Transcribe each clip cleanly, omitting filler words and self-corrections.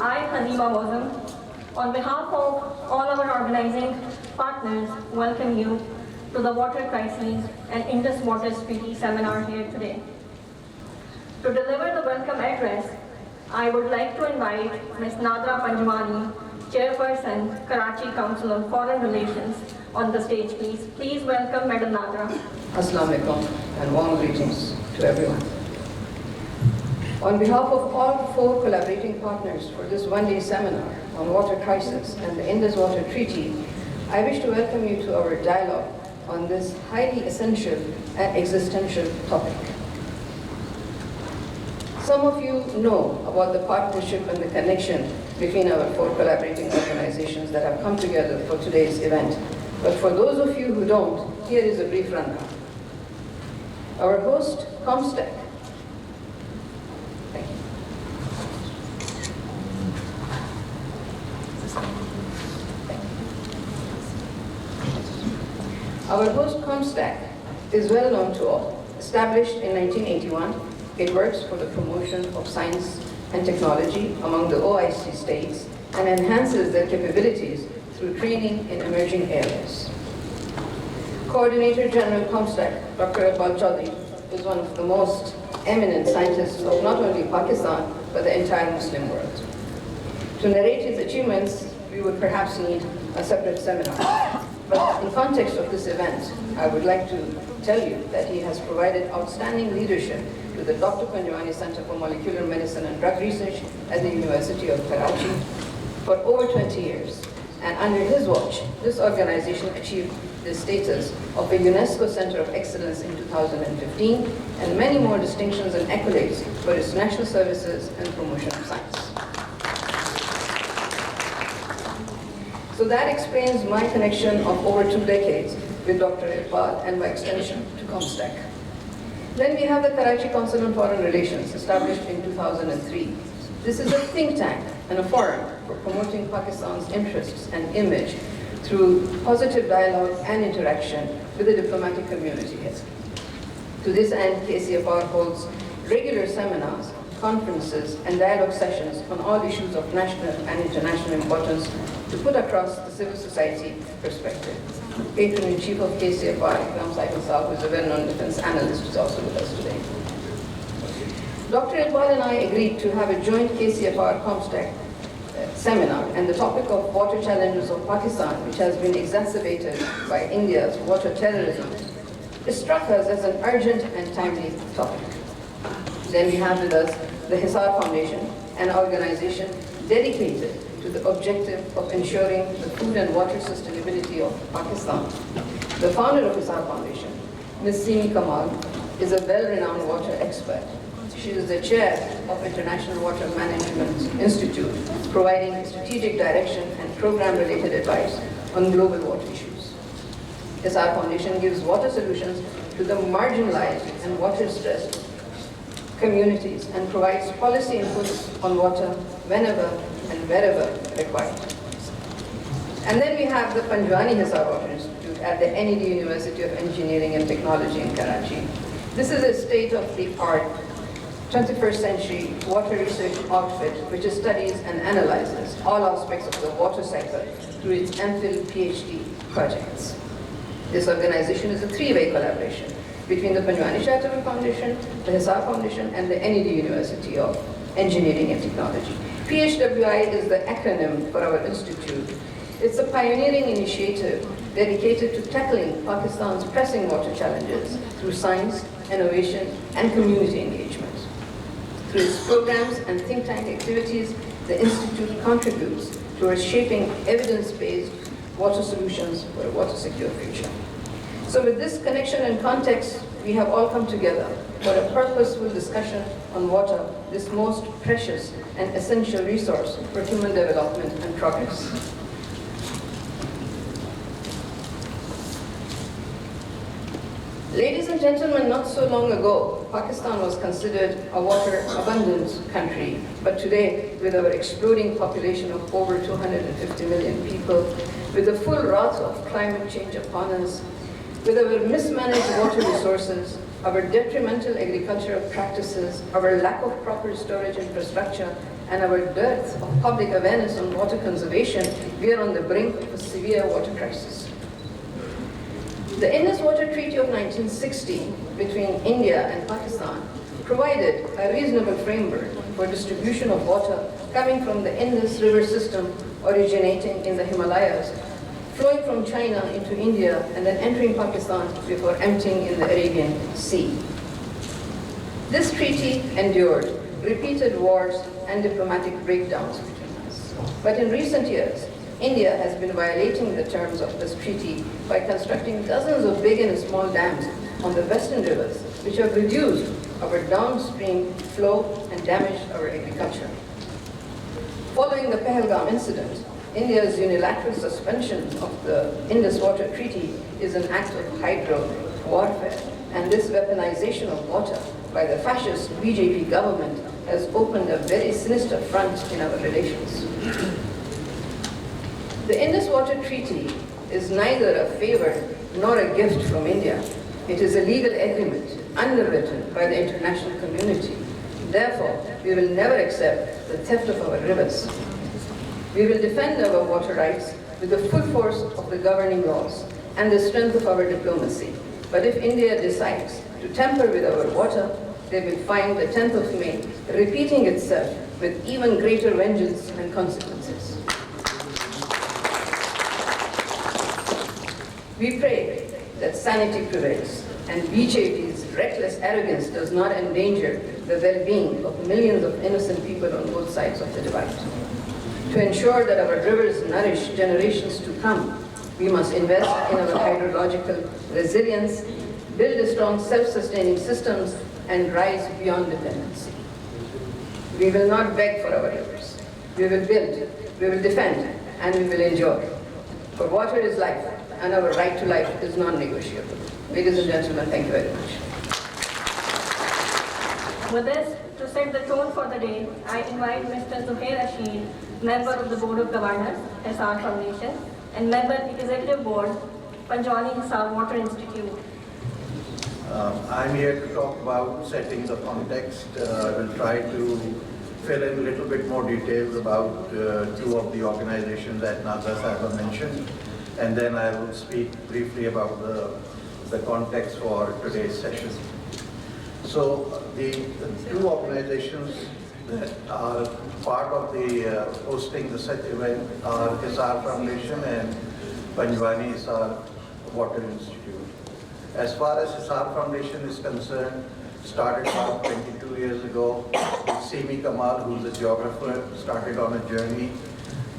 I, Hanima Wazam, on behalf of all our organizing partners, welcome you to the Water Crises and Indus Water Treaty seminar here today. To deliver the welcome address, I would like to invite Ms. Nadra Panjwani, Chairperson, Karachi Council on Foreign Relations, on the stage, please. Please welcome Madam Nadra. Assalamu alaikum and warm greetings to everyone. On behalf of all 4 collaborating partners for this one-day seminar on water crisis and the Indus Water Treaty, I wish to welcome you to our dialogue on this highly essential and existential topic. Some of you know about the partnership and the connection between our 4 collaborating organizations that have come together for today's event. But for those of you who don't, here is a brief rundown. Our host, Comstack. Thank you. Our host, Comstack, is well known to all. Established in 1981, it works for the promotion of science and technology among the OIC states and enhances their capabilities through training in emerging areas. Coordinator General Comstack, Dr. Iqbal Chaudhry, is one of the most eminent scientists of not only Pakistan, but the entire Muslim world. To narrate his achievements, we would perhaps need a separate seminar. But in context of this event, I would like to tell you that he has provided outstanding leadership to the Dr. Panjwani Center for Molecular Medicine and Drug Research at the University of Karachi for over 20 years. And under his watch, this organization achieved the status of a UNESCO Center of Excellence in 2015, and many more distinctions and accolades for its national services and promotion of science. So that explains my connection of over 2 decades with Dr. Iqbal and by extension to Comstack. Then we have the Karachi Council on Foreign Relations, established in 2003. This is a think tank and a forum for promoting Pakistan's interests and image through positive dialogue and interaction with the diplomatic community. To this end, KCFR holds regular seminars, conferences, and dialogue sessions on all issues of national and international importance to put across the civil society perspective. Patron-in-Chief of KCFR, Ikram Saiful Saab, who is a well-known defense analyst, is also with us today. Dr. Iqbal and I agreed to have a joint KCFR Comstack seminar, and the topic of water challenges of Pakistan, which has been exacerbated by India's water terrorism, struck us as an urgent and timely topic. Then we have with us the Hisar Foundation, an organization dedicated to the objective of ensuring the food and water sustainability of Pakistan. The founder of Hisar Foundation, Ms. Simi Kamal, is a well-renowned water expert. She is the chair of International Water Management Institute, providing strategic direction and program-related advice on global water issues. Hisar Foundation gives water solutions to the marginalized and water-stressed communities and provides policy inputs on water whenever and wherever required. And then we have the Panjwani Hisar Water Institute at the NED University of Engineering and Technology in Karachi. This is a state-of-the-art 21st century water research outfit which studies and analyzes all aspects of the water sector through its MPhil PhD projects. This organization is a 3-way collaboration between the Panjwani Charitable Foundation, the Hisar Foundation, and the NED University of Engineering and Technology. PHWI is the acronym for our institute. It's a pioneering initiative dedicated to tackling Pakistan's pressing water challenges through science, innovation, and community engagement. Through its programs and think tank activities, the institute contributes towards shaping evidence-based water solutions for a water-secure future. So with this connection and context, we have all come together for a purposeful discussion on water, this most precious and essential resource for human development and progress. Ladies and gentlemen, not so long ago, Pakistan was considered a water-abundant country, but today, with our exploding population of over 250 million people, with the full wrath of climate change upon us, with our mismanaged water resources, our detrimental agricultural practices, our lack of proper storage infrastructure, and our dearth of public awareness on water conservation, we are on the brink of a severe water crisis. The Indus Water Treaty of 1960 between India and Pakistan provided a reasonable framework for distribution of water coming from the Indus River system originating in the Himalayas, flowing from China into India, and then entering Pakistan before emptying in the Arabian Sea. This treaty endured repeated wars and diplomatic breakdowns between us. But in recent years, India has been violating the terms of this treaty by constructing dozens of big and small dams on the western rivers, which have reduced our downstream flow and damaged our agriculture. Following the Pahalgam incident, India's unilateral suspension of the Indus Water Treaty is an act of hydro warfare, and this weaponization of water by the fascist BJP government has opened a very sinister front in our relations. The Indus Water Treaty is neither a favor nor a gift from India. It is a legal agreement underwritten by the international community. Therefore, we will never accept the theft of our rivers. We will defend our water rights with the full force of the governing laws and the strength of our diplomacy. But if India decides to tamper with our water, they will find the 10th of May repeating itself with even greater vengeance and consequences. We pray that sanity prevails and BJP's reckless arrogance does not endanger the well-being of millions of innocent people on both sides of the divide. To ensure that our rivers nourish generations to come, we must invest in our hydrological resilience, build strong self-sustaining systems, and rise beyond dependency. We will not beg for our rivers. We will build, we will defend, and we will enjoy. For water is life, and our right to life is non-negotiable. Ladies and gentlemen, thank you very much. With this, to set the tone for the day, I invite Mr. Zuhair Rashid, Member of the Board of Governors, SR Foundation, and Member Executive Board, Panjwani Hisar Water Institute. I'm here to talk about setting the context. I will try to fill in a little bit more details about two of the organizations that Naza Sahaba mentioned, and then I will speak briefly about the context for today's session. So the two organizations that are part of the hosting the such event are Hisar Foundation and Panjwani Hisar Water Institute. As far as Hisar Foundation is concerned, started about 22 years ago. Simi Kamal, who's a geographer, started on a journey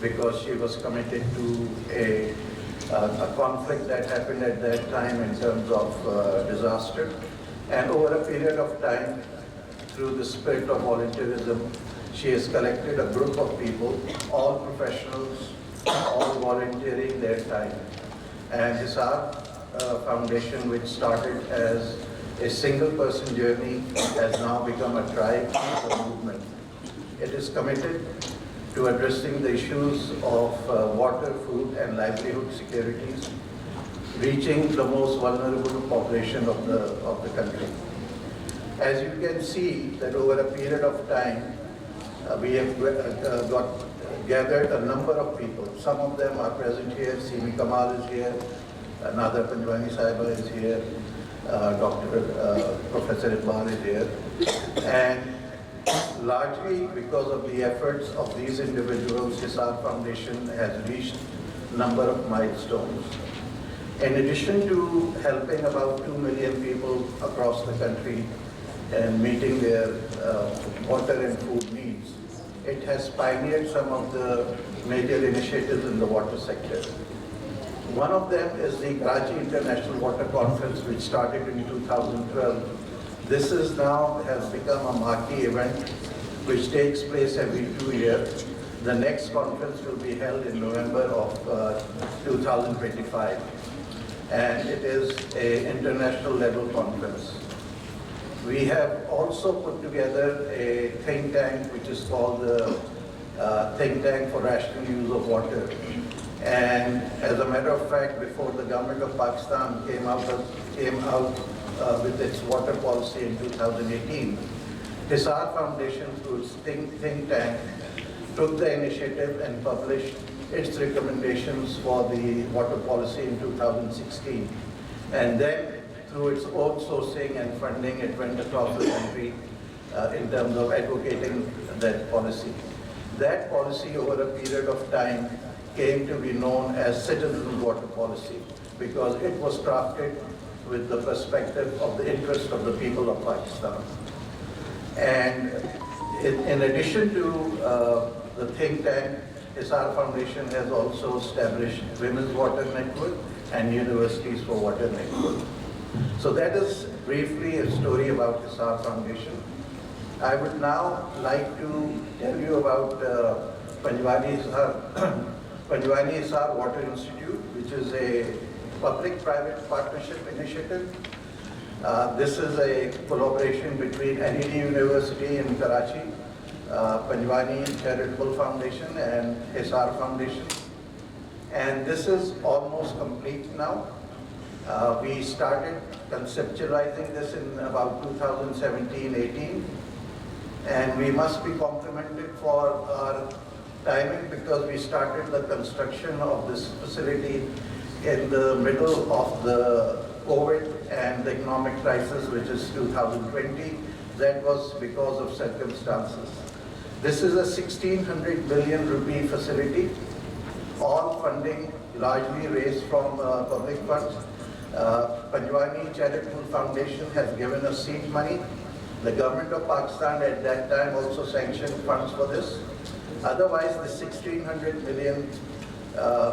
because she was committed to a conflict that happened at that time in terms of disaster. And over a period of time, through the spirit of volunteerism, she has collected a group of people, all professionals, all volunteering their time. And Hisar Foundation, which started as a single person journey, has now become a tribe, a movement. It is committed to addressing the issues of water, food and livelihood securities, reaching the most vulnerable population of the country. As you can see, that over a period of time, we have gathered a number of people. Some of them are present here. Simi Kamal is here. Another Panjwani Sahiba is here. Professor Iqbal is here. And largely because of the efforts of these individuals, Hisar Foundation has reached a number of milestones. In addition to helping about 2 million people across the country and meeting their water and food needs, it has pioneered some of the major initiatives in the water sector. One of them is the Karachi International Water Conference, which started in 2012. This is now has become a marquee event which takes place every 2 years. The next conference will be held in November of 2025. And it is an international level conference. We have also put together a think tank which is called the Think Tank for Rational Use of Water. And as a matter of fact, before the government of Pakistan came out with its water policy in 2018, Hisar Foundation, through its think tank, took the initiative and published its recommendations for the water policy in 2016. And then, through its own sourcing and funding, it went across the country in terms of advocating that policy. That policy, over a period of time, came to be known as citizen water policy because it was crafted with the perspective of the interest of the people of Pakistan. And in addition to the think tank, Hisar Foundation has also established Women's Water Network and Universities for Water Network. So that is briefly a story about Hisar Foundation. I would now like to tell you about Panjwani Hisar Water Institute, which is a public-private partnership initiative. This is a collaboration between NED University in Karachi, Panjwani Charitable Foundation and Hisar Foundation. And this is almost complete now. We started conceptualizing this in about 2017-18, and we must be complimented for our timing because we started the construction of this facility in the middle of the COVID and the economic crisis, which is 2020. That was because of circumstances. This is a 1,600 billion rupee facility, all funding largely raised from public funds. Panjwani Charitable Foundation has given us seed money. The government of Pakistan at that time also sanctioned funds for this. Otherwise, the 1,600 million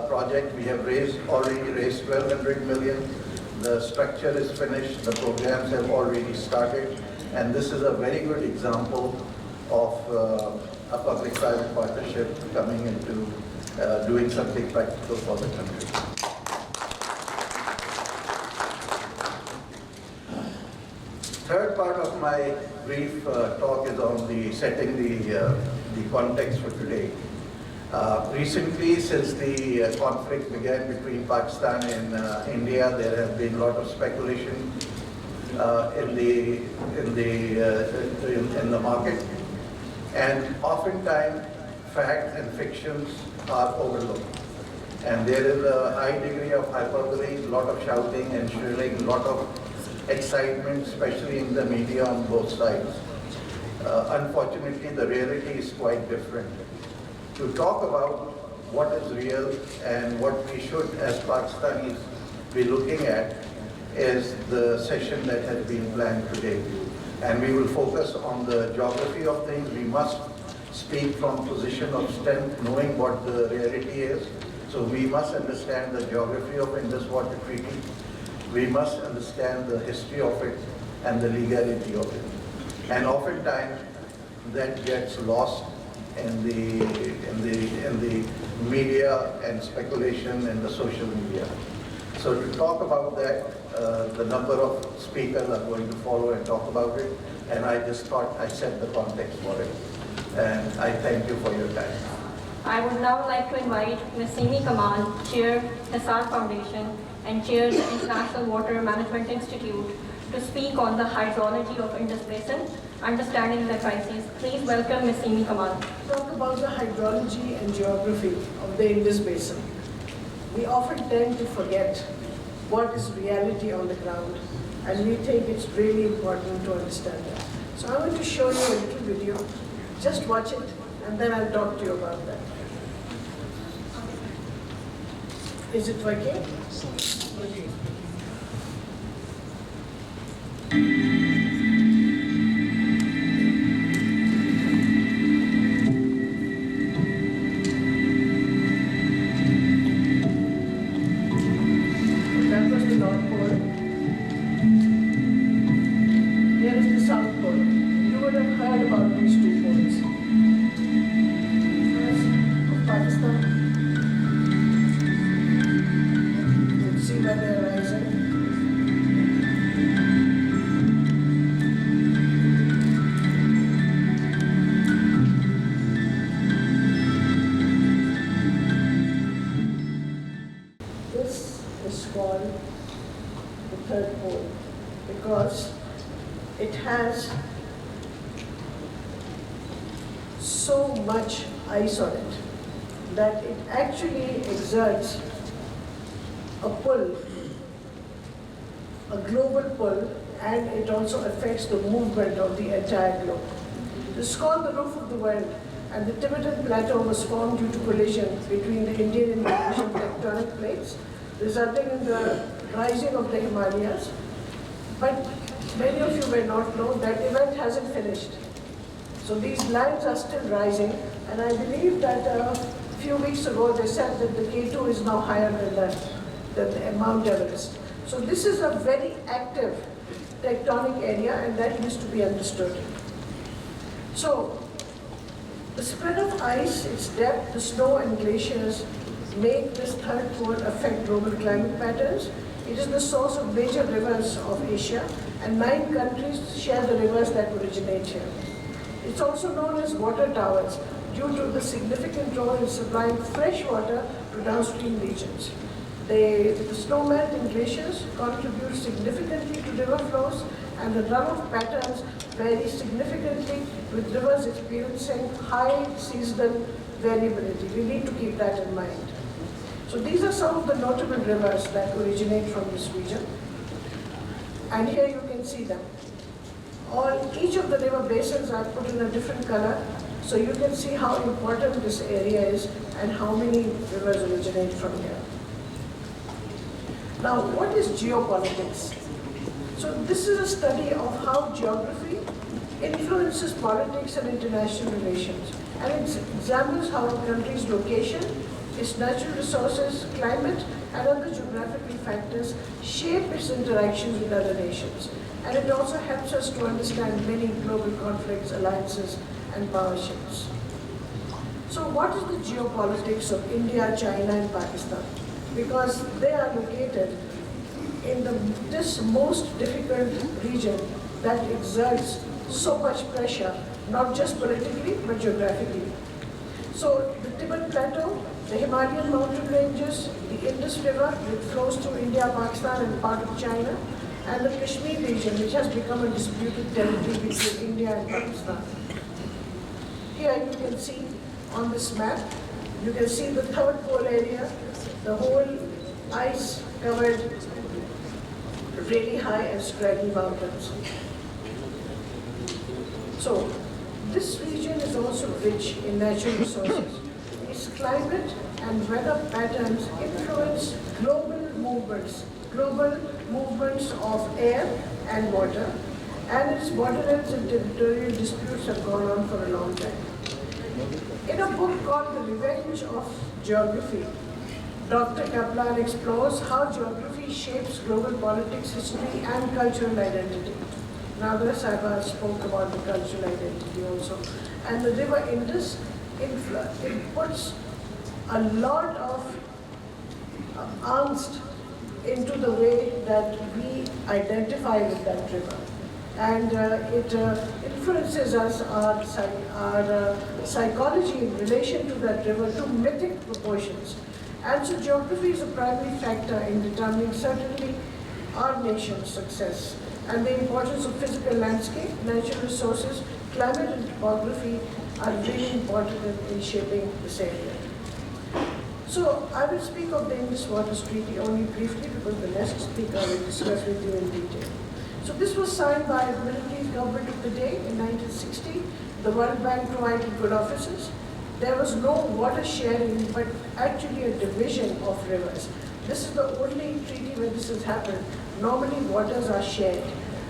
project we have already raised 1,200 million. The structure is finished, the programs have already started, and this is a very good example of a public-private partnership coming into doing something practical for the country. Third part of my brief talk is on setting the context for today. Recently, since the conflict began between Pakistan and India, there has been a lot of speculation in the market, and oftentimes facts and fictions are overlooked. And there is a high degree of hyperbole, a lot of shouting and shrilling, a lot of excitement, especially in the media on both sides. Unfortunately, the reality is quite different. To talk about what is real and what we should, as Pakistanis, be looking at is the session that has been planned today. And we will focus on the geography of things. We must speak from position of strength, knowing what the reality is. So we must understand the geography of Indus Water Treaty. We must understand the history of it and the legality of it. And oftentimes that gets lost in the media and speculation in the social media. So to talk about that, the number of speakers are going to follow and talk about it, and I just thought I set the context for it. And I thank you for your time. I would now like to invite Ms. Simi Kamal, Chair, Hisar Foundation, and Chair, the International Water Management Institute, to speak on the hydrology of Indus Basin, understanding the crises. Please welcome Ms. Simi Kamal. Talk about the hydrology and geography of the Indus Basin. We often tend to forget what is reality on the ground, and we think it's really important to understand that. So I'm going to show you a little video. Just watch it, and then I'll talk to you about that. Is it working? That was the North Pole. Here is the South Pole. You would have heard about these two poles. First, of Pakistan. You can see where they are rising. This is called the third pole because it has so much ice on it that it actually exerts a pull, a global pull, and it also affects the movement of the entire globe. This is called the roof of the world, and the Tibetan Plateau was formed due to collision between the Indian and Indonesian tectonic plates, resulting in the rising of the Himalayas. But many of you may not know that event hasn't finished. So these lines are still rising, and I believe that a few weeks ago they said that the K2 is now higher than the Mount Everest. So this is a very active tectonic area, and that needs to be understood. So the spread of ice, its depth, the snow and glaciers make this third pole affect global climate patterns. It is the source of major rivers of Asia, and 9 countries share the rivers that originate here. It's also known as water towers due to the significant role in supplying fresh water to downstream regions. The snowmelt and glaciers contribute significantly to river flows, and the runoff patterns vary significantly, with rivers experiencing high seasonal variability. We need to keep that in mind. So these are some of the notable rivers that originate from this region, and here you can see them. Each of the river basins are put in a different color, so you can see how important this area is and how many rivers originate from here. Now, what is geopolitics? So this is a study of how geography influences politics and international relations, and it examines how a country's location, its natural resources, climate, and other geographical factors shape its interactions with other nations. And it also helps us to understand many global conflicts, alliances, and power shifts. So what is the geopolitics of India, China, and Pakistan? Because they are located in this most difficult region that exerts so much pressure, not just politically, but geographically. So the Tibet Plateau, the Himalayan mountain ranges, the Indus River, which flows through India, Pakistan, and part of China, and the Kashmir region, which has become a disputed territory between India and Pakistan. Here you can see on this map, you can see the third pole area, the whole ice-covered, really high and scraggy mountains. So this region is also rich in natural resources. Its climate and weather patterns influence global movements of air and water, and its borderlands and territorial disputes have gone on for a long time. In a book called The Revenge of Geography, Dr. Kaplan explores how geography shapes global politics, history, and cultural identity. Nagra Saiba spoke about the cultural identity also. And the river Indus, it puts a lot of angst into the way that we identify with that river. And it influences us, our psychology in relation to that river to mythic proportions. And so geography is a primary factor in determining certainly our nation's success. And the importance of physical landscape, natural resources, climate and topography are really important in shaping this area. So I will speak of the Indus Waters Treaty only briefly because the next speaker will discuss with you in detail. So this was signed by the Middle government of the day in 1960. The World Bank provided good offices. There was no water sharing, but actually a division of rivers. This is the only treaty where this has happened. Normally waters are shared.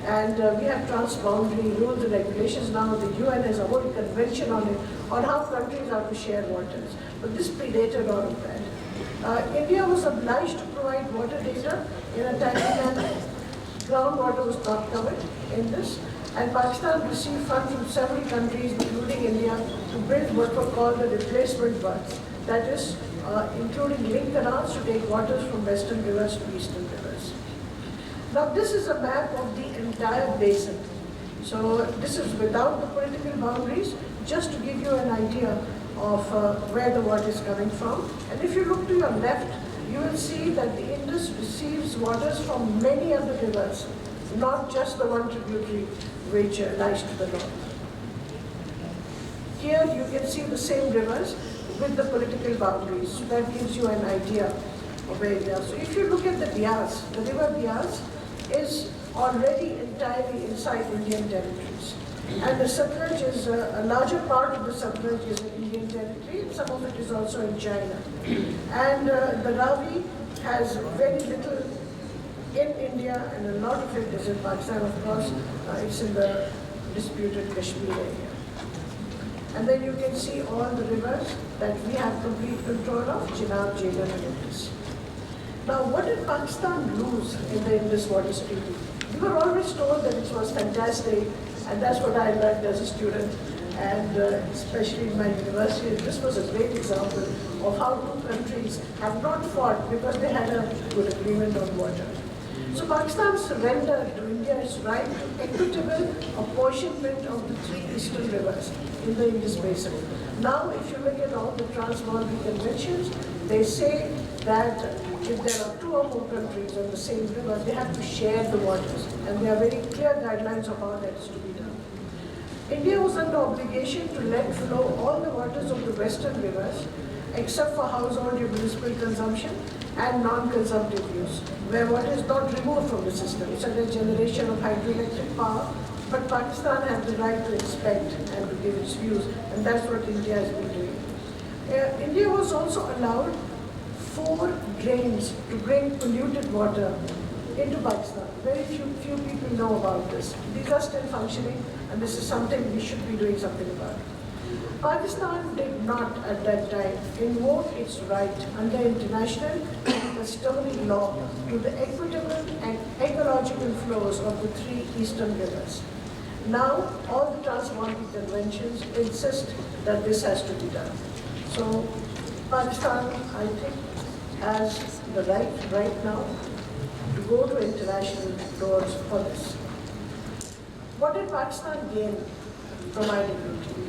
And we have transboundary rules and regulations now. The UN has a whole convention on it, on how countries are to share waters. But this predated all of that. India was obliged to provide water data in a timely manner. Groundwater was not covered in this. And Pakistan received funds from several countries, including India, to build what were called the replacement works. That is, including link canals to take waters from western rivers to eastern rivers. Now this is a map of the entire basin. So this is without the political boundaries, just to give you an idea of where the water is coming from. And if you look to your left, you will see that the Indus receives waters from many other rivers, not just the one tributary which lies to the north. Here you can see the same rivers with the political boundaries. So that gives you an idea of where they are. So if you look at the Bias, the river Bias is already entirely inside Indian territories. And the Satluj is, a larger part of the Satluj is in Indian territory, and some of it is also in China. And the Ravi has very little in India, and a lot of it is in Pakistan, of course. It's in the disputed Kashmir area. And then you can see all the rivers that we have complete control of, Chenab, Jhelum, and Indus. Now, what did Pakistan lose in the Indus Water Treaty? We were always told that it was fantastic, and that's what I learned as a student, and especially in my university. This was a great example of how two countries have not fought because they had a good agreement on water. So Pakistan surrendered to India its right to equitable apportionment of the three eastern rivers in the Indus Basin. Now, if you look at all the transboundary conventions, they say that if there are two or more countries on the same river, they have to share the waters. And there are very clear guidelines of how that is to be done. India was under obligation to let flow all the waters of the western rivers, except for household or municipal consumption and non-consumptive use, where water is not removed from the system, such as generation of hydroelectric power, but Pakistan has the right to inspect and to give its views, and that's what India has been doing. India was also allowed 4 drains to bring polluted water into Pakistan. Very few people know about this. These are still functioning, and this is something we should be doing something about. Pakistan did not at that time invoke its right under international and customary law to the equitable and ecological flows of the 3 eastern rivers. Now, all the transboundary conventions insist that this has to be done. So, Pakistan, I think, has the right now to go to international doors for this. What did Pakistan gain from IWT?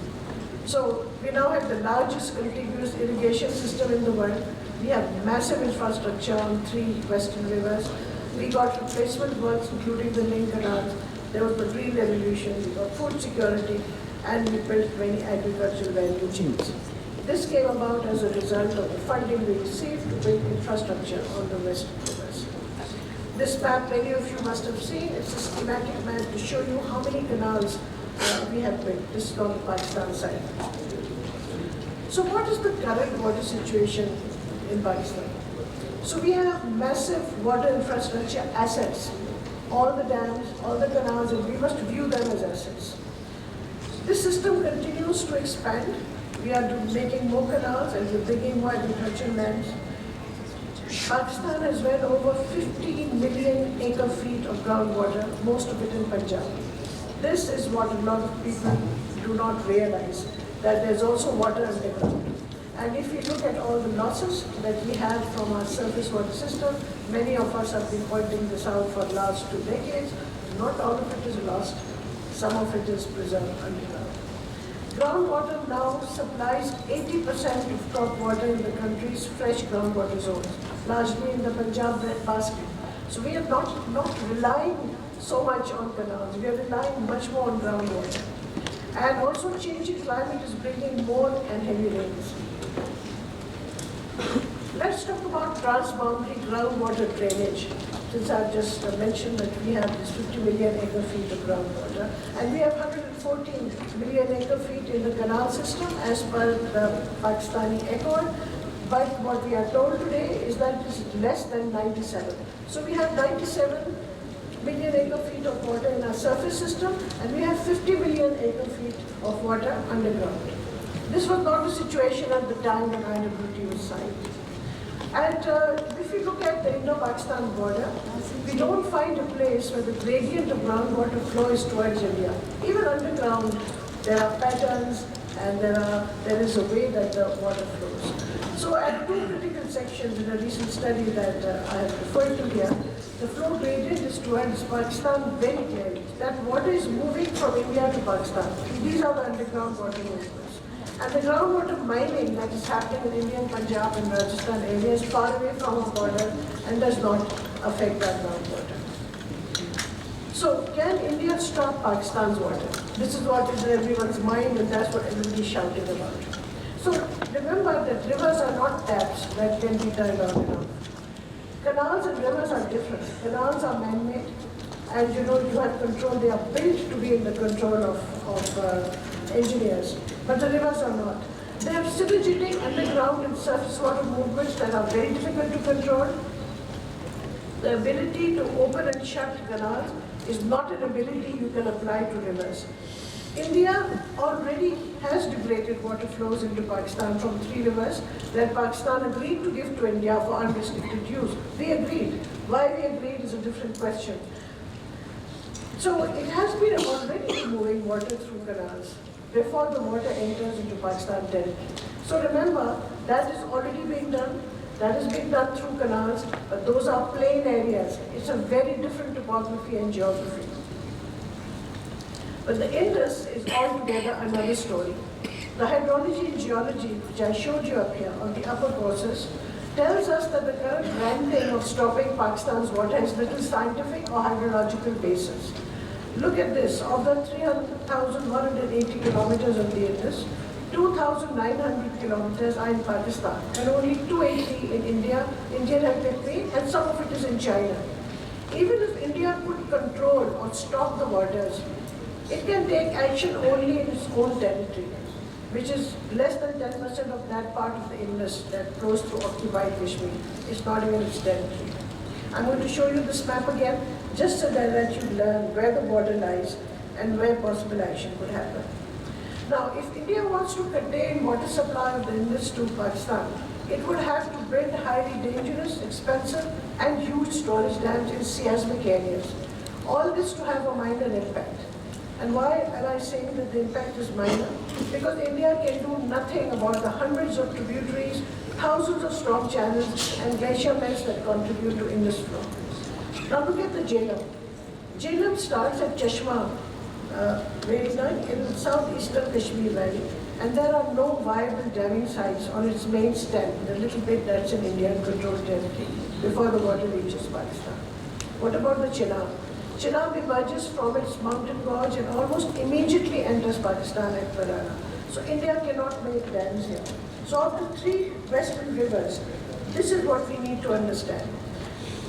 So we now have the largest contiguous irrigation system in the world. We have massive infrastructure on 3 western rivers. We got replacement works, including the link canals. There was the green revolution, we got food security, and we built many agricultural value chains. This came about as a result of the funding we received to build infrastructure on the western rivers. This map, many of you must have seen, it's a schematic map to show you how many canals we have built. This is on the Pakistan side. So what is the current water situation in Pakistan? So we have massive water infrastructure assets, all the dams, all the canals, and we must view them as assets. This system continues to expand. We are making more canals and we're digging more agricultural lands. Pakistan has well over 15 million acre-feet of groundwater, most of it in Punjab. This is what a lot of people do not realize, that there's also water underground. And if we look at all the losses that we have from our surface water system, many of us have been pointing this out for the last 2 decades. Not all of it is lost, some of it is preserved underground. Groundwater now supplies 80% of crop water in the country's fresh groundwater zones, largely in the Punjab breadbasket. So we are not relying so much on canals, we are relying much more on groundwater. And also changing climate is bringing more and heavy rains. Let's talk about transboundary groundwater drainage. Since I've just mentioned that we have this 50 million acre-feet of groundwater, and we have 114 million acre-feet in the canal system as per the Pakistani Accord. But what we are told today is that it is less than 97. So we have 97 million acre-feet of water in our surface system, and we have 50 million acre-feet of water underground. This was not the situation at the time when IWT was signed. And if you look at the Indo-Pakistan border, we don't find a place where the gradient of groundwater flow is towards India. Even underground, there are patterns and there is a way that the water flows. So at 2 critical sections in a recent study that I have referred to here, the flow gradient is towards Pakistan very clearly. That water is moving from India to Pakistan. These are the underground water movements. And the groundwater mining that is happening in Indian Punjab and Rajasthan area is far away from our border and does not affect that groundwater. So can India stop Pakistan's water? This is what is in everyone's mind, and that's what everybody's shouting about. So remember that rivers are not taps that can be turned on and off. Canals and rivers are different. Canals are man-made, and you have control. They are built to be in the control of engineers, but the rivers are not. They have synergetic underground and surface water movements that are very difficult to control. The ability to open and shut canals is not an ability you can apply to rivers. India already has degraded water flows into Pakistan from 3 rivers that Pakistan agreed to give to India for unrestricted use. We agreed. Why we agreed is a different question. So it has been already moving water through canals before the water enters into Pakistan territory. So remember, that is already being done. That is being done through canals, but those are plain areas. It's a very different topography and geography. But the Indus is altogether another story. The hydrology and geology, which I showed you up here on the upper courses, tells us that the current ranting of stopping Pakistan's water has little scientific or hydrological basis. Look at this. Of the 300,180 kilometers of the Indus, 2,900 kilometers are in Pakistan and only 280 in India, Indian territory, and some of it is in China. Even if India could control or stop the waters, it can take action only in its own territory, which is less than 10% of that part of the Indus that flows through occupied Kashmir. It's not even its territory. I'm going to show you this map again, just so that you learn where the border lies and where possible action could happen. Now, if India wants to contain water supply of the Indus to Pakistan, it would have to build highly dangerous, expensive, and huge storage dams in seismic areas. All this to have a minor impact. And why am I saying that the impact is minor? Because India can do nothing about the hundreds of tributaries, thousands of storm channels, and glacier belts that contribute to Indus flow. Now look at the Jhelum. Jhelum starts at Chashma, in southeastern Kashmir Valley, and there are no viable damming sites on its main stem, the little bit that's in Indian controlled territory, before the water reaches Pakistan. What about the Chenab? Chenab emerges from its mountain gorge and almost immediately enters Pakistan at Parana. So India cannot make dams here. So of the 3 western rivers, this is what we need to understand.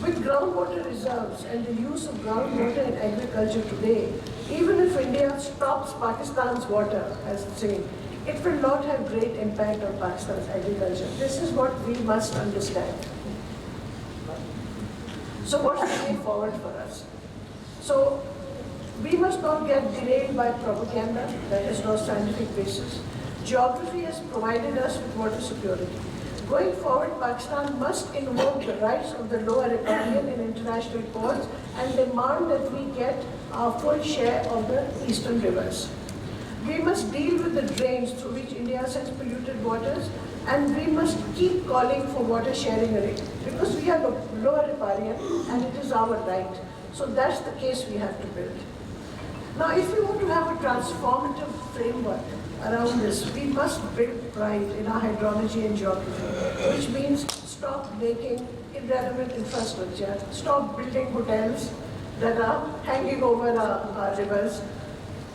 With groundwater reserves and the use of groundwater in agriculture today, even if India stops Pakistan's water, as it's saying, it will not have great impact on Pakistan's agriculture. This is what we must understand. So what's the way forward for us? So we must not get derailed by propaganda that has no scientific basis. Geography has provided us with water security. Going forward, Pakistan must invoke the rights of the lower riparian in international ports and demand that we get our full share of the eastern rivers. We must deal with the drains through which India sends polluted waters, and we must keep calling for water sharing because we are lower riparian and it is our right. So that's the case we have to build. Now, if we want to have a transformative framework around this, we must build pride in our hydrology and geography, which means stop making irrelevant infrastructure, stop building hotels that are hanging over our rivers,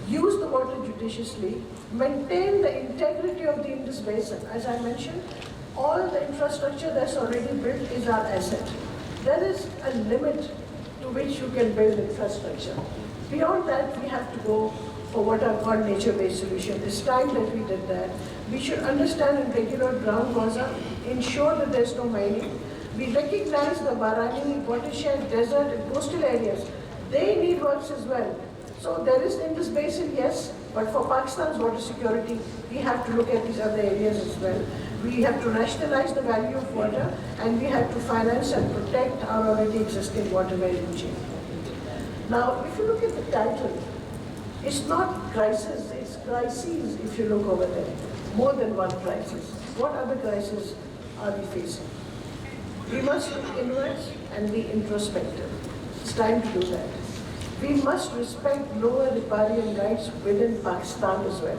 use the water judiciously, maintain the integrity of the Indus Basin. As I mentioned, all the infrastructure that's already built is our asset. There is a limit to which you can build infrastructure. Beyond that, we have to go for what are called nature-based solutions. It's time that we did that. We should understand and regulate groundwater, ensure that there's no mining. We recognize the Barani, watershed, desert, and coastal areas. They need works as well. So there is Indus Basin, yes, but for Pakistan's water security, we have to look at these other areas as well. We have to rationalize the value of water, and we have to finance and protect our already existing water value chain. Now, if you look at the title, it's not crisis, it's crises if you look over there. More than one crisis. What other crises are we facing? We must look inwards and be introspective. It's time to do that. We must respect lower riparian rights within Pakistan as well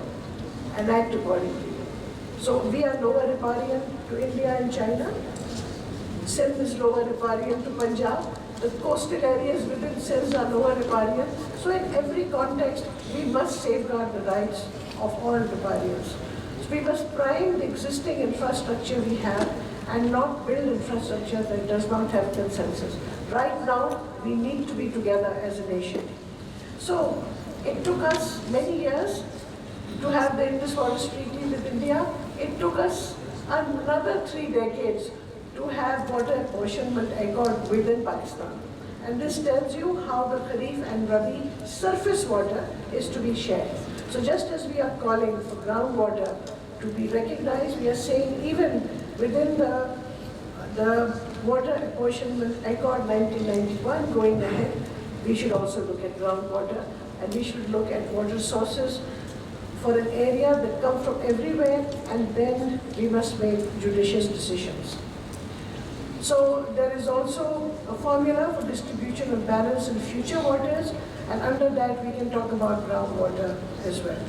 and act accordingly. So we are lower riparian to India and China. Sindh is lower riparian to Punjab. The coastal areas within Sindh are lower riparian. So in every context, we must safeguard the rights of all riparians. So we must prime the existing infrastructure we have and not build infrastructure that does not have consensus. Right now, we need to be together as a nation. So it took us many years to have the Indus Waters Treaty with India. It took us another 3 decades to have water apportionment accord within Pakistan. And this tells you how the Kharif and Rabi surface water is to be shared. So just as we are calling for groundwater to be recognized, we are saying even within the water apportionment accord 1991 going ahead, we should also look at groundwater, and we should look at water sources for an area that come from everywhere, and then we must make judicious decisions. So there is also a formula for distribution of balance in future waters, and under that we can talk about groundwater as well.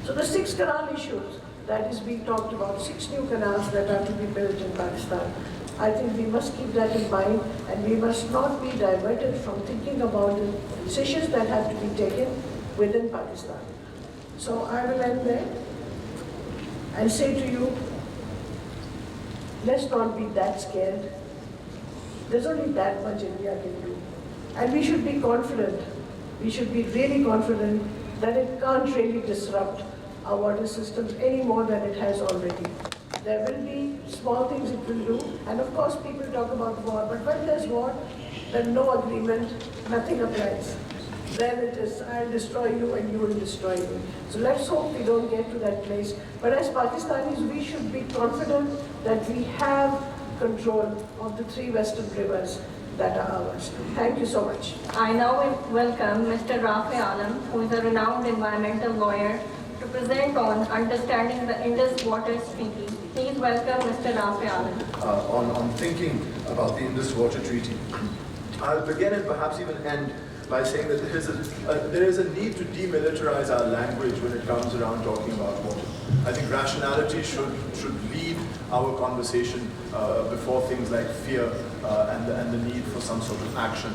So the 6 canal issues that is being talked about, 6 new canals that are to be built in Pakistan. I think we must keep that in mind, and we must not be diverted from thinking about the decisions that have to be taken within Pakistan. So I will end there and say to you, let's not be that scared. There's only that much India can do. And we should be confident, we should be really confident that it can't really disrupt our water systems any more than it has already. There will be small things it will do, and of course people talk about war, but when there's war, then no agreement, nothing applies. Then it is, I'll destroy you and you will destroy me. So let's hope we don't get to that place. But as Pakistanis, we should be confident that we have control of the 3 western rivers that are ours. Thank you so much. I now welcome Mr. Rafi Alam, who is a renowned environmental lawyer, to present on understanding the Indus Waters Treaty. Please welcome Mr. Rafi Alam. On thinking about the Indus Water Treaty. I'll begin and perhaps even end by saying that there is a need to demilitarize our language when it comes around talking about water. I think rationality should lead our conversation before things like fear and the need for some sort of action.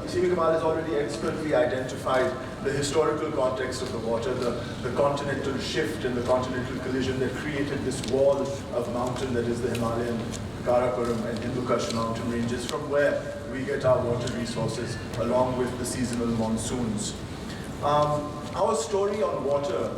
Simi Kamal has already expertly identified the historical context of the water, the continental shift and the continental collision that created this wall of mountain that is the Himalayan Karakoram and Hindu Kush mountain ranges, from where we get our water resources along with the seasonal monsoons. Our story on water,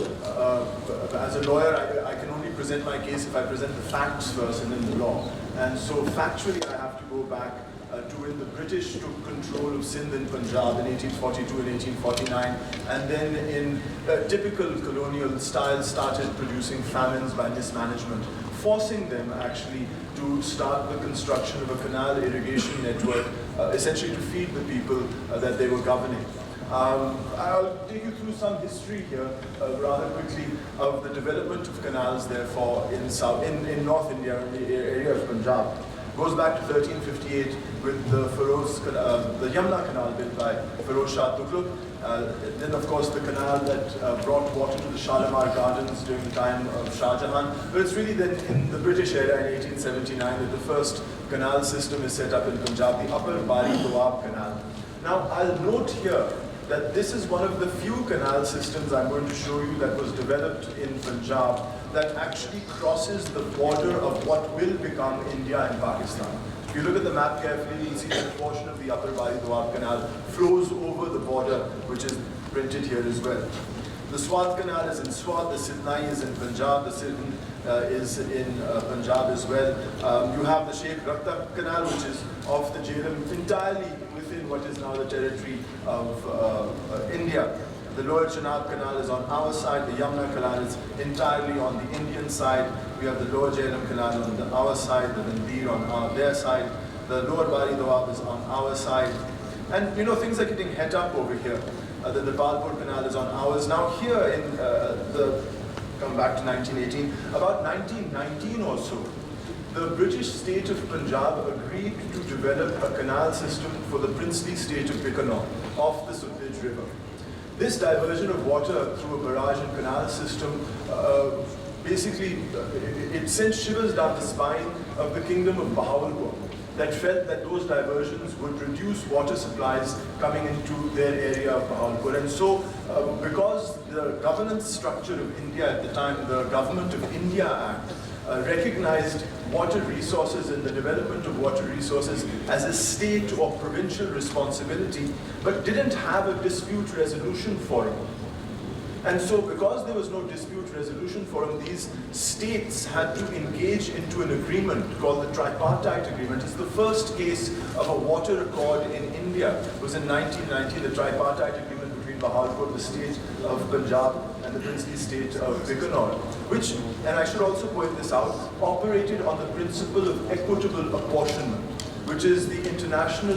as a lawyer, I can only present my case if I present the facts first and then the law. And so factually I have to go back to when the British took control of Sindh and Punjab in 1842 and 1849, and then in typical colonial style started producing famines by mismanagement, forcing them actually to start the construction of a canal irrigation network, essentially to feed the people that they were governing. I'll take you through some history here rather quickly of the development of canals, therefore, in North India, in the area of Punjab. Goes back to 1358 with the the Yamuna Canal built by Feroz Shah Tughlaq. Then, of course, the canal that brought water to the Shalimar Gardens during the time of Shah Jahan. But it's really then in the British era in 1879 that the first canal system is set up in Punjab, the Upper Bari Doab Canal. Now, I'll note here that this is one of the few canal systems I'm going to show you that was developed in Punjab that actually crosses the border of what will become India and Pakistan. If you look at the map carefully, you'll see that a portion of the Upper Bari Doab Canal flows over the border, which is printed here as well. The Swat Canal is in Swat, the Sitnai is in Punjab, the Sindh is in Punjab as well. You have the Sheikh Rakta Canal, which is off the Jhelum, entirely within what is now the territory of India. The Lower Chenab Canal is on our side, the Yamuna Canal is entirely on the Indian side. We have the Lower Jhelum Canal on our side, the Nandir on their side. The Lower Bari Doab is on our side. And you know, things are getting het up over here. The Balpur Canal is on ours. Now here in come back to 1918, about 1919 or so, the British state of Punjab agreed to develop a canal system for the princely state of Bikaner off the Sutlej River. This diversion of water through a barrage and canal system basically it sent shivers down the spine of the kingdom of Bahawalpur. that felt that those diversions would reduce water supplies coming into their area of Bahawalpur. And so, because the governance structure of India at the time, the Government of India Act, recognized water resources and the development of water resources as a state or provincial responsibility, but didn't have a dispute resolution forum. And so because there was no dispute resolution forum, these states had to engage into an agreement called the Tripartite Agreement. It's the first case of a water accord in India. It was in 1990, the Tripartite Agreement between Bahawalpur, the state of Punjab, and the princely state of Bikaner, which, and I should also point this out, operated on the principle of equitable apportionment, which is the international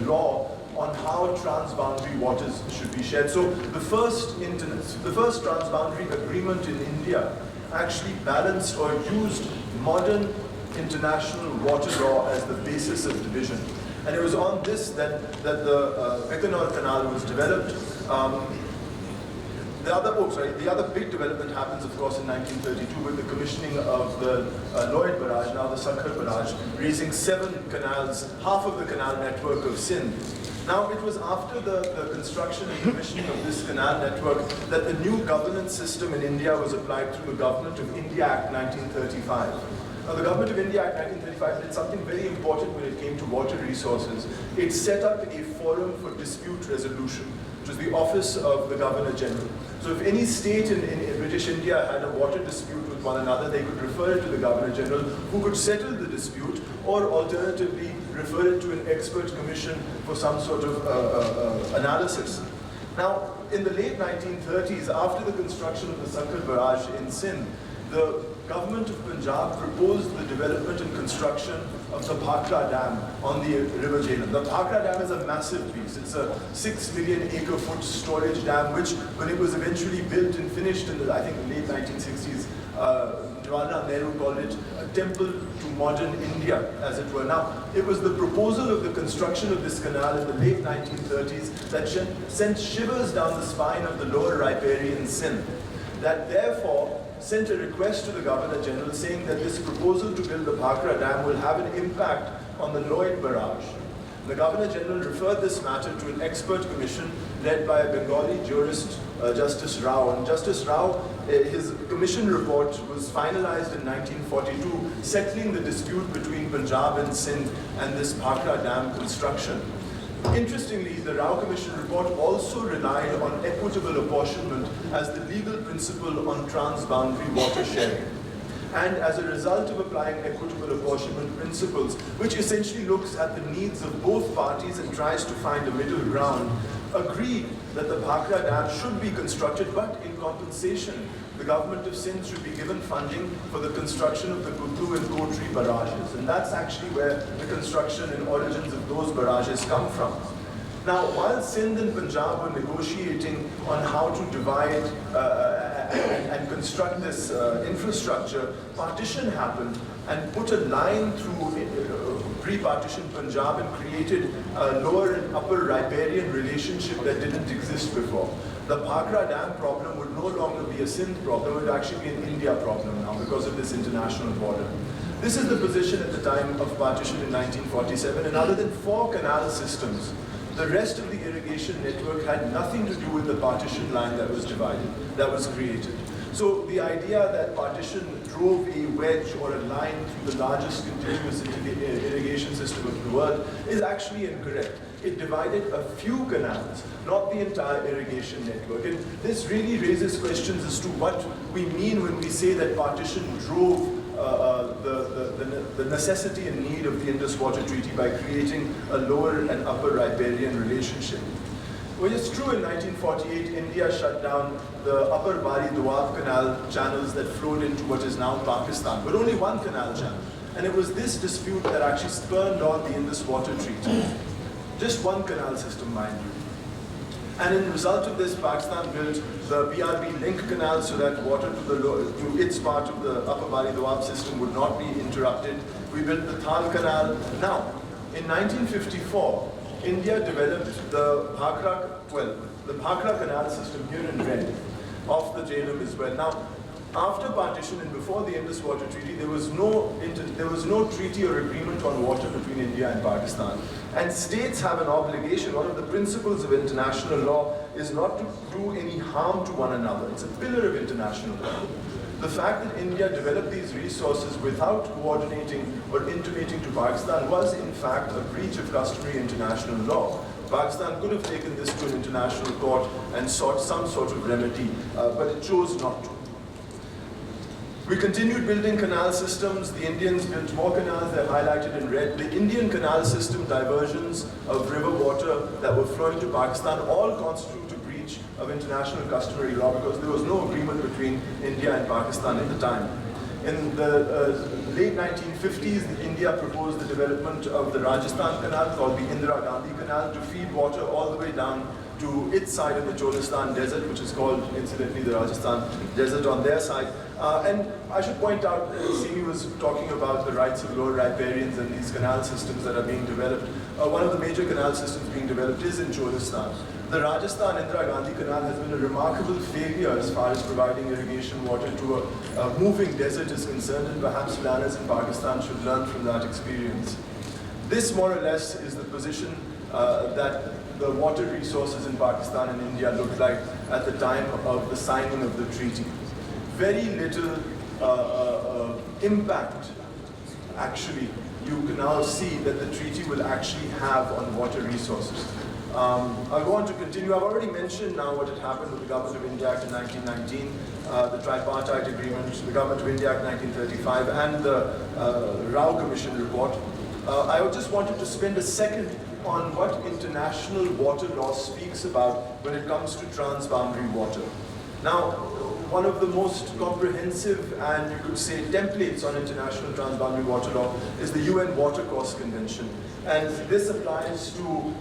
law on how transboundary waters should be shared. So the first transboundary agreement in India actually balanced or used modern international water law as the basis of division. And it was on this that the Bikaner Canal was developed. The other big development happens, of course, in 1932 with the commissioning of the Lloyd Barrage, now the Sakhar Barrage, raising 7 canals, half of the canal network of Sindh. Now, it was after the construction and commissioning of this canal network that the new governance system in India was applied through the Government of India Act 1935. Now, the Government of India Act 1935 did something very important when it came to water resources. It set up a forum for dispute resolution, which was the office of the Governor General. So if any state in British India had a water dispute with one another, they could refer it to the Governor General, who could settle the dispute, or alternatively refer it to an expert commission for some sort of analysis. Now, in the late 1930s, after the construction of the Sakhar Barrage in Sindh, the government of Punjab proposed the development and construction of the Bhakra Dam on the River Jhelum. The Bhakra Dam is a massive piece. It's a 6 million acre foot storage dam, which, when it was eventually built and finished in the, I think, the late 1960s, Jawaharlal Nehru called it a temple to modern India, as it were. Now, it was the proposal of the construction of this canal in the late 1930s that sent shivers down the spine of the lower riparian Sindh, that therefore sent a request to the Governor General saying that this proposal to build the Bhakra Dam will have an impact on the Lloyd Barrage. The Governor General referred this matter to an expert commission led by a Bengali jurist, Justice Rao. And Justice Rao, his commission report was finalized in 1942, settling the dispute between Punjab and Sindh and this Bhakra Dam construction. Interestingly, the Rao Commission report also relied on equitable apportionment as the legal principle on transboundary water sharing. And as a result of applying equitable apportionment principles, which essentially looks at the needs of both parties and tries to find a middle ground, agreed that the Bhakra Dam should be constructed, but in compensation, the government of Sindh should be given funding for the construction of the Kutu and Kotri barrages. And that's actually where the construction and origins of those barrages come from. Now, while Sindh and Punjab were negotiating on how to divide and construct this infrastructure, partition happened and put a line through pre-partition Punjab and created a lower and upper riparian relationship that didn't exist before. The Bhakra Dam problem would no longer be a Sindh problem, it would actually be an India problem now because of this international border. This is the position at the time of partition in 1947, and other than 4 canal systems, the rest of the irrigation network had nothing to do with the partition line that was divided, that was created. So the idea that partition drove a wedge or a line through the largest continuous irrigation system of the world is actually incorrect. It divided a few canals, not the entire irrigation network. And this really raises questions as to what we mean when we say that partition drove the necessity and need of the Indus Water Treaty by creating a lower and upper riparian relationship. Well, it's true in 1948, India shut down the upper Bari Doab canal channels that flowed into what is now Pakistan, but only one canal channel. And it was this dispute that actually spurned on the Indus Water Treaty. Just one canal system, mind you. And in result of this, Pakistan built the BRB link canal so that water to its part of the upper Bari Doab system would not be interrupted. We built the Thal canal. Now, in 1954, India developed the Bhakra canal system here in red, off the Jhelum as well. Now, After partition and before the Indus Water Treaty, there was no treaty or agreement on water between India and Pakistan. And states have an obligation. One of the principles of international law is not to do any harm to one another. It's a pillar of international law. The fact that India developed these resources without coordinating or intimating to Pakistan was in fact a breach of customary international law. Pakistan could have taken this to an international court and sought some sort of remedy, but it chose not to. We continued building canal systems. The Indians built more canals, they're highlighted in red. The Indian canal system diversions of river water that were flowing to Pakistan all constitute a breach of international customary law because there was no agreement between India and Pakistan at the time. In the late 1950s, India proposed the development of the Rajasthan Canal called the Indira Gandhi Canal to feed water all the way down to its side of the Cholistan Desert, which is called, incidentally, the Rajasthan Desert on their side. And I should point out, Simi was talking about the rights of lower riparians and these canal systems that are being developed. One of the major canal systems being developed is in Cholistan. The Rajasthan Indira Gandhi Canal has been a remarkable failure as far as providing irrigation water to a moving desert is concerned, and perhaps planners in Pakistan should learn from that experience. This more or less is the position that the water resources in Pakistan and India looked like at the time of the signing of the treaty. Very little impact, actually, you can now see that the treaty will actually have on water resources. I'll go on to continue. I've already mentioned now what had happened with the Government of India Act in 1919, the Tripartite Agreement, the Government of India Act 1935, and the Rao Commission report. I just wanted to spend a second on what international water law speaks about when it comes to transboundary water. Now, one of the most comprehensive and you could say templates on international transboundary water law is the UN Watercourse Convention. And this applies to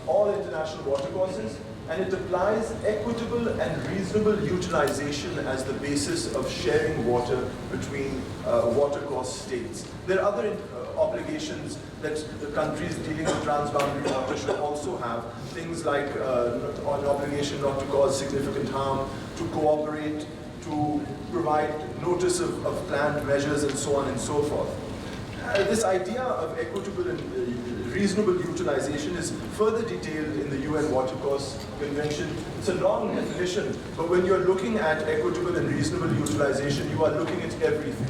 all international watercourses, and it applies equitable and reasonable utilization as the basis of sharing water between watercourse states. There are other obligations that the countries dealing with transboundary water should also have, things like an obligation not to cause significant harm, to cooperate, to provide notice of planned measures, and so on and so forth. This idea of equitable and reasonable utilization is further detailed in the UN Watercourse Convention. It's a long definition, but when you're looking at equitable and reasonable utilization, you are looking at everything.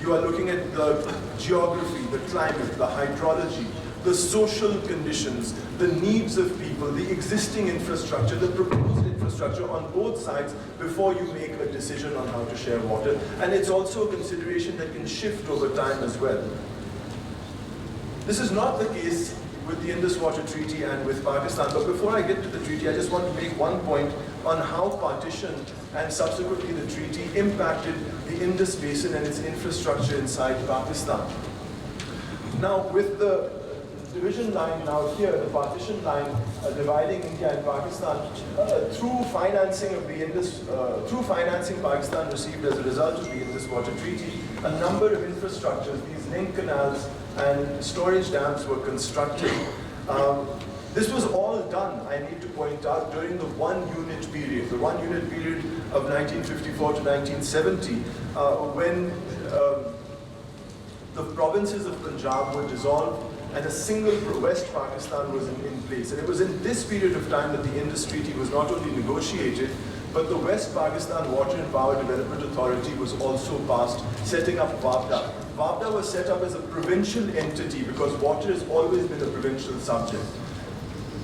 You are looking at the geography, the climate, the hydrology, the social conditions, the needs of people, the existing infrastructure, the proposed infrastructure on both sides before you make a decision on how to share water. And it's also a consideration that can shift over time as well. This is not the case with the Indus Water Treaty and with Pakistan, but before I get to the treaty, I just want to make one point on how partition and subsequently the treaty impacted the Indus Basin and its infrastructure inside Pakistan. Now, with the division line now here, the partition line dividing India and Pakistan, through financing of the Indus, through financing Pakistan received as a result of the Indus Water Treaty, a number of infrastructures, these link canals and storage dams were constructed. This was all done, I need to point out, during the one-unit period of 1954 to 1970, when the provinces of Punjab were dissolved and a single West Pakistan was in place. And it was in this period of time that the Indus Treaty was not only negotiated, but the West Pakistan Water and Power Development Authority was also passed, setting up WAPDA. WAPDA was set up as a provincial entity because water has always been a provincial subject.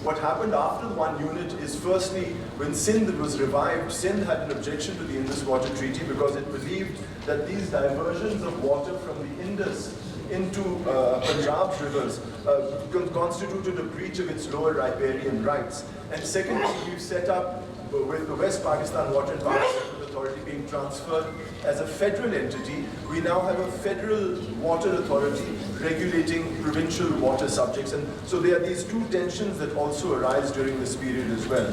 What happened after the one unit is, firstly, when Sindh was revived, Sindh had an objection to the Indus Water Treaty because it believed that these diversions of water from the Indus into Punjab's rivers constituted a breach of its lower riparian rights. And secondly, we've set up, with the West Pakistan Water and Power Development Authority being transferred as a federal entity, we now have a federal water authority regulating provincial water subjects. And so there are these two tensions that also arise during this period as well.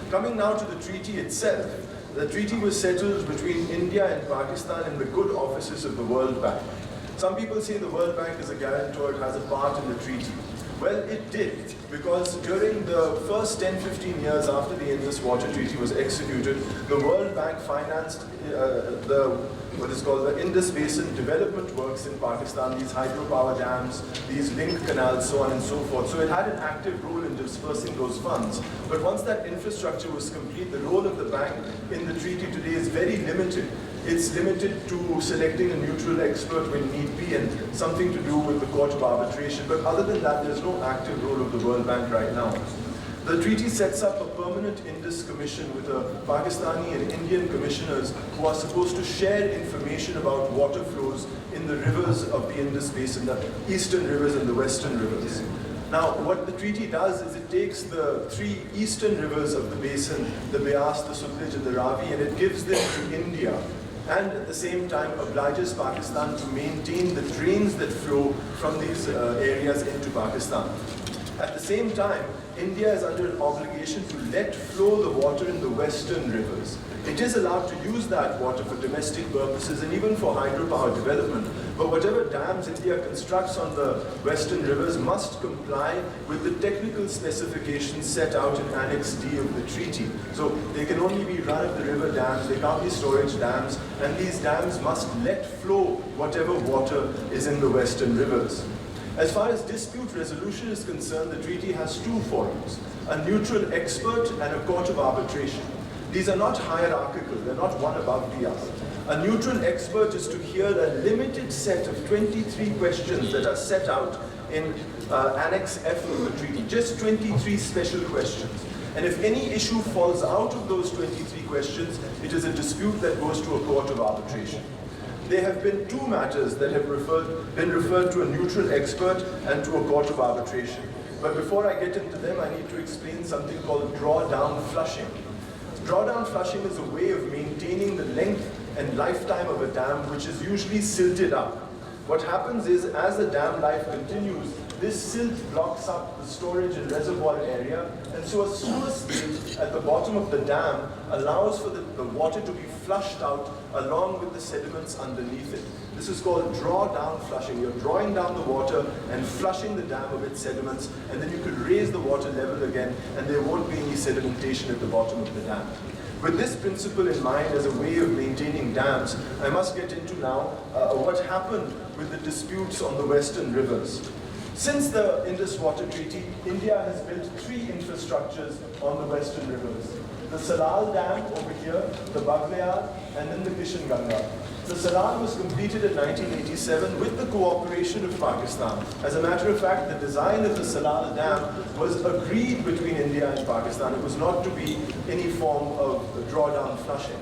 Coming now to the treaty itself, the treaty was settled between India and Pakistan in the good offices of the World Bank. Some people say the World Bank is a guarantor, it has a part in the treaty. Well, it did, because during the first 10-15 years after the Indus Water Treaty was executed, the World Bank financed what is called the Indus Basin development works in Pakistan, these hydropower dams, these link canals, so on and so forth. So it had an active role in dispersing those funds. But once that infrastructure was complete, the role of the bank in the treaty today is very limited. It's limited to selecting a neutral expert when need be and something to do with the Court of Arbitration. But other than that, there's no active role of the World Bank right now. The treaty sets up a permanent Indus Commission with Pakistani and Indian commissioners who are supposed to share information about water flows in the rivers of the Indus Basin, the eastern rivers and the western rivers. Now, what the treaty does is it takes the three eastern rivers of the basin, the Beas, the Sutlej and the Ravi, and it gives them to India, and at the same time obliges Pakistan to maintain the drains that flow from these areas into Pakistan. At the same time, India is under an obligation to let flow the water in the western rivers. It is allowed to use that water for domestic purposes and even for hydropower development. But whatever dams India constructs on the western rivers must comply with the technical specifications set out in Annex D of the treaty. So they can only be run-of-the-river dams, they can't be storage dams, and these dams must let flow whatever water is in the western rivers. As far as dispute resolution is concerned, the treaty has two forums, a neutral expert and a court of arbitration. These are not hierarchical, they're not one above the other. A neutral expert is to hear a limited set of 23 questions that are set out in Annex F of the treaty, just 23 special questions. And if any issue falls out of those 23 questions, it is a dispute that goes to a court of arbitration. There have been two matters that have been referred to a neutral expert and to a court of arbitration. But before I get into them, I need to explain something called drawdown flushing. Drawdown flushing is a way of maintaining the length and lifetime of a dam, which is usually silted up. What happens is, as the dam life continues, this silt blocks up the storage and reservoir area, and so a sluice gate at the bottom of the dam allows for the water to be flushed out along with the sediments underneath it. This is called drawdown flushing. You're drawing down the water and flushing the dam of its sediments, and then you could raise the water level again, and there won't be any sedimentation at the bottom of the dam. With this principle in mind as a way of maintaining dams, I must get into now what happened with the disputes on the western rivers. Since the Indus Water Treaty, India has built three infrastructures on the western rivers. The Salal Dam over here, the Baglayar, and then the Kishan Ganga. The Salal was completed in 1987 with the cooperation of Pakistan. As a matter of fact, the design of the Salal Dam was agreed between India and Pakistan. It was not to be any form of drawdown flushing.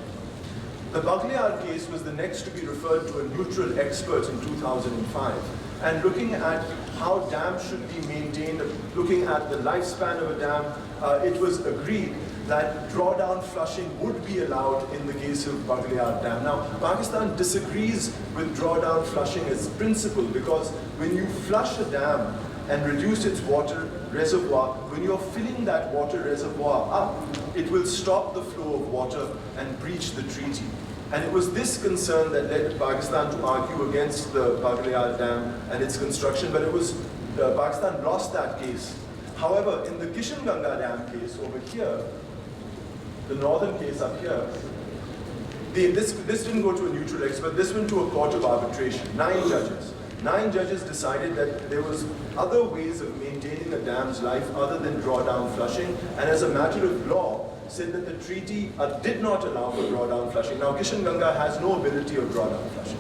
The Baglayar case was the next to be referred to a neutral expert in 2005. And looking at how dams should be maintained, looking at the lifespan of a dam, it was agreed that drawdown flushing would be allowed in the case of Baglayar Dam. Now, Pakistan disagrees with drawdown flushing as principle because when you flush a dam and reduce its water reservoir, when you're filling that water reservoir up, it will stop the flow of water and breach the treaty. And it was this concern that led Pakistan to argue against the Baglayar Dam and its construction, but it was Pakistan lost that case. However, in the Kishan Ganga Dam case over here, the northern case up here, this didn't go to a neutral expert, this went to a court of arbitration, 9 judges. 9 judges decided that there was other ways of maintaining a dam's life other than drawdown flushing, and as a matter of law, said that the treaty did not allow for drawdown flushing. Now, Kishan Ganga has no ability of drawdown flushing.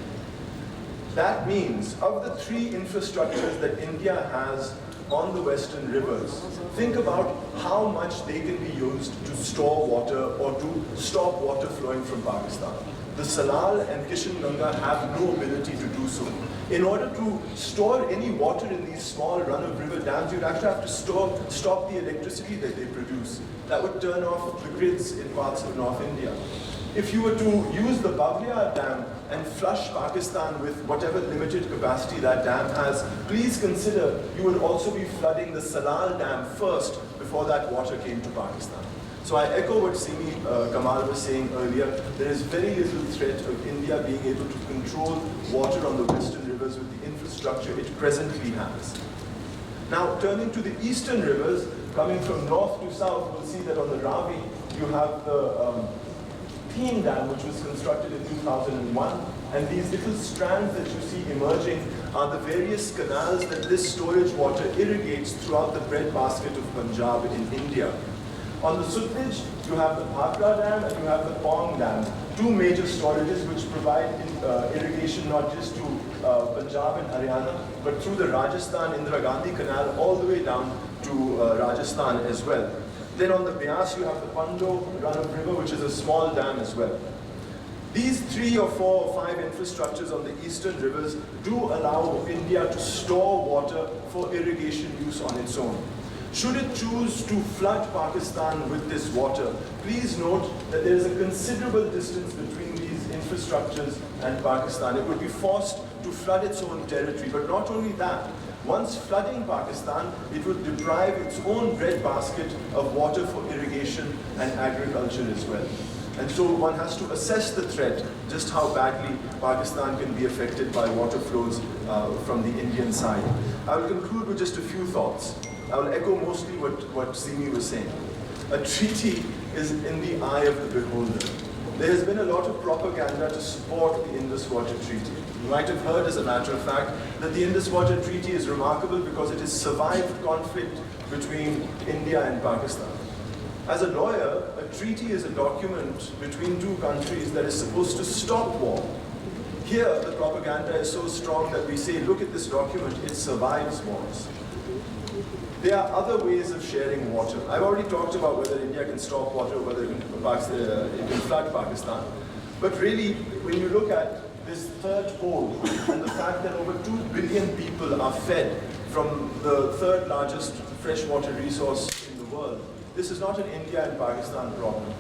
That means, of the 3 infrastructures that India has on the western rivers, think about how much they can be used to store water or to stop water flowing from Pakistan. The Salal and Kishan Ganga have no ability to do so. In order to store any water in these small run-of-river dams, you'd actually have to stop the electricity that they produce. That would turn off the grids in parts of North India. If you were to use the Baglayar Dam and flush Pakistan with whatever limited capacity that dam has, please consider you would also be flooding the Salal Dam first before that water came to Pakistan. So I echo what Simi Kamal was saying earlier. There is very little threat of India being able to control water on the western rivers with the infrastructure it presently has. Now, turning to the eastern rivers, coming from north to south, we'll see that on the Ravi, you have the Thien Dam, which was constructed in 2001. And these little strands that you see emerging are the various canals that this storage water irrigates throughout the breadbasket of Punjab in India. On the Sutlej, you have the Bhakra Dam and you have the Pong Dam, two major storages which provide irrigation not just to Punjab and Haryana, but through the Rajasthan Indira Gandhi Canal all the way down to Rajasthan as well. Then on the Beas, you have the Pando run of river, which is a small dam as well. These 3 or 4 or 5 infrastructures on the eastern rivers do allow India to store water for irrigation use on its own. Should it choose to flood Pakistan with this water, please note that there is a considerable distance between these infrastructures and Pakistan. It would be forced to flood its own territory, but not only that. Once flooding Pakistan, it would deprive its own breadbasket of water for irrigation and agriculture as well. And so one has to assess the threat, just how badly Pakistan can be affected by water flows from the Indian side. I will conclude with just a few thoughts. I will echo mostly what Simi was saying. A treaty is in the eye of the beholder. There has been a lot of propaganda to support the Indus Water Treaty. You might have heard, as a matter of fact, that the Indus Water Treaty is remarkable because it has survived conflict between India and Pakistan. As a lawyer, a treaty is a document between two countries that is supposed to stop war. Here, the propaganda is so strong that we say, look at this document, it survives wars. There are other ways of sharing water. I've already talked about whether India can stop water, whether it can flood Pakistan. But really, when you look at this third pole and the fact that over 2 billion people are fed from the third largest freshwater resource in the world, this is not an India and Pakistan problem.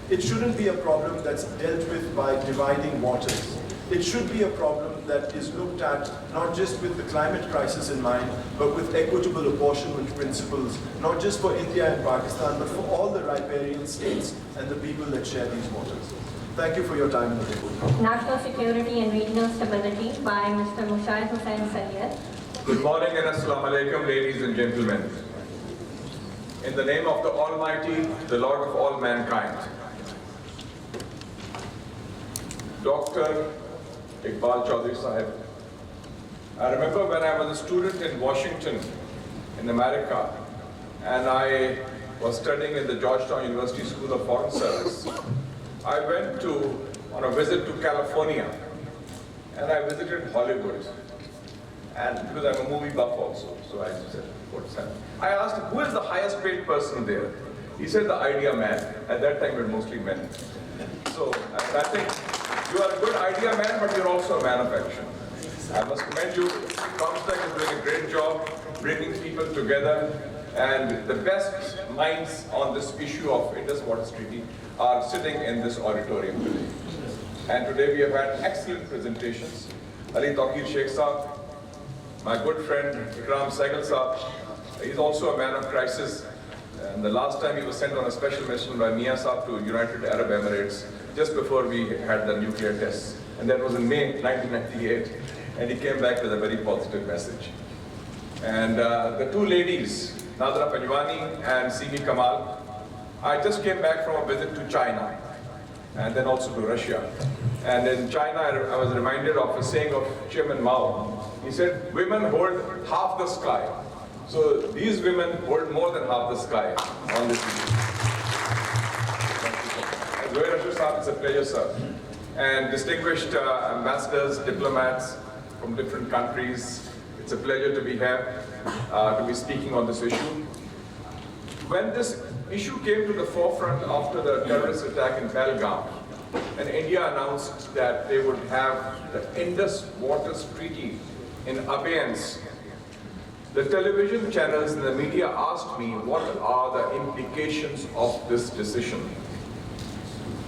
It shouldn't be a problem that's dealt with by dividing waters. It should be a problem that is looked at not just with the climate crisis in mind, but with equitable apportionment principles, not just for India and Pakistan, but for all the riparian states and the people that share these waters. Thank you for your time. National Security and Regional Stability by Mr. Mushaid Hussain Sayyed. Good morning and Assalamu alaikum, ladies and gentlemen. In the name of the Almighty, the Lord of all mankind. Dr. Iqbal Chaudhry Sahib. I remember when I was a student in Washington, in America, and I was studying in the Georgetown University School of Foreign Service. I went on a visit to California, and I visited Hollywood. And because I'm a movie buff also, so I said, what's that? I asked him, who is the highest paid person there? He said, the idea man. At that time, we were mostly men. So I think you are a good idea man, but you're also a man of action. I must commend you. Comstack is doing a great job bringing people together, and the best minds on this issue of Indus Water Treaty are sitting in this auditorium today. And today we have had excellent presentations. Ali Taqir Sheikh Saab, my good friend Ikram Sehgal Saab, he's also a man of crisis. And the last time he was sent on a special mission by Mia Saab to United Arab Emirates, just before we had the nuclear tests. And that was in May 1998. And he came back with a very positive message. And the two ladies, Nadra Panjwani and Simi Kamal, I just came back from a visit to China, and then also to Russia. And in China, I was reminded of a saying of Chairman Mao. He said, women hold half the sky. So these women hold more than half the sky on this issue. It's a pleasure, sir. And distinguished ambassadors, diplomats from different countries, it's a pleasure to be here, to be speaking on this issue. When this issue came to the forefront after the terrorist attack in Pahalgam, and India announced that they would have the Indus Water Treaty in abeyance, the television channels and the media asked me what are the implications of this decision.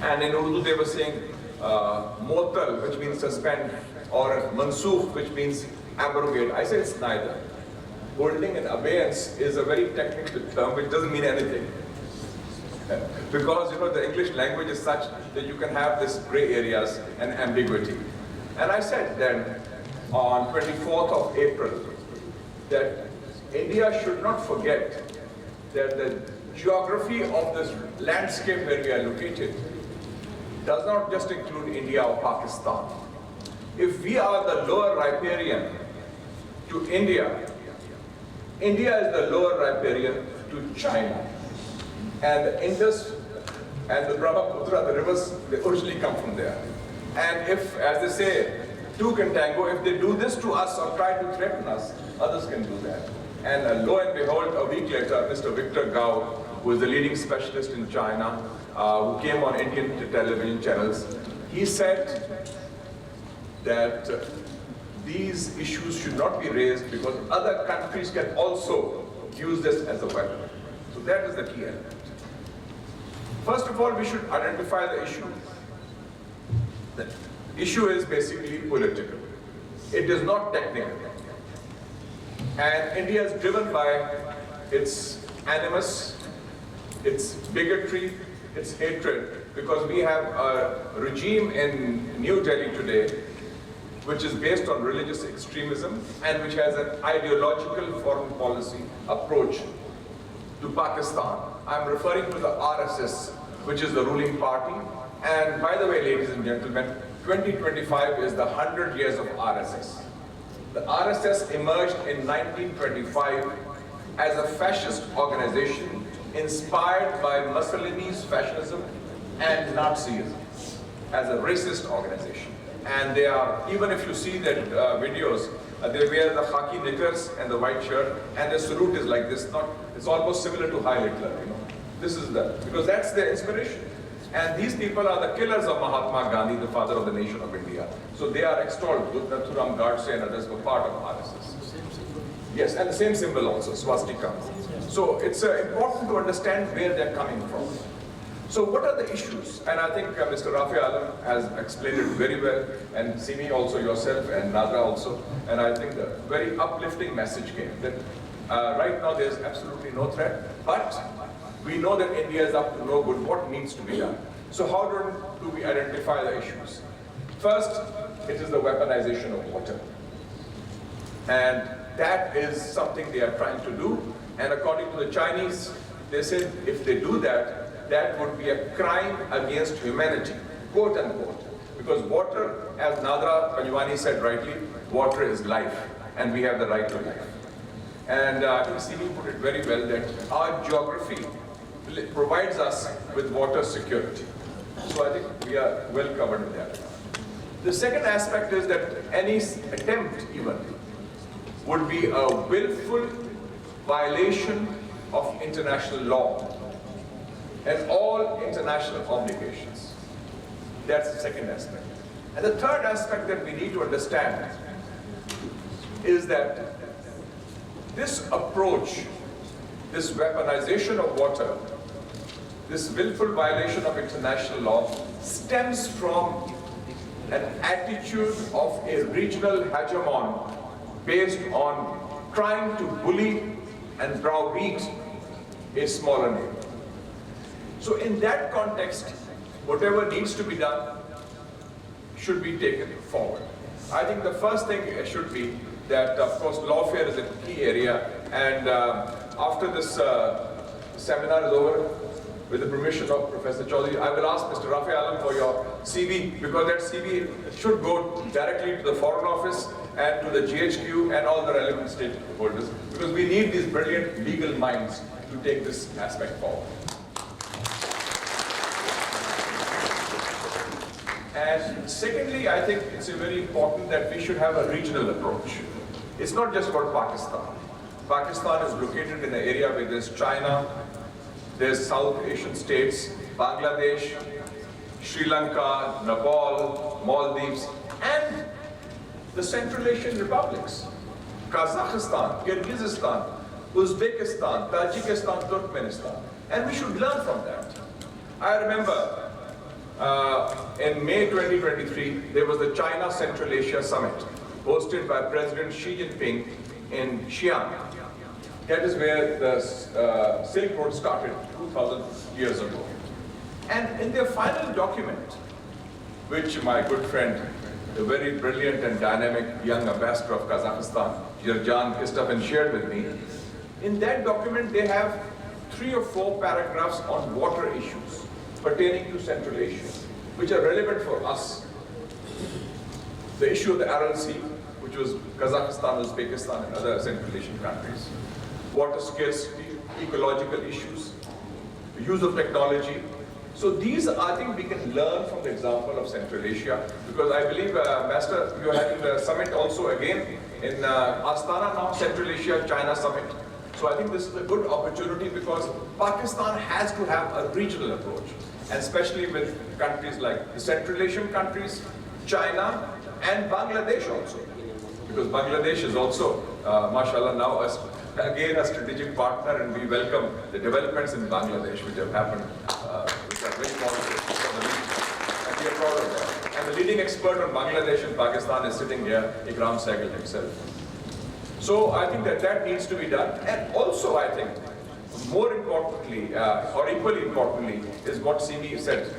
And in Urdu they were saying Motal, which means suspend, or Mansukh, which means abrogate. I say it's neither. Holding in abeyance is a very technical term which doesn't mean anything. Because the English language is such that you can have this gray areas and ambiguity. And I said then on 24th of April that India should not forget that the geography of this landscape where we are located does not just include India or Pakistan. If we are the lower riparian to India, India is the lower riparian to China. And the Indus and the Brahmaputra, the rivers, they originally come from there. And if, as they say, two can tango, if they do this to us or try to threaten us, others can do that. And lo and behold, a week later, Mr. Victor Gao, who is the leading specialist in China, who came on Indian television channels, he said that these issues should not be raised because other countries can also use this as a weapon. So that is the key element. First of all, we should identify the issue. The issue is basically political. It is not technical. And India is driven by its animus, its bigotry, its hatred, because we have a regime in New Delhi today which is based on religious extremism and which has an ideological foreign policy approach to Pakistan. I'm referring to the RSS, which is the ruling party. And by the way, ladies and gentlemen, 2025 is the 100 years of RSS. The RSS emerged in 1925 as a fascist organization inspired by Mussolini's fascism and Nazism, as a racist organization. And they are, even if you see that videos, they wear the khaki knickers and the white shirt, and their salute is like this. It's almost similar to Heil Hitler, you know. This is because that's their inspiration. And these people are the killers of Mahatma Gandhi, the father of the nation of India. So they are extolled. Nathuram Godse and others were part of RSS. Yes, and the same symbol also, swastika. So it's important to understand where they're coming from. So what are the issues? And I think Mr. Rafi Alam has explained it very well, and Simi also, yourself, and Nadra also. And I think a very uplifting message came that right now there's absolutely no threat, but we know that India is up to no good. What needs to be done? So how do we identify the issues? First, it is the weaponization of water. And that is something they are trying to do. And according to the Chinese, they said if they do that, that would be a crime against humanity, quote unquote. Because water, as Nadra Panjwani said rightly, water is life, and we have the right to life. And I think Simi put it very well that our geography provides us with water security. So I think we are well covered in that. The second aspect is that any attempt even would be a willful violation of international law and all international obligations. That's the second aspect. And the third aspect that we need to understand is that this approach, this weaponization of water, this willful violation of international law stems from an attitude of a regional hegemon based on trying to bully and browbeat a smaller neighbor. So in that context, whatever needs to be done should be taken forward. I think the first thing should be that, of course, lawfare is a key area, and after this seminar is over, with the permission of Professor Chaudhary, I will ask Mr. Rafi Alam for your CV, because that CV should go directly to the Foreign Office and to the GHQ and all the relevant stakeholders, because we need these brilliant legal minds to take this aspect forward. And secondly, I think it's very important that we should have a regional approach. It's not just about Pakistan. Pakistan is located in an area where there's China, there's South Asian states, Bangladesh, Sri Lanka, Nepal, Maldives, and the Central Asian republics, Kazakhstan, Kyrgyzstan, Uzbekistan, Tajikistan, Turkmenistan. And we should learn from that. I remember in May 2023, there was the China Central Asia Summit, hosted by President Xi Jinping in Xi'an. That is where the Silk Road started 2,000 years ago. And in their final document, which my good friend the very brilliant and dynamic young ambassador of Kazakhstan, Yerjan Kristofan, shared with me. In that document, they have 3 or 4 paragraphs on water issues pertaining to Central Asia, which are relevant for us. The issue of the Aral Sea, which was Kazakhstan, Uzbekistan, and other Central Asian countries. Water scarcity, ecological issues, the use of technology. So these, I think, we can learn from the example of Central Asia, because I believe, Master, you're having the summit also again in Astana now, Central Asia China Summit. So I think this is a good opportunity, because Pakistan has to have a regional approach, and especially with countries like the Central Asian countries, China, and Bangladesh also. Because Bangladesh is also, mashallah, now again a strategic partner, and we welcome the developments in Bangladesh which have happened, which are very positive for the region. And we are proud of that. And the leading expert on Bangladesh and Pakistan is sitting here, Ikram Sehgal himself. So I think that that needs to be done. And also I think, more importantly, or equally importantly, is what Simi said,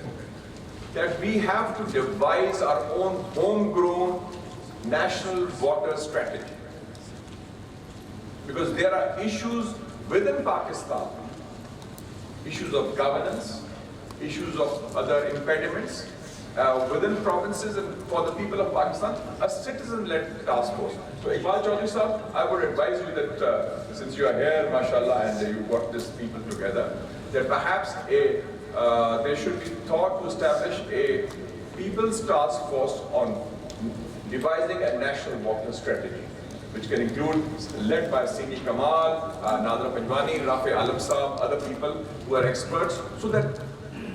that we have to devise our own homegrown national water strategy. Because there are issues within Pakistan, issues of governance, issues of other impediments within provinces, and for the people of Pakistan, a citizen-led task force. So Iqbal Chaudhry sir, I would advise you that since you are here, mashallah, and you've got these people together, that perhaps they should be thought to establish a people's task force on devising a national water strategy, which can include, led by Simi Kamal, Nadra Panjwani, Rafi Alam Saab, other people who are experts, so that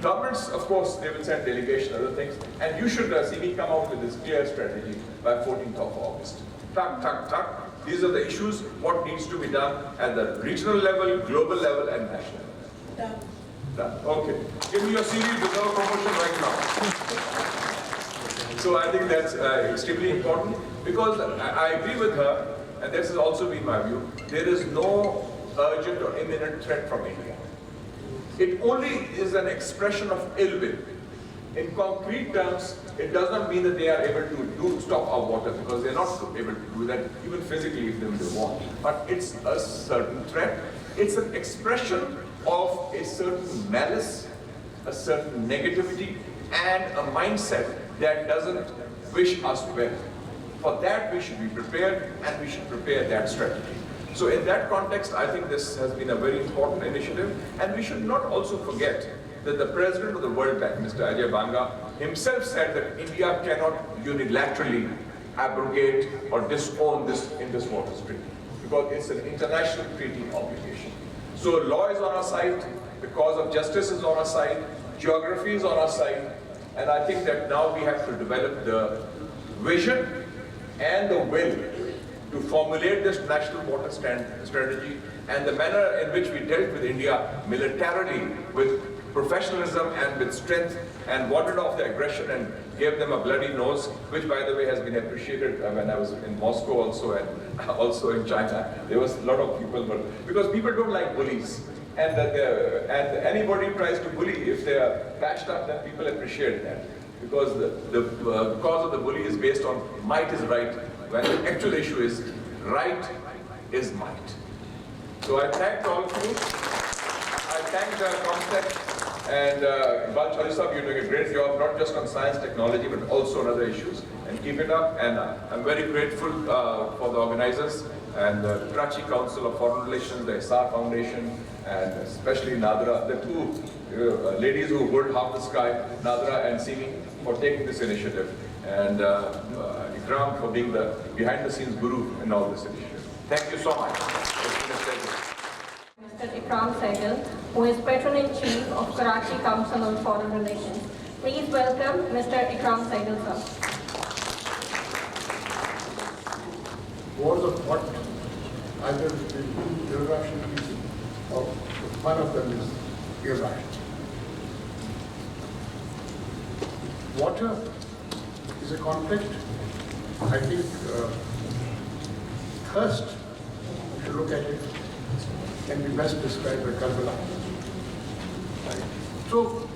governments, of course, they will send delegation, other things, and you should, Simi, come out with this clear strategy by 14th of August. Tuck, tuck, tuck. These are the issues, what needs to be done at the regional level, global level, and national level. Done. Okay. Give me your CV, deserve promotion right now. So I think that's extremely important, because I agree with her, and this has also been my view, there is no urgent or imminent threat from India. It only is an expression of ill will. In concrete terms, it does not mean that they are able to stop our water, because they are not able to do that, even physically if they want. But it's a certain threat. It's an expression of a certain malice, a certain negativity, and a mindset that doesn't wish us well. For that we should be prepared, and we should prepare that strategy. So in that context, I think this has been a very important initiative, and we should not also forget that the president of the World Bank, Mr. Ajay Banga, himself said that India cannot unilaterally abrogate or disown this Indus Waters Treaty, because it's an international treaty obligation. So law is on our side, the cause of justice is on our side, geography is on our side, and I think that now we have to develop the vision and the will to formulate this national water strategy, and the manner in which we dealt with India militarily, with professionalism and with strength, and warded off the aggression and gave them a bloody nose, which by the way has been appreciated when I was in Moscow also, and also in China. There was a lot of people, because people don't like bullies. And anybody tries to bully, if they are patched up, then people appreciate that. Because the cause of the bully is based on might is right, when the actual issue is right is might. So I thank all of you. I thank the Comtech and Iqbal Chaudhry sahab, you're doing a great job, not just on science, technology, but also on other issues. And keep it up. And I'm very grateful for the organizers and the Karachi Council of Foreign Relations, the SR Foundation, and especially Nadra, the two ladies who hold half the sky, Nadra and Simi, for taking this initiative. And Ikram for being the behind-the-scenes guru in all this initiative. Thank you so much. Mr. Ikram Sehgal, who is Patron-in-Chief of Karachi Council on Foreign Relations. Please welcome Mr. Ikram Sehgal, sir. Words of what either the irrational reason or one of them is irrational. Water is a conflict. I think thirst, if you look at it, can be best described by Karbala. Right? So,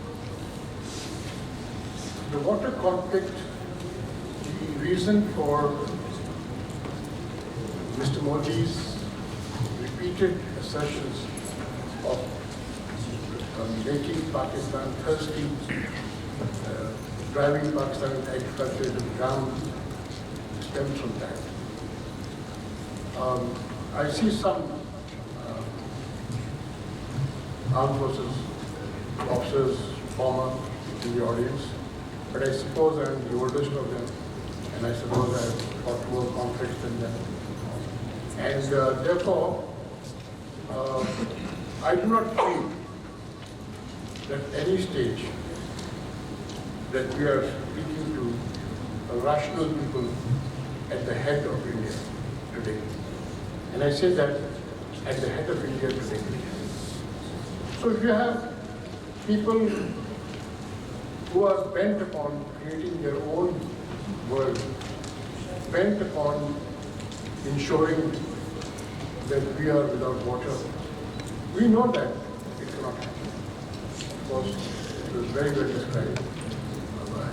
the water conflict, we reason for Mr. Modi's repeated assertions of making Pakistan thirsty, driving Pakistan agriculture to the ground, stems from that. I see some armed forces officers, former, in the audience, but I suppose I am the oldest of them, and I suppose I have fought more conflicts than them. And therefore, I do not feel that any stage that we are speaking to a rational people at the head of India today. And I say that at the head of India today. So if you have people who are bent upon creating their own world, bent upon ensuring that we are without water, we know that it cannot happen. Of course, it was very well described by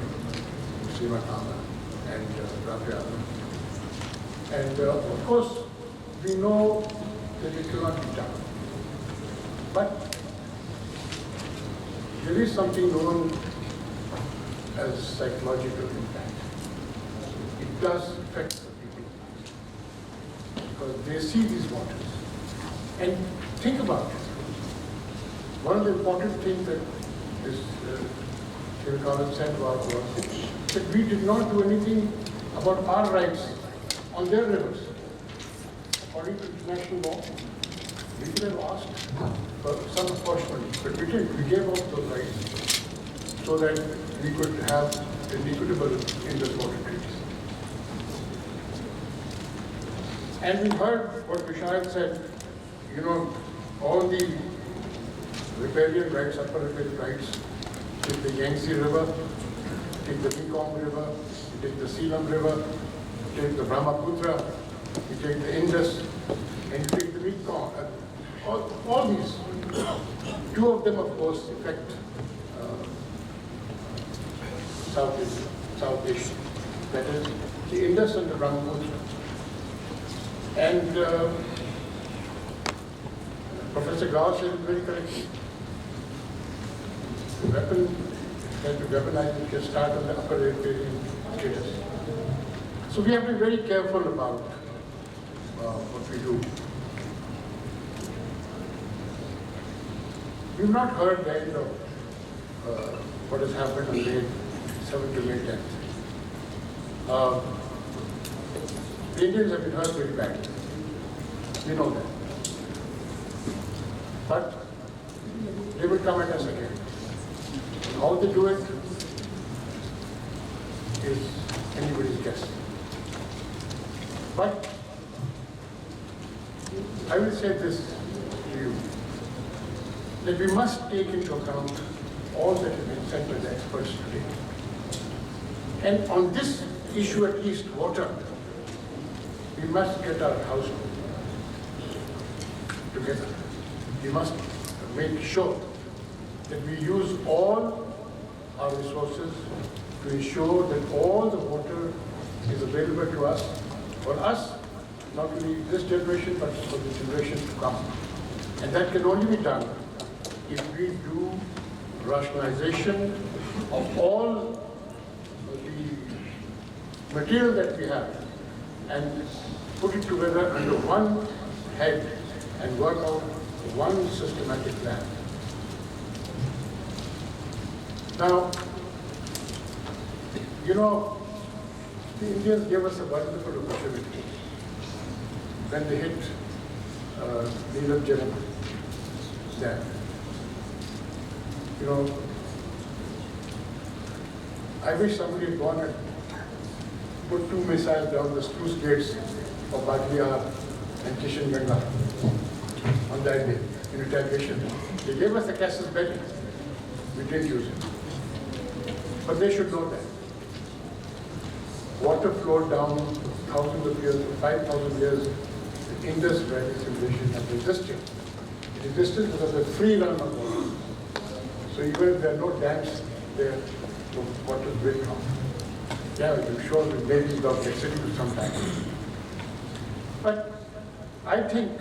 Seema Kama and Rafi Adam. And of course, we know that it cannot be done. But there is something known as psychological impact. It does affect the people because they see these waters. And think about it. One of the important things that this Collins said about was that we did not do anything about our rights on their rivers. According to international law, we could have asked for some apportionment, but we didn't. We gave up those rights so that we could have an equitable Indus water treaty. And we heard what Vishal said, you know, all the riparian rights, upper riparian rights, take the Yangtze River, take the Mekong River, you take the Selam River, you take the Brahmaputra, you take the Indus, and you take the Mekong. All these. Two of them, of course, affect South Asia. That is the Indus and the Brahmaputra. And Professor Gao said it very correctly. The weapon, to weaponize it, can start on the upper riparian status. So we have to be very careful about what we do. We've not heard the end of what has happened on May 7th to May 10th. The Indians have been hurt very badly. We know that. But they will come at us again. How they do it is anybody's guess. But I will say this to you, that we must take into account all that has been said by the experts today. And on this issue, at least water, we must get our house together. We must make sure that we use all our resources to ensure that all the water is available to us, for us, not only this generation, but for the generation to come. And that can only be done if we do rationalization of all the material that we have and put it together under one head and work out one systematic plan. Now, you know, the Indians gave us a wonderful opportunity when they hit Neelam Jalam dam. You know, I wish somebody had gone and put 2 missiles down the sluice gates of Baglia and Kishanganga on that day in retaliation. They gave us the Casus Belli. We didn't use it. But they should know that. Water flowed down thousands of years, 5,000 years. The Indus Valley civilization has resisted. It resisted because of the free run of water. So even if there are no dams there, the water will come. Yeah, I'm sure that maybe Dr. Executive sometime. But I think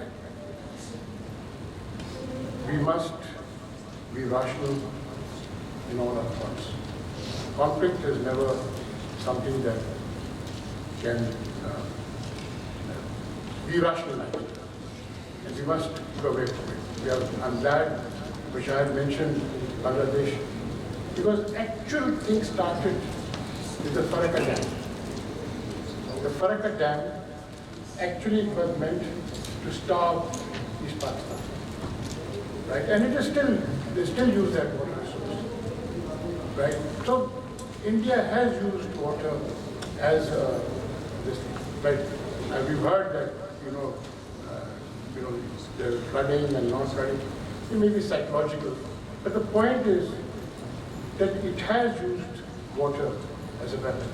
we must be rational in all our thoughts. Conflict is never something that can be rationalized, and we must go away from it. I'm glad Bashar mentioned Bangladesh, because actual things started with the Farakka Dam. The Farakka Dam actually was meant to stop East Pakistan, right? And it is still, they still use that water resource, right? So India has used water as this, right? And we've heard that, the flooding and not flooding, it may be psychological, but the point is that it has used water as a weapon.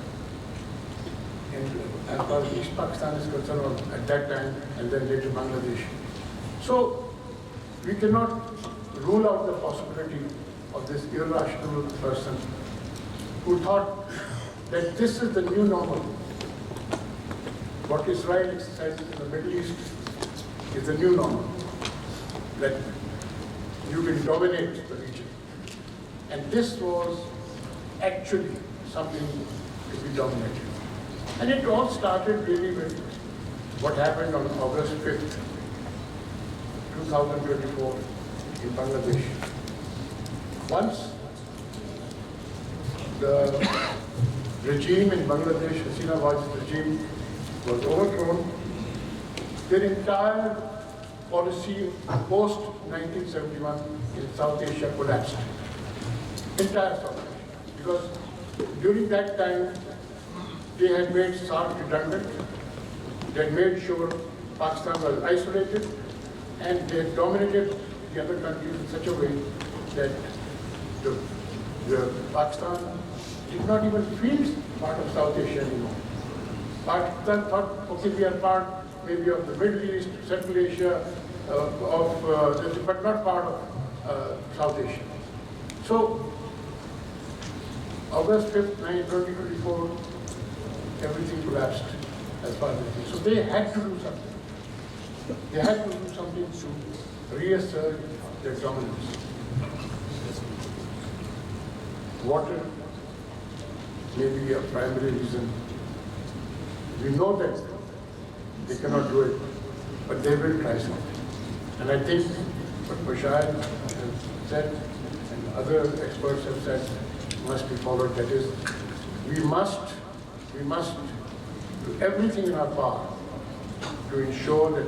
And as far as East Pakistan is concerned, at that time, and then later Bangladesh. So we cannot rule out the possibility of this irrational person who thought that this is the new normal. What Israel exercises in the Middle East is the new normal, that you will dominate the region. And this was actually something to be dominated. And it all started really with what happened on August 5th, 2024 in Bangladesh. Once the regime in Bangladesh, Hasina Wajid's regime, was overthrown, their entire policy post-1971 in South Asia collapsed. Entire South Asia. Because during that time, they had made SARC redundant, they had made sure Pakistan was isolated, and they had dominated the other countries in such a way that the Pakistan did not even feel part of South Asia anymore. Pakistan thought, okay, we are part maybe of the Middle East, Central Asia, but not part of South Asia. So, August 5th, 2024, everything collapsed as far as this. So they had to do something. They had to do something to reassert their dominance. Water may be a primary reason. We know that they cannot do it, but they will try something. And I think what Bashar has said and other experts have said must be followed. That is, we must do everything in our power to ensure that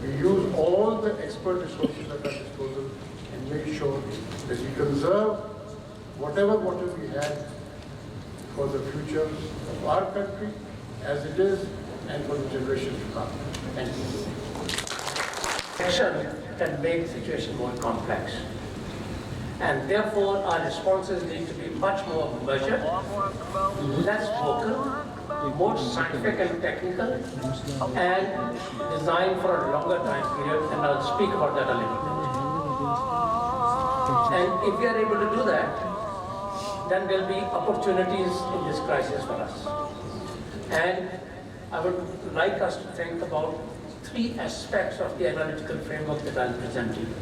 we use all the expert resources at our disposal and make sure that we conserve whatever water we have for the future of our country as it is and for the generations to come. Thank you. Action can make the situation more complex. And therefore, our responses need to be much more measured, less vocal, more scientific and technical, and designed for a longer time period, and I'll speak about that a little bit. And if we are able to do that, then there will be opportunities in this crisis for us. And I would like us to think about three aspects of the analytical framework that I'll present to you.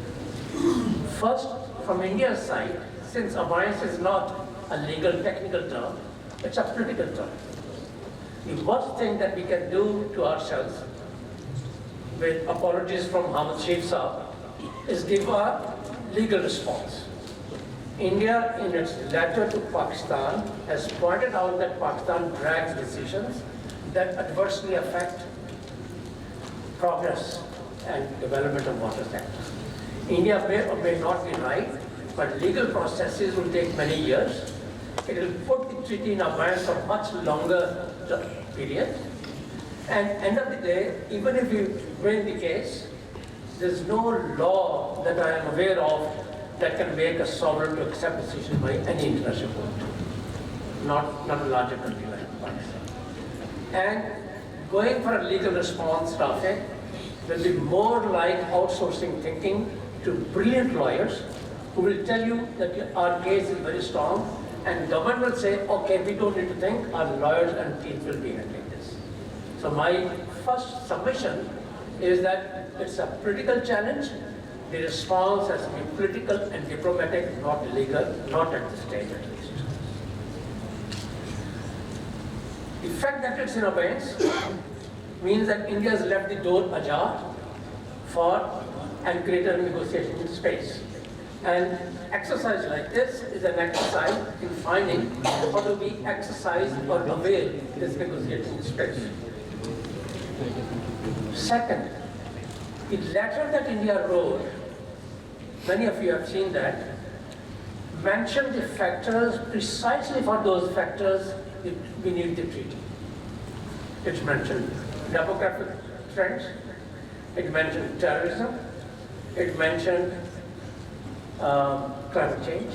First, from India's side, since alliance is not a legal technical term, it's a political term. The worst thing that we can do to ourselves, with apologies from Hamid Sheikh Saab, is give a legal response. India, in its letter to Pakistan, has pointed out that Pakistan drags decisions that adversely affect progress and development of water sector. India may or may not be right, but legal processes will take many years. It will put the treaty in abeyance for much longer period. And end of the day, even if you win the case, there's no law that I am aware of that can make a sovereign to accept decision by any international court. Not a larger country like Pakistan. And going for a legal response, Rafiq, will be more like outsourcing thinking to brilliant lawyers who will tell you that our case is very strong and government will say, okay, we don't need to think, our lawyers and teams will be handling this. So my first submission is that it's a political challenge. The response has to be political and diplomatic, not legal, not at this stage at least. The fact that it's in abeyance means that India has left the door ajar for and greater negotiation space. And exercise like this is an exercise in finding how do we exercise or avail this negotiating space. Second, the letter that India wrote, many of you have seen that, mentioned the factors, precisely for those factors we need the treaty. It mentioned demographic trends, it mentioned terrorism, it mentioned climate change.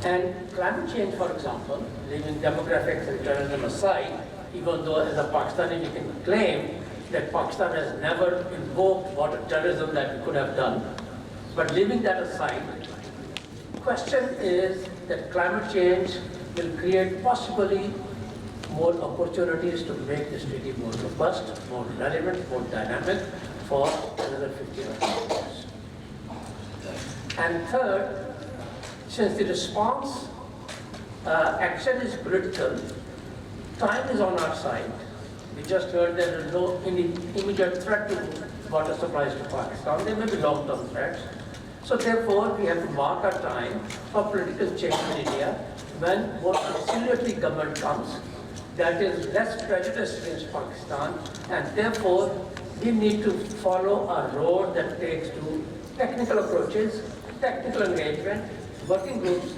And climate change, for example, leaving demographics and terrorism aside, even though as a Pakistani we can claim that Pakistan has never invoked what a terrorism that we could have done. But leaving that aside, the question is that climate change will create possibly more opportunities to make this treaty more robust, more relevant, more dynamic for another 50 or 60 years. And third, since the response action is political, time is on our side. We just heard there is no immediate threat to water supplies to Pakistan. There may be long-term threats. So therefore, we have to mark our time for political change in India when more conciliatory government comes that is less prejudiced against Pakistan, and therefore we need to follow a road that takes to technical approaches, technical engagement, working groups,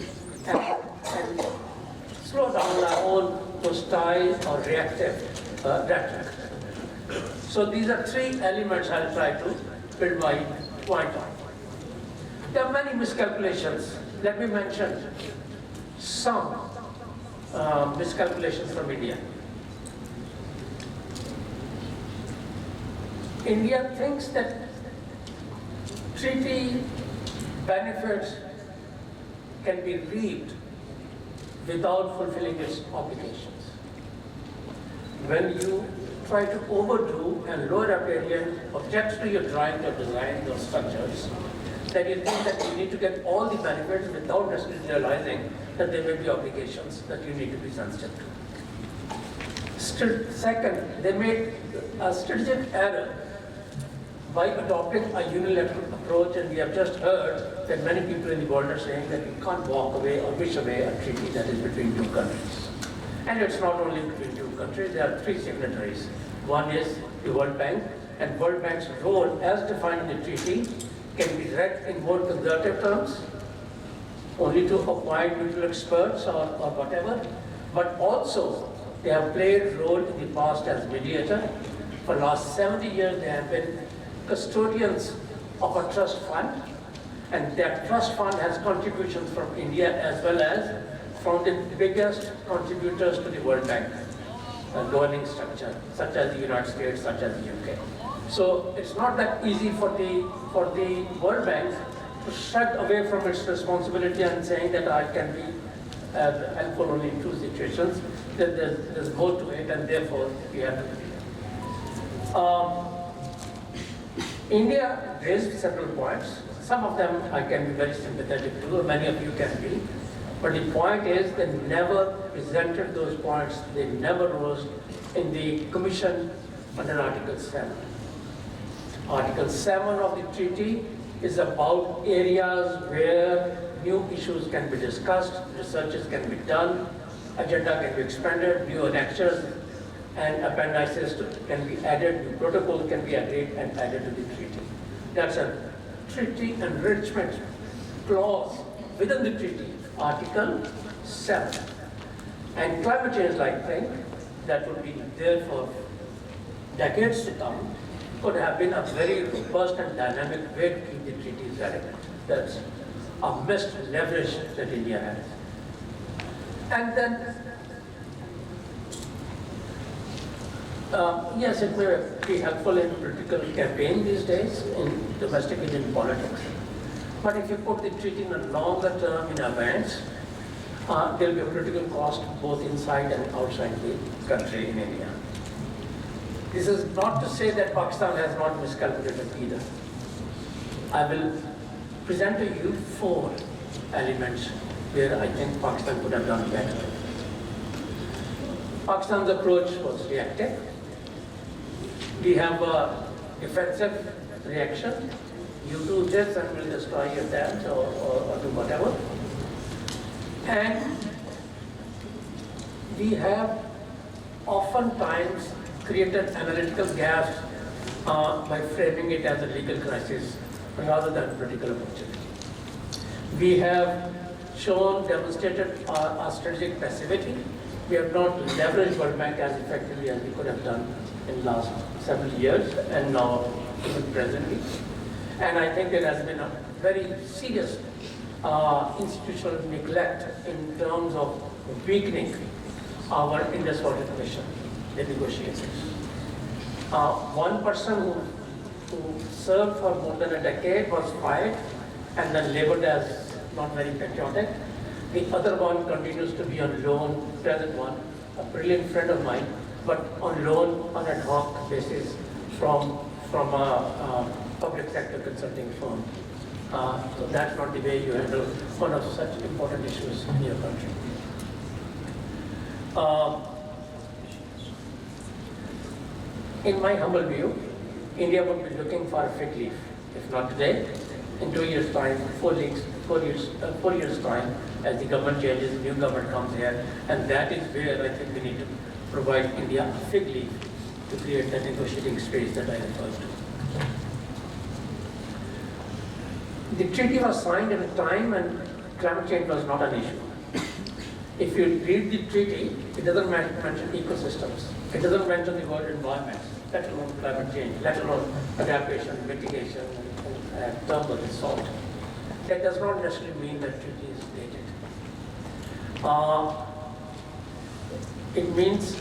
and slow down our own hostile or reactive rhetoric. So these are three elements I'll try to build my point on. There are many miscalculations. Let me mention some miscalculations from India. India thinks that treaty benefits can be reaped without fulfilling its obligations. When you try to overdo and lower riparian objects to your drawing or design or structures, then you think that you need to get all the benefits without necessarily realizing that there may be obligations that you need to be sensitive to. Second, they made a strategic error by adopting a unilateral approach, and we have just heard that many people in the world are saying that you can't walk away or wish away a treaty that is between two countries. And it's not only between two countries, there are three signatories. One is the World Bank, and World Bank's role as defined in the treaty can be read in more conservative terms, only to appoint neutral experts or whatever, but also they have played a role in the past as mediator. For the last 70 years, they have been custodians of a trust fund, and that trust fund has contributions from India as well as from the biggest contributors to the World Bank governing structure, such as the United States, such as the UK. So it's not that easy for the World Bank to shut away from its responsibility and saying that I can be helpful only in two situations. There's more to it, and therefore we have to. India raised several points. Some of them I can be very sympathetic to, many of you can be. But the point is they never presented those points, they never rose in the Commission under Article 7. Article 7 of the treaty is about areas where new issues can be discussed, researches can be done, agenda can be expanded, new annexures and appendices can be added, new protocol can be agreed and added to the treaty. That's a treaty enrichment clause within the treaty, Article 7. And climate change-like thing that would be there for decades to come could have been a very robust and dynamic way to keep the treaties relevant. That's a missed leverage that India has. And then, yes, it may be helpful in political campaign these days, in domestic Indian politics. But if you put the treaty in a longer term in advance, There will be a political cost both inside and outside the country in India. This is not to say that Pakistan has not miscalculated either. I will present to you 4 elements where I think Pakistan could have done better. Pakistan's approach was reactive. We have a defensive reaction. You do this and we'll destroy your dams or do whatever. And we have oftentimes created analytical gaps by framing it as a legal crisis rather than political opportunity. We have demonstrated our strategic passivity. We have not leveraged World Bank as effectively as we could have done in the last several years and now even presently. And I think there has been a very serious institutional neglect in terms of weakening our Indus Water Commission, the negotiators. One person who served for more than a decade was fired and then labeled as not very patriotic. The other one continues to be on loan, present one, a brilliant friend of mine, but on loan on ad hoc basis from a public sector consulting firm. So that's not the way you handle one of such important issues in your country. In my humble view, India would be looking for a fig leaf, if not today, in 2 years' time, 4 years' time, as the government changes, new government comes here, and that is where I think we need to provide India a fig leaf to create that negotiating space that I referred to. The treaty was signed at a time when climate change was not an issue. If you read the treaty, it doesn't mention ecosystems. It doesn't mention the word environment, let alone climate change, let alone adaptation, mitigation, and thermal salt. That does not necessarily mean that treaty is dated. It means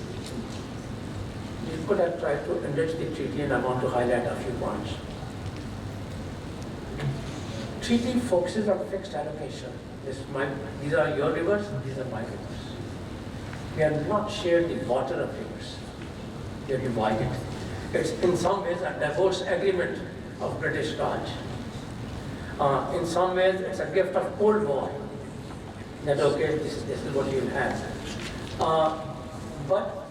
you could have tried to enrich the treaty, and I want to highlight a few points. Treaty focuses on fixed allocation. These are your rivers, these are my rivers. We have not shared the water of rivers. We are divided. It's in some ways a divorce agreement of British Raj. In some ways, it's a gift of Cold War. That okay, this is what you'll have. But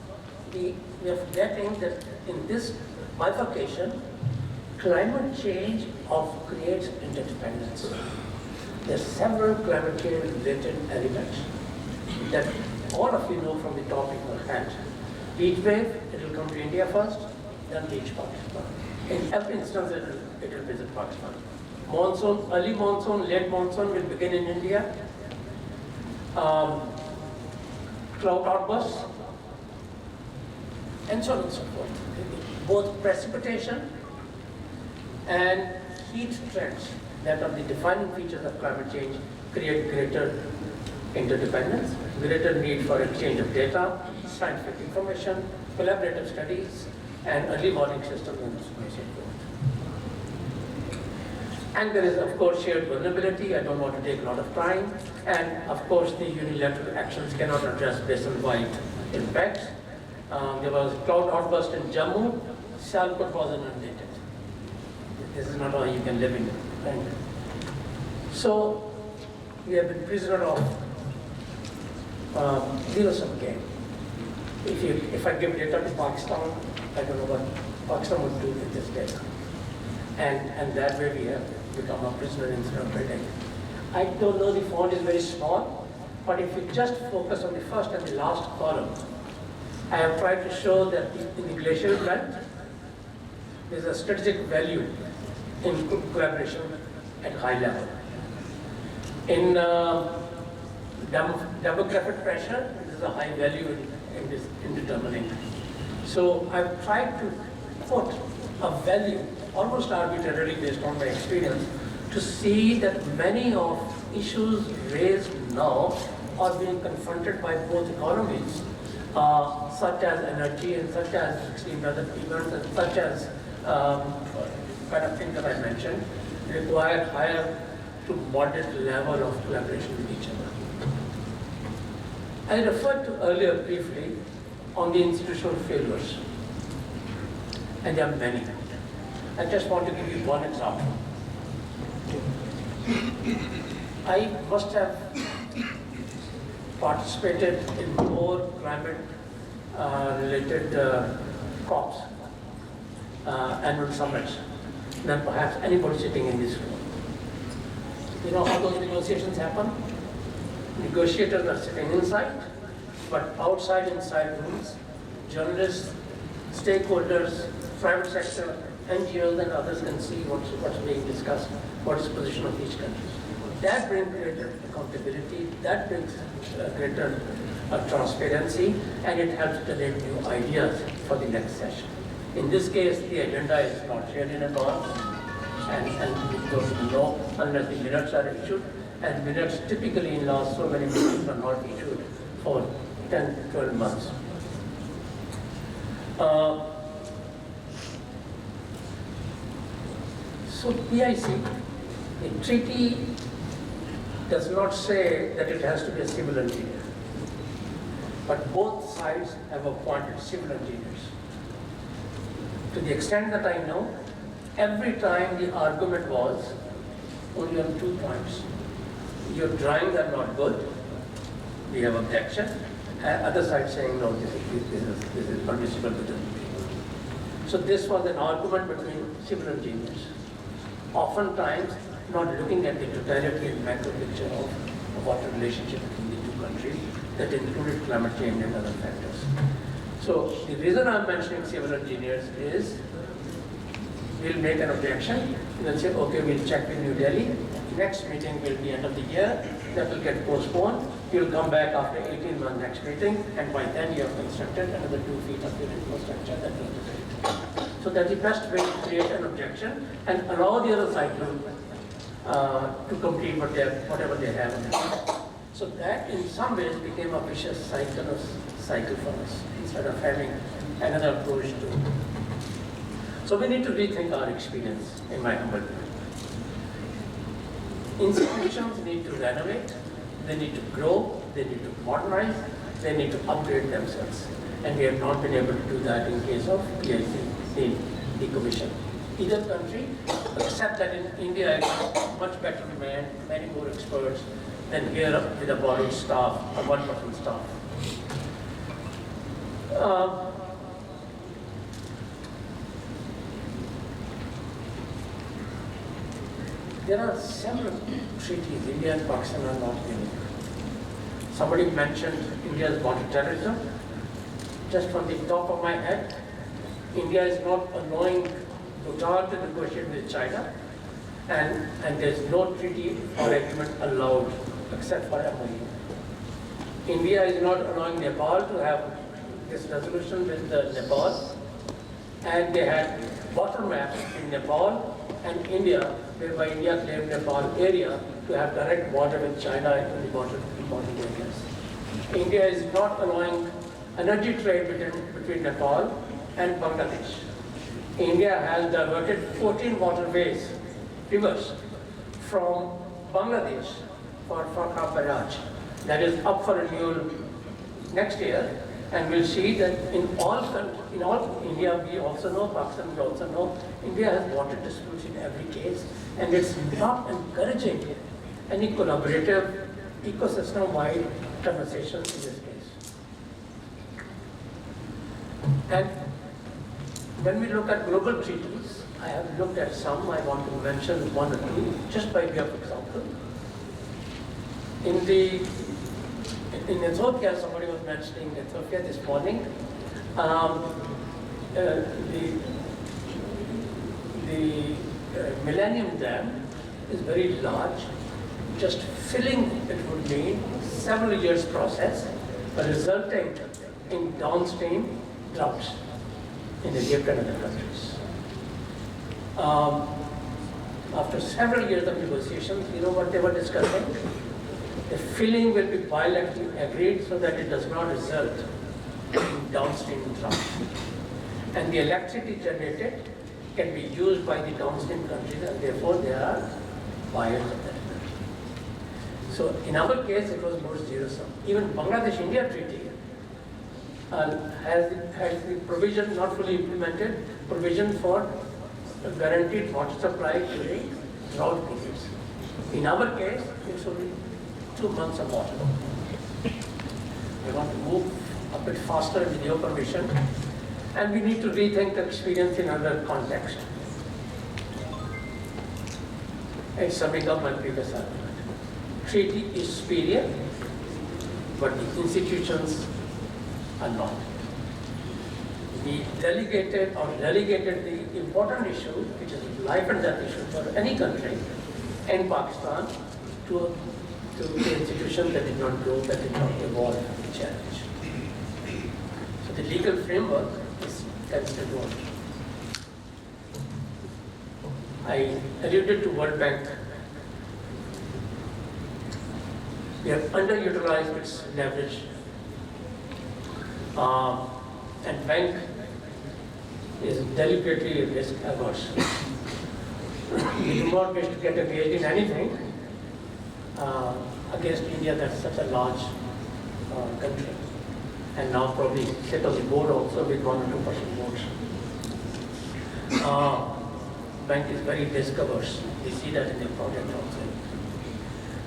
we are forgetting that in this bifurcation, climate change creates interdependence. There are several climate change related elements that all of you know from the topic at hand. Heat wave, it will come to India first, then reach Pakistan. In every instance, it will visit Pakistan. Monsoon, early monsoon, late monsoon will begin in India. Cloud outbursts, and so on and so forth. Both precipitation and heat trends that are the defining features of climate change create greater interdependence, greater need for exchange of data, scientific information, collaborative studies, and early warning systems and so forth. And there is, of course, shared vulnerability. I don't want to take a lot of time. And, of course, the unilateral actions cannot address basin-wide impacts. There was a cloud outburst in Jammu. Sialkot was inundated. This is not how you can live in it. Right? So, we have been prisoner of zero-sum game. If I give data to Pakistan, I don't know what Pakistan would do with this data. And that way we have become a prisoner instead of building. I don't know, the font is very small, but if you just focus on the first and the last column, I have tried to show that in the glacial belt, there is a strategic value in collaboration at high level. In demographic pressure, there is a high value in determining. So I've tried to put a value, almost arbitrarily based on my experience, to see that many of issues raised now are being confronted by both economies, such as energy and such as extreme weather events and such as kind of things that I mentioned, require higher to moderate level of collaboration with each other. I referred to earlier briefly on the institutional failures, and there are many. I just want to give you one example. I must have participated in more climate-related COPs, annual summits, than perhaps anybody sitting in this room. You know how those negotiations happen? Negotiators are sitting inside, but outside, inside rooms, journalists, stakeholders, private sector, NGOs and others can see what's being discussed, what is the position of each country. That brings greater accountability, that brings greater transparency, and it helps generate new ideas for the next session. In this case, the agenda is not shared in advance, and we don't know unless the minutes are issued, and minutes typically in law, so many minutes are not issued for 10, 12 months. So PIC, the treaty does not say that it has to be a civil engineer, but both sides have appointed civil engineers. To the extent that I know, every time the argument was only on 2 points. Your drawings are not good, we have objection, and other side saying no, this is permissible within the treaty. So this was an argument between civil engineers, oftentimes not looking at the totality and macro picture of what the relationship between the two countries that included climate change and other factors. So the reason I'm mentioning civil engineers is we'll make an objection, we'll say, okay, we'll check with New Delhi, next meeting will be end of the year, that will get postponed, you'll come back after 18 months next meeting, and by then you have constructed another 2 feet of your infrastructure that will be built. So that's the best way to create an objection and allow the other side to complete whatever they have. So that in some ways became a vicious cycle for us, instead of having another approach to it. So we need to rethink our experience, in my humble opinion. Institutions need to renovate, they need to grow, they need to modernize, they need to upgrade themselves. And we have not been able to do that in case of PIC, the Commission. Either country, except that in India, it's much better manned, many more experts than here with a borrowed staff, a one-person staff. There are several treaties. India and Pakistan are not unique. Somebody mentioned India's border terrorism. Just from the top of my head, India is not allowing Bhutan to negotiate with China, and there's no treaty or agreement allowed except for MOU. India is not allowing Nepal to have this resolution with Nepal, and they had border maps in Nepal and India, whereby India claimed Nepal area to have direct border with China in the border areas. India is not allowing energy trade between Nepal and Bangladesh. India has diverted 14 waterways, rivers, from Bangladesh for Farkha Barrage. That is up for renewal next year, and we'll see that in all India, we also know, Pakistan, we also know, India has water disputes in every case, and it's not encouraging any collaborative, ecosystem-wide conversations in this case. And when we look at global treaties, I have looked at some. I want to mention one or two, just by way of example. In Ethiopia, somebody was mentioning Ethiopia this morning. The Millennium Dam is very large. Just filling it would mean several years process, but resulting in downstream droughts in Egypt and other countries. After several years of negotiations, you know what they were discussing? The filling will be bilaterally agreed so that it does not result in downstream drought. And the electricity generated can be used by the downstream countries, and therefore they are buyers of that energy. So in our case, it was more zero-sum. Even Bangladesh-India treaty has the provision not fully implemented, provision for guaranteed water supply during drought periods. In our case, it's only 2 months of water. We want to move a bit faster with your permission, and we need to rethink the experience in other context. And summing up my previous argument, treaty is superior, but the institutions are not. We delegated or relegated the important issue, which is life and death issue for any country in Pakistan, to the institution that did not grow, that did not evolve and challenge. So the legal framework is considered one. I alluded to World Bank. We have underutilized its leverage, and bank is deliberately risk averse. We do not wish to get engaged in anything against India, that's such a large country, and now probably sit on the board also with 1 or 2% votes. Bank is very risk averse. We see that in the project also.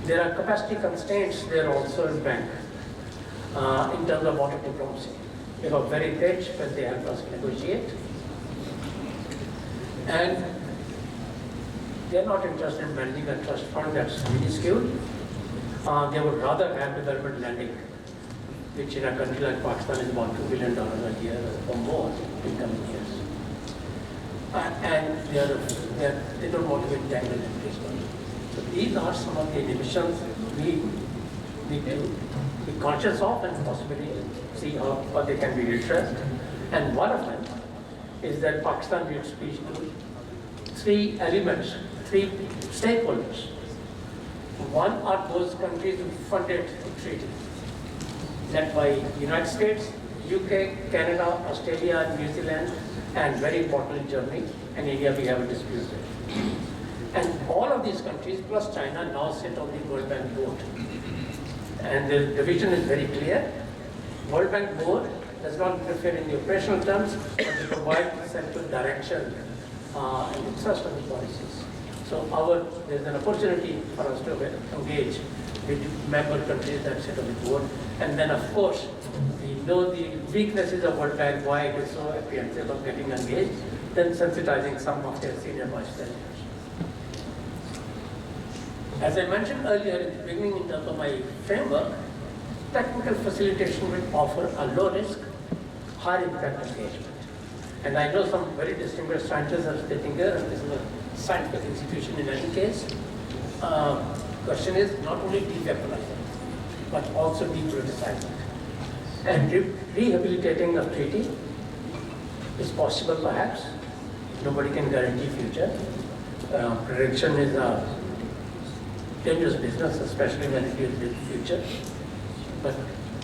There are capacity constraints there also in bank in terms of water diplomacy. They were very rich when they helped us negotiate. And they are not interested in managing a trust fund that's minuscule. They would rather have development lending, which in a country like Pakistan is about $2 billion a year or more in coming years. And they don't want to be entangled in this one. So these are some of the inhibitions we need to be conscious of and possibly see how they can be redressed. And one of them is that Pakistan needs speech to 3 elements, 3 stakeholders. One are those countries who funded the treaty, led by United States, UK, Canada, Australia, New Zealand, and very importantly Germany, and India we have a dispute with. And all of these countries plus China now sit on the World Bank board. And the division is very clear. World Bank board does not interfere in the operational terms, but they provide central direction and interest on the policies. So there's an opportunity for us to engage with member countries that sit on the board. And then of course, we know the weaknesses of World Bank, why it is so apprehensive of getting engaged, then sensitizing some of their senior vice presidents. As I mentioned earlier in the beginning in terms of my framework, technical facilitation will offer a low risk, high impact engagement. And I know some very distinguished scientists are sitting here, and this is a scientific institution in any case. Question is not only de-weaponizing, but also depoliticizing. And rehabilitating a treaty is possible perhaps. Nobody can guarantee future. Prediction is a dangerous business, especially when it deals with future. But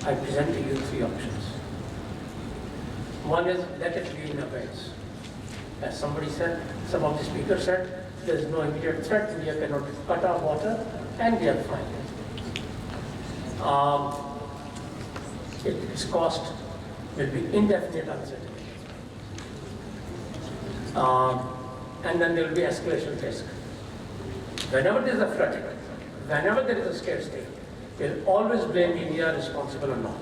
I present to you 3 options. One is let it be in abeyance. As somebody said, some of the speakers said, there is no immediate threat, India cannot cut our water, and we are fine. Its cost will be indefinite uncertainty. And then there will be escalation risk. Whenever there is a threat, whenever there is a scarcity, we'll always blame India responsible or not.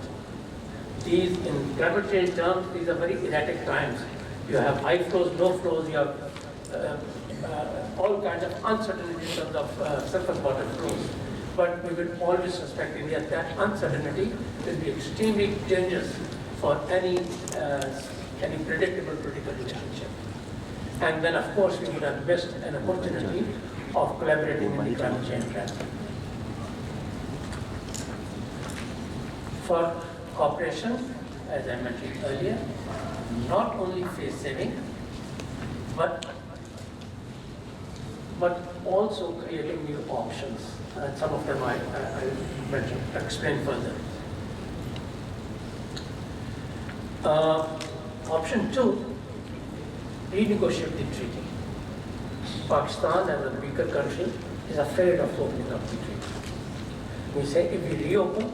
These, in climate change terms, these are very erratic times. You have high flows, low flows, you have all kinds of uncertainty in terms of surface water flows. But we will always suspect India that uncertainty will be extremely dangerous for any predictable political relationship. And then, of course, we would have missed an opportunity of collaborating in the climate change trend. For cooperation, as I mentioned earlier, not only face saving, but also creating new options. And some of them I mentioned, explain further. Option 2, renegotiate the treaty. Pakistan, as a weaker country, is afraid of opening up the treaty. We say if we reopen,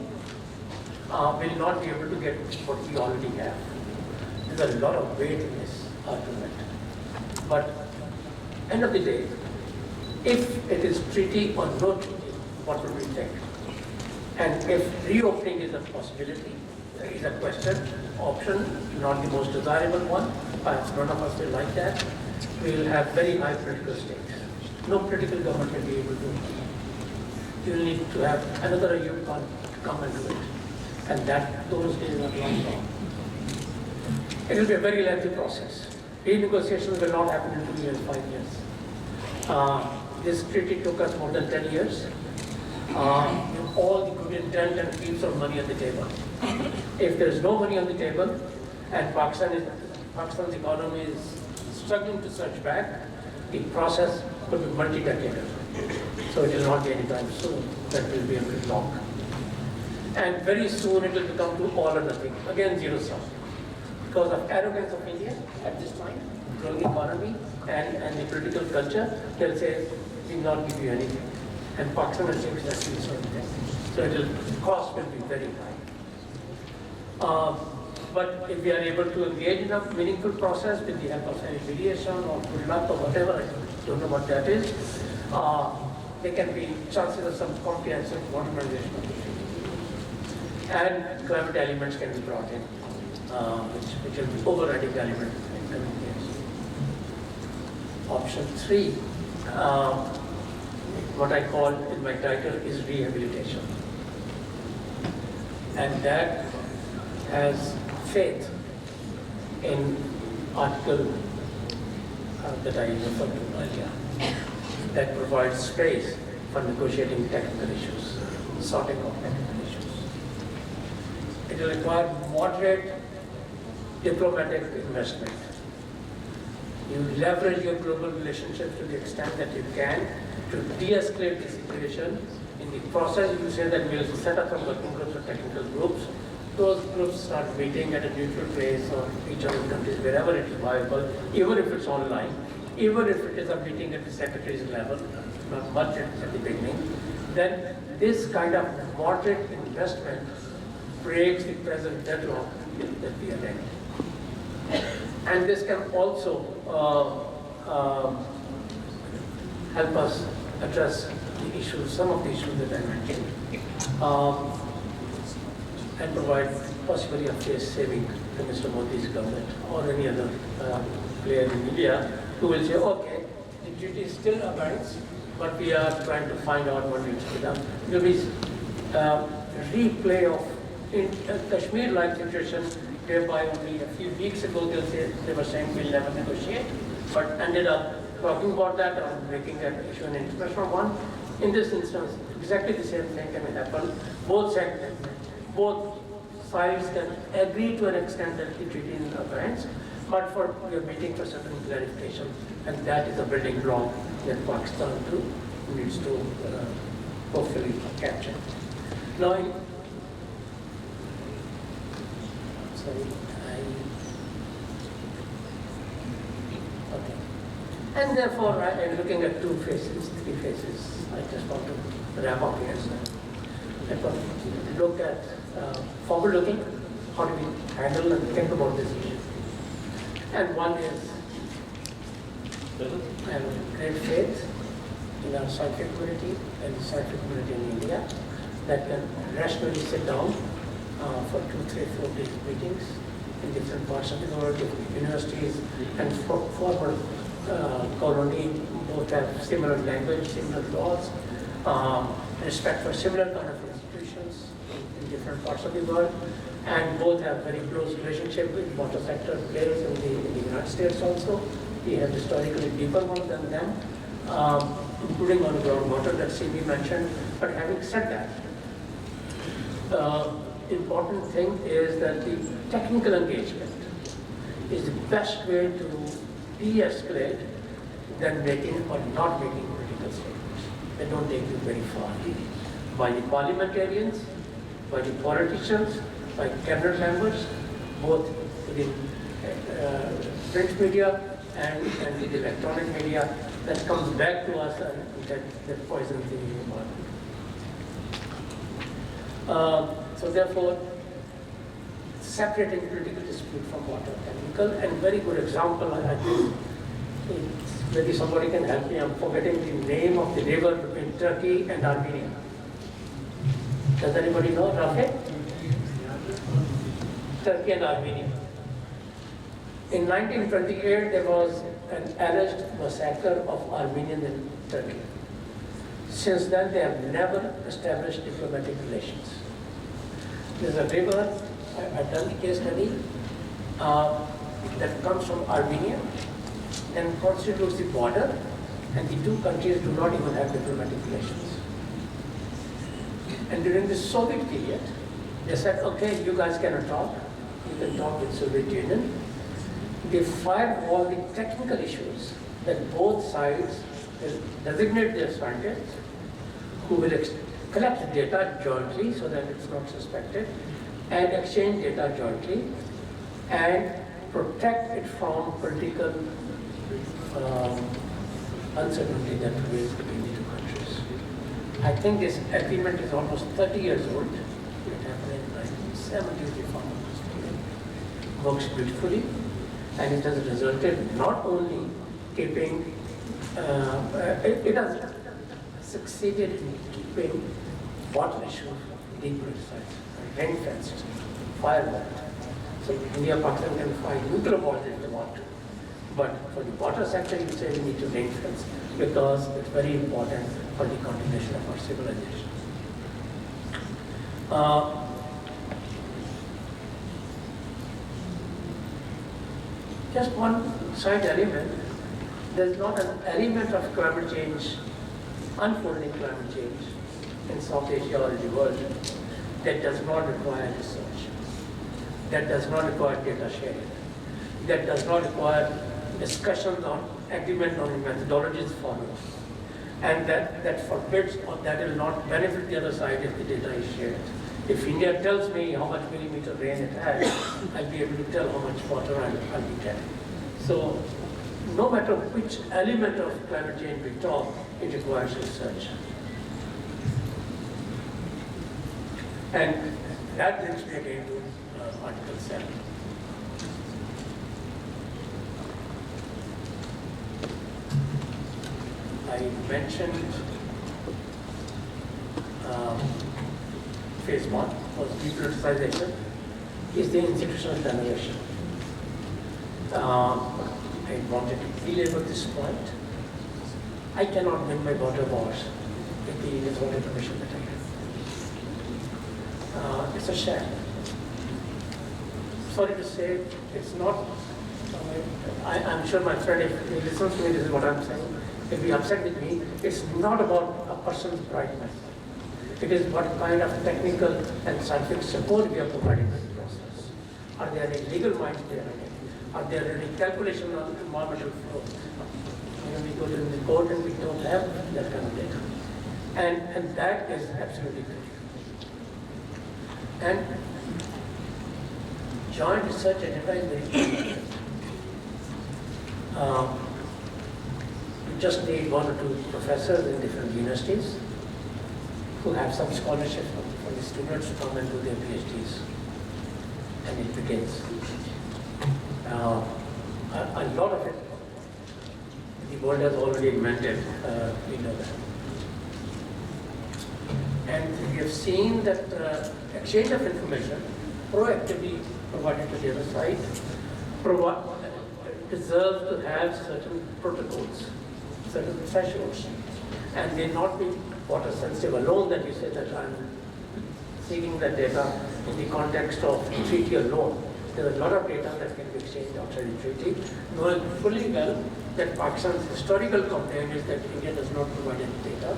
we'll not be able to get what we already have. There's a lot of weight in this argument. But end of the day, if it is treaty or no treaty, what would we think? And if reopening is a possibility, is a question, option, not the most desirable one, perhaps none of us will like that, we will have very high political stakes. No political government will be able to. You will need to have another Ayub Khan to come and do it. And those days are long gone. It will be a very lengthy process. Renegotiations will not happen in 2 years, 5 years. This treaty took us more than 10 years. All the good intent and heaps of money on the table. If there is no money on the table and Pakistan's economy is struggling to surge back, the process could be multi-decadal. So it will not be anytime soon. That will be a bit long. And very soon it will become to all or nothing. Again, zero sum. Because of arrogance of India at this time, growing economy and the political culture, they'll say, we will not give you anything. And Pakistan will say exactly the same thing. So the cost will be very high. But if we are able to engage in a meaningful process with the help of any mediation or good luck or whatever, I don't know what that is, there can be chances of some comprehensive modernization of the treaty. And climate elements can be brought in, which will be overriding element in coming years. Option 3, what I call in my title is rehabilitation. And that has faith in article that I referred to earlier, that provides space for negotiating technical issues, sorting out technical issues. It will require moderate diplomatic investment. You leverage your global relationships to the extent that you can to de-escalate the situation. In the process, you say that we will set up some working groups or technical groups. Those groups start meeting at a neutral place or each other countries, wherever it is viable, even if it's online, even if it is a meeting at the secretary's level, not much at the beginning, then this kind of moderate investment breaks the present deadlock that we are in. And this can also help us address the issues, some of the issues that I mentioned, and provide possibly a face saving to Mr. Modi's government or any other player in India who will say, okay, the duty still abides, but we are trying to find out what needs to be done. It will be replay of in Kashmir-like situation, whereby only a few weeks ago they were saying we'll never negotiate, but ended up talking about that or making that issue an international one. In this instance, exactly the same thing can happen. Both sides can agree to an extent that the treaty is in abeyance, but we are waiting for certain clarification, and that is a building block that Pakistan too needs to hopefully capture. Now, okay. And therefore, I am looking at 3 phases. I just want to wrap up here. I want to look at forward-looking, how do we handle and think about this issue. And one is, I have great faith in our scientific community and the scientific community in India that can rationally sit down for 2, 3, 4 days meetings in different parts of the world, universities and former colony both have similar language, similar laws, respect for similar kind of institutions in different parts of the world, and both have very close relationship with water sector players in the United States also. We have historically deeper one than them, including on groundwater that CB mentioned. But having said that, important thing is that the technical engagement is the best way to de-escalate than making or not making political statements. They don't take you very far. By the parliamentarians, by the politicians, by cabinet members, both within print media and the electronic media, that comes back to us and that poisons the environment. So therefore, separating political dispute from water technical, and very good example, I think, maybe somebody can help me, I'm forgetting the name of the river between Turkey and Armenia. Does anybody know, Rafi? Turkey and Armenia. In 1928, there was an alleged massacre of Armenians in Turkey. Since then, they have never established diplomatic relations. There's a river, I've done the case study, that comes from Armenia and constitutes the border, and the two countries do not even have diplomatic relations. And during the Soviet period, they said, okay, you guys cannot talk, you can talk with Soviet Union. They firewall the technical issues that both sides will designate their scientists who will collect data jointly so that it's not suspected, and exchange data jointly, and protect it from political uncertainty that prevails between the two countries. I think this agreement is almost 30 years old. It happened in 1970s, if I'm not mistaken. Works beautifully, and it has resulted not only keeping, it has succeeded in keeping water issue depoliticized, ring-fenced, firewall. So India, Pakistan can fight nuclear wars if they want to. But for the water sector, you say we need to ring-fence because it's very important for the continuation of our civilization. Just one side element, there's not an element of climate change, unfolding climate change in South Asia or in the world that does not require research, that does not require data sharing, that does not require discussions on agreement on methodologies followed, and that forbids or that will not benefit the other side if the data is shared. If India tells me how much millimeter rain it has, I'll be able to tell how much water I'll be getting. So no matter which element of climate change we talk, it requires research. And that brings me again to Article 7. I mentioned phase 1 was depoliticization, is the institutional generation. I wanted to belabor this point. I cannot win my water wars with the Indian Water Commission that I have. It's a sham. Sorry to say, it's not. I'm sure my friend, if he listens to me, this is what I'm saying. If he upset with me, it's not about a person's brightness. It is what kind of technical and scientific support we are providing in the process. Are there any legal minds there? Are there any calculations on environmental flow? When we go to the court and we don't have that kind of data. And that is absolutely critical. And joint research agenda is very important. We just need one or two professors in different universities who have some scholarship for the students to come and do their PhDs. And it begins. A lot of it, the world has already invented, we know that. And we have seen that exchange of information proactively provided to the other side deserves to have certain protocols, certain thresholds, and they not be water sensitive alone that you say that I'm seeking that data in the context of the treaty alone. There's a lot of data that can be exchanged outside the treaty, knowing fully well that Pakistan's historical complaint is that India does not provide any data.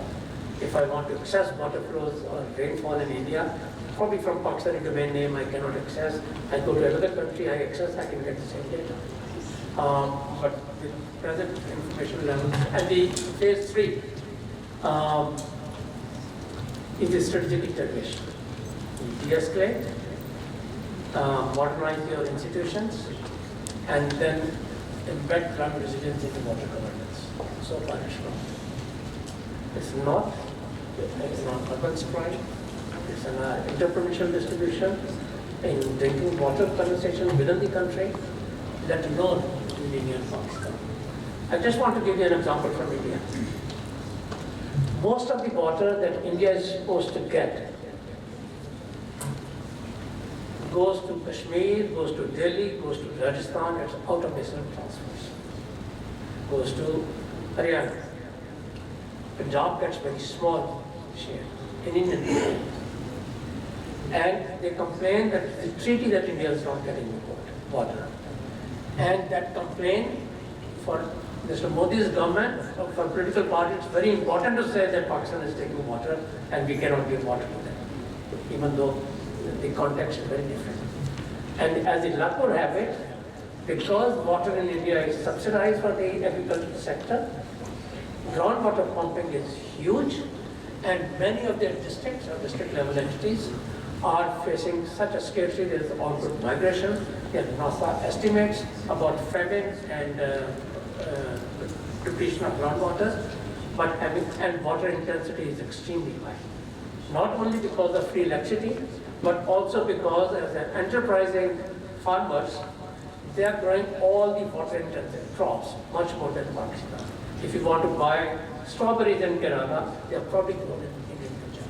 If I want to access water flows or rainfall in India, probably from Pakistani domain name I cannot access. I go to another country, I access, I can get the same data. But the present information level, and the phase 3 is the strategic integration. You de-escalate, modernize your institutions, and then embed climate resilience into water governance. So far it's not. It's not urban sprawl. it's an interprovincial distribution, in drinking water conversation within the country, let alone in India and Pakistan. I just want to give you an example from India. Most of the water that India is supposed to get goes to Kashmir, goes to Delhi, goes to Rajasthan, it's out of basin transfers. Goes to Haryana. Punjab gets very small share in Indian. And they complain that the treaty that India is not getting water. And that complaint for Mr. Modi's government, for political parties, it's very important to say that Pakistan is taking water and we cannot give water to them, even though the context is very different. And as the luck would have it, because water in India is subsidized for the agricultural sector, groundwater pumping is huge, and many of their districts or district level entities are facing such a scarcity. There is onward migration. NASA estimates about famine and depletion of groundwater, and water intensity is extremely high. Not only because of free electricity, but also because as an enterprising farmers, they are growing all the water intensive crops, much more than Pakistan. If you want to buy strawberries in Kerala, they are probably grown in Indian Punjab.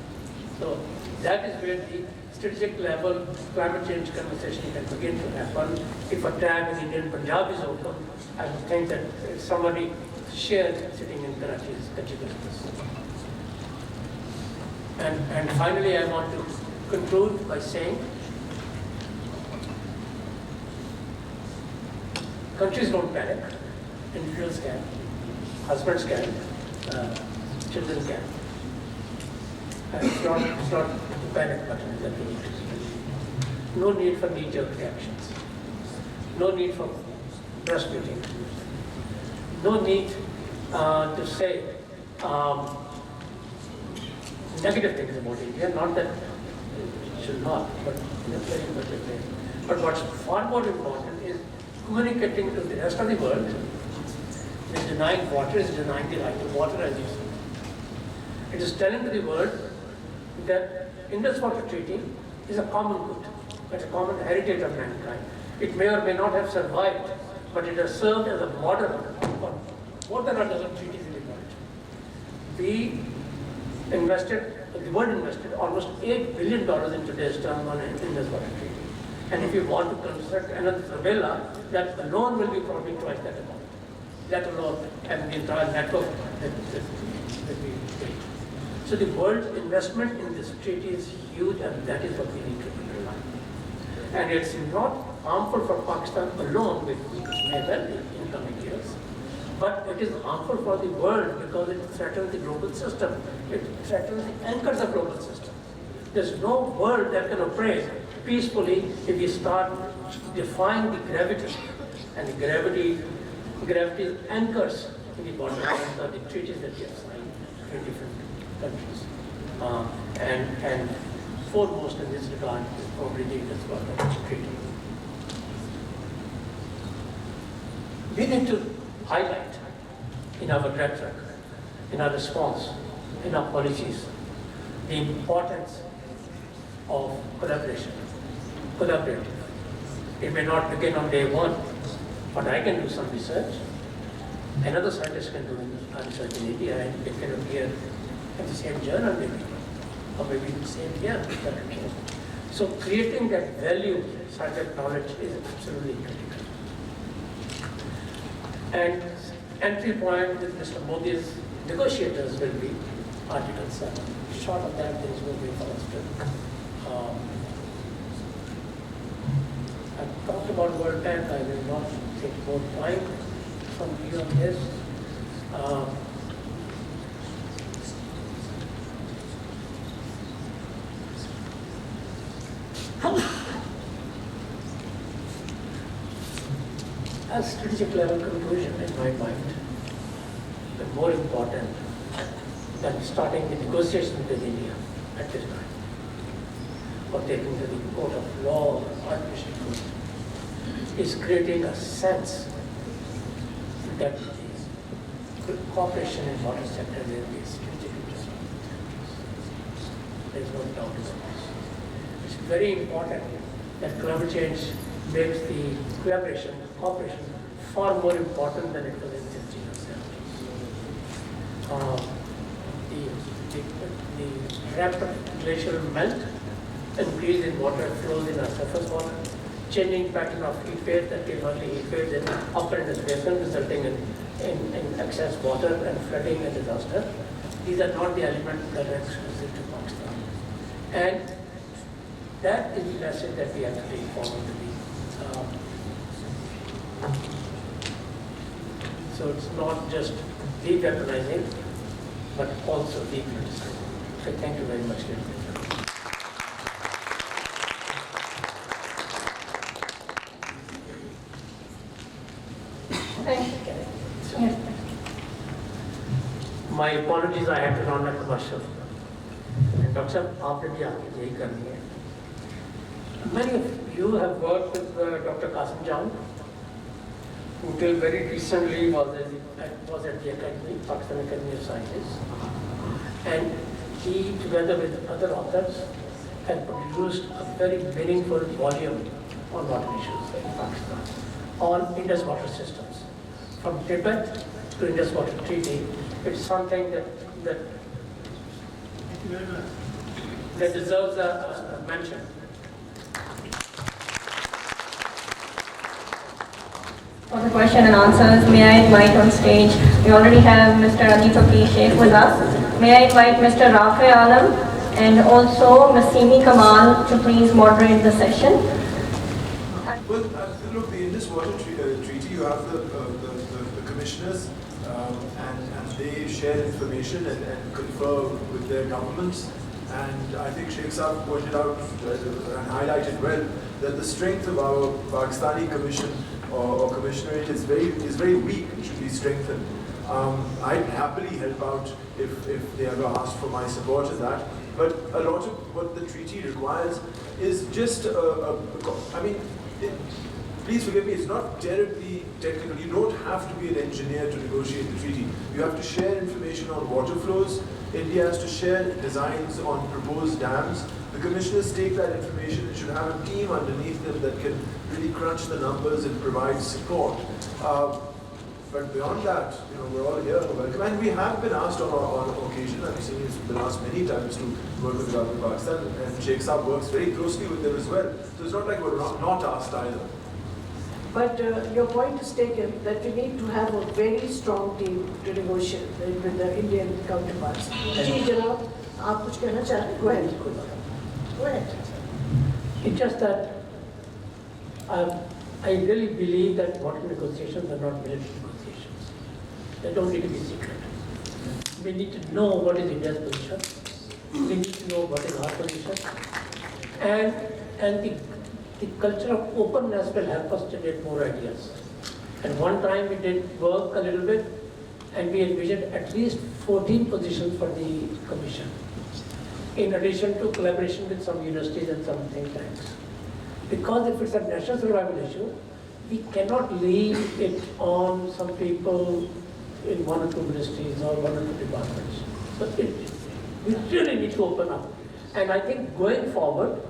So that is where the strategic level climate change conversation can begin to happen. If a tab in Indian Punjab is open, I would think that somebody shared sitting in Karachi is contributing this. And finally, I want to conclude by saying, countries don't panic, individuals can, husbands can, children can. And it's not the panic button that we need to see. No need for knee-jerk reactions. No need for breastfeeding. No need to say negative things about India, not that it should not, but in a very negative way. But what's far more important is communicating to the rest of the world that denying water is denying the right to water, as you said. It is telling to the world that Indus Water Treaty is a common good, it's a common heritage of mankind. It may or may not have survived, but it has served as a model for more than a dozen treaties in the world. The world invested almost $8 billion in today's term on Indus Water Treaty. And if you want to construct another Savella, that alone will be probably twice that amount. Let alone and the entire network that we built. So the world's investment in this treaty is huge, and that is what we need to underline. And it's not harmful for Pakistan alone, which may well be in coming years, but it is harmful for the world because it threatens the global system. It threatens the anchors of global system. There's no world that can operate peacefully if we start defying the gravity, and the gravity anchors in the bottom lines of the treaties that we have signed in different countries. And foremost in this regard is probably the Indus Water Treaty. We need to highlight in our rhetoric, in our response, in our policies, the importance of collaboration, collaborative. It may not begin on day one, but I can do some research. Another scientist can do research in India, and it can appear in the same journal maybe, or maybe in the same year. So creating that value, scientific knowledge is absolutely critical. And entry point with Mr. Modi's negotiators will be Article 7. Short of that, there is no way for us to. I've talked about World Bank. I will not take more time from you on this. A strategic level conclusion in my mind, but more important than starting the negotiations with India at this time, or taking to the court of law or arbitration court, is creating a sense that the cooperation in water sector will be strategic interest. There is no doubt about this. It's very important that climate change makes the collaboration, cooperation far more important than it was in 60s or 70s. The rapid glacial melt, increase in water flows in our surface water, changing pattern of heat waves, that early heat waves in upper Indus Basin, resulting in excess water and flooding and disaster. These are not the elements that are exclusive to Pakistan. And that is the message that we have to take forward to so it's not just de-weaponizing, but also de-politicizing. So thank you very much. My apologies, I have to run a commercial. And Dr. Sahab, आपने भी आके यही करनी है. Many of you have worked with Dr. Qasim Jan, who till very recently was at the Academy, Pakistan Academy of Sciences. And he, together with other authors, had produced a very meaningful volume on water issues in Pakistan, on Indus water systems. From Tibet to Indus Water Treaty, it's something that deserves a mention. For the question and answers, may I invite on stage, we already have Mr. Ali Fakir Sheikh with us. May I invite Mr. Rafi Alam and also Ms. Simi Kamal to please moderate the session. Well, look, the Indus Water Treaty, you have the commissioners and they share information and confer with their governments. And I think Sheikh Saab pointed out and highlighted well that the strength of our Pakistani commission or commissionerate is very weak. It should be strengthened. I'd happily help out if they ever asked for my support in that. But a lot of what the treaty requires is just please forgive me, it's not terribly technical. You don't have to be an engineer to negotiate the treaty. You have to share information on water flows. India has to share designs on proposed dams. The commissioners take that information and should have a team underneath them that can really crunch the numbers and provide support. But beyond that, we're all here, welcome. And we have been asked on occasion, I've seen it's been asked many times to work with the government of Pakistan, and Sheikh Saab works very closely with them as well. So it's not like we're not asked either. But your point is taken that we need to have a very strong team to negotiate with the Indian counterparts. जी जनाब, आप कुछ कहना चाह रहे हैं? Go ahead. Go ahead. It's just that I really believe that water negotiations are not military negotiations. They don't need to be secret. We need to know what is India's position. We need to know what is our position. And the culture of openness will help us generate more ideas. At one time we did work a little bit and we envisioned at least 14 positions for the commission, in addition to collaboration with some universities and some think tanks. Because if it's a national survival issue, we cannot leave it on some people in one or two ministries or one or two departments. So we really need to open up. And I think going forward,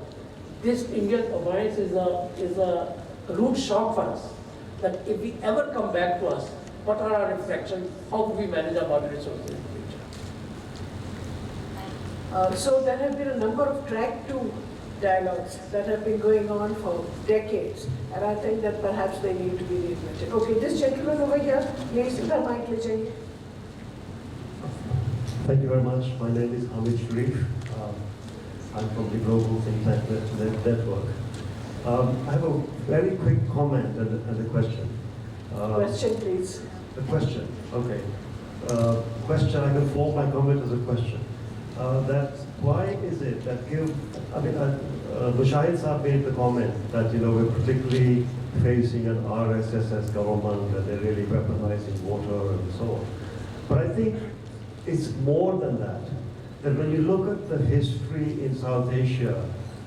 this Indian alliance is a root shock for us. That if we ever come back to us, what are our reflections? How do we manage our water resources in the future? So there have been a number of track 2 dialogues that have been going on for decades, and I think that perhaps they need to be reignited. Okay, this gentleman over here, please, the mic le jaiye. Thank you very much. My name is Hamid Sharif. I'm from the Global Think Tank Network. I have a very quick comment and a question. Question, please. A question, okay. Question, I can form my comment as a question. That why is it that Mushahid Saab made the comment that we're particularly facing an RSS government and they're really weaponizing water and so on. But I think it's more than that. That when you look at the history in South Asia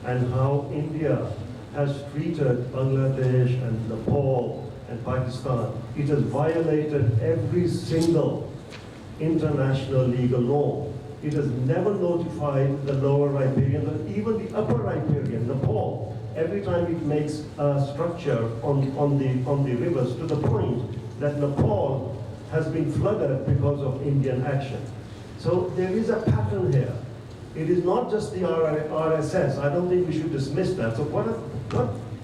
and how India has treated Bangladesh and Nepal and Pakistan, it has violated every single international legal law. it has never notified the lower riparian, or even the upper riparian, Nepal, every time it makes a structure on the rivers, to the point that Nepal has been flooded because of Indian action. So there is a pattern here. It is not just the RSS. I don't think we should dismiss that. So what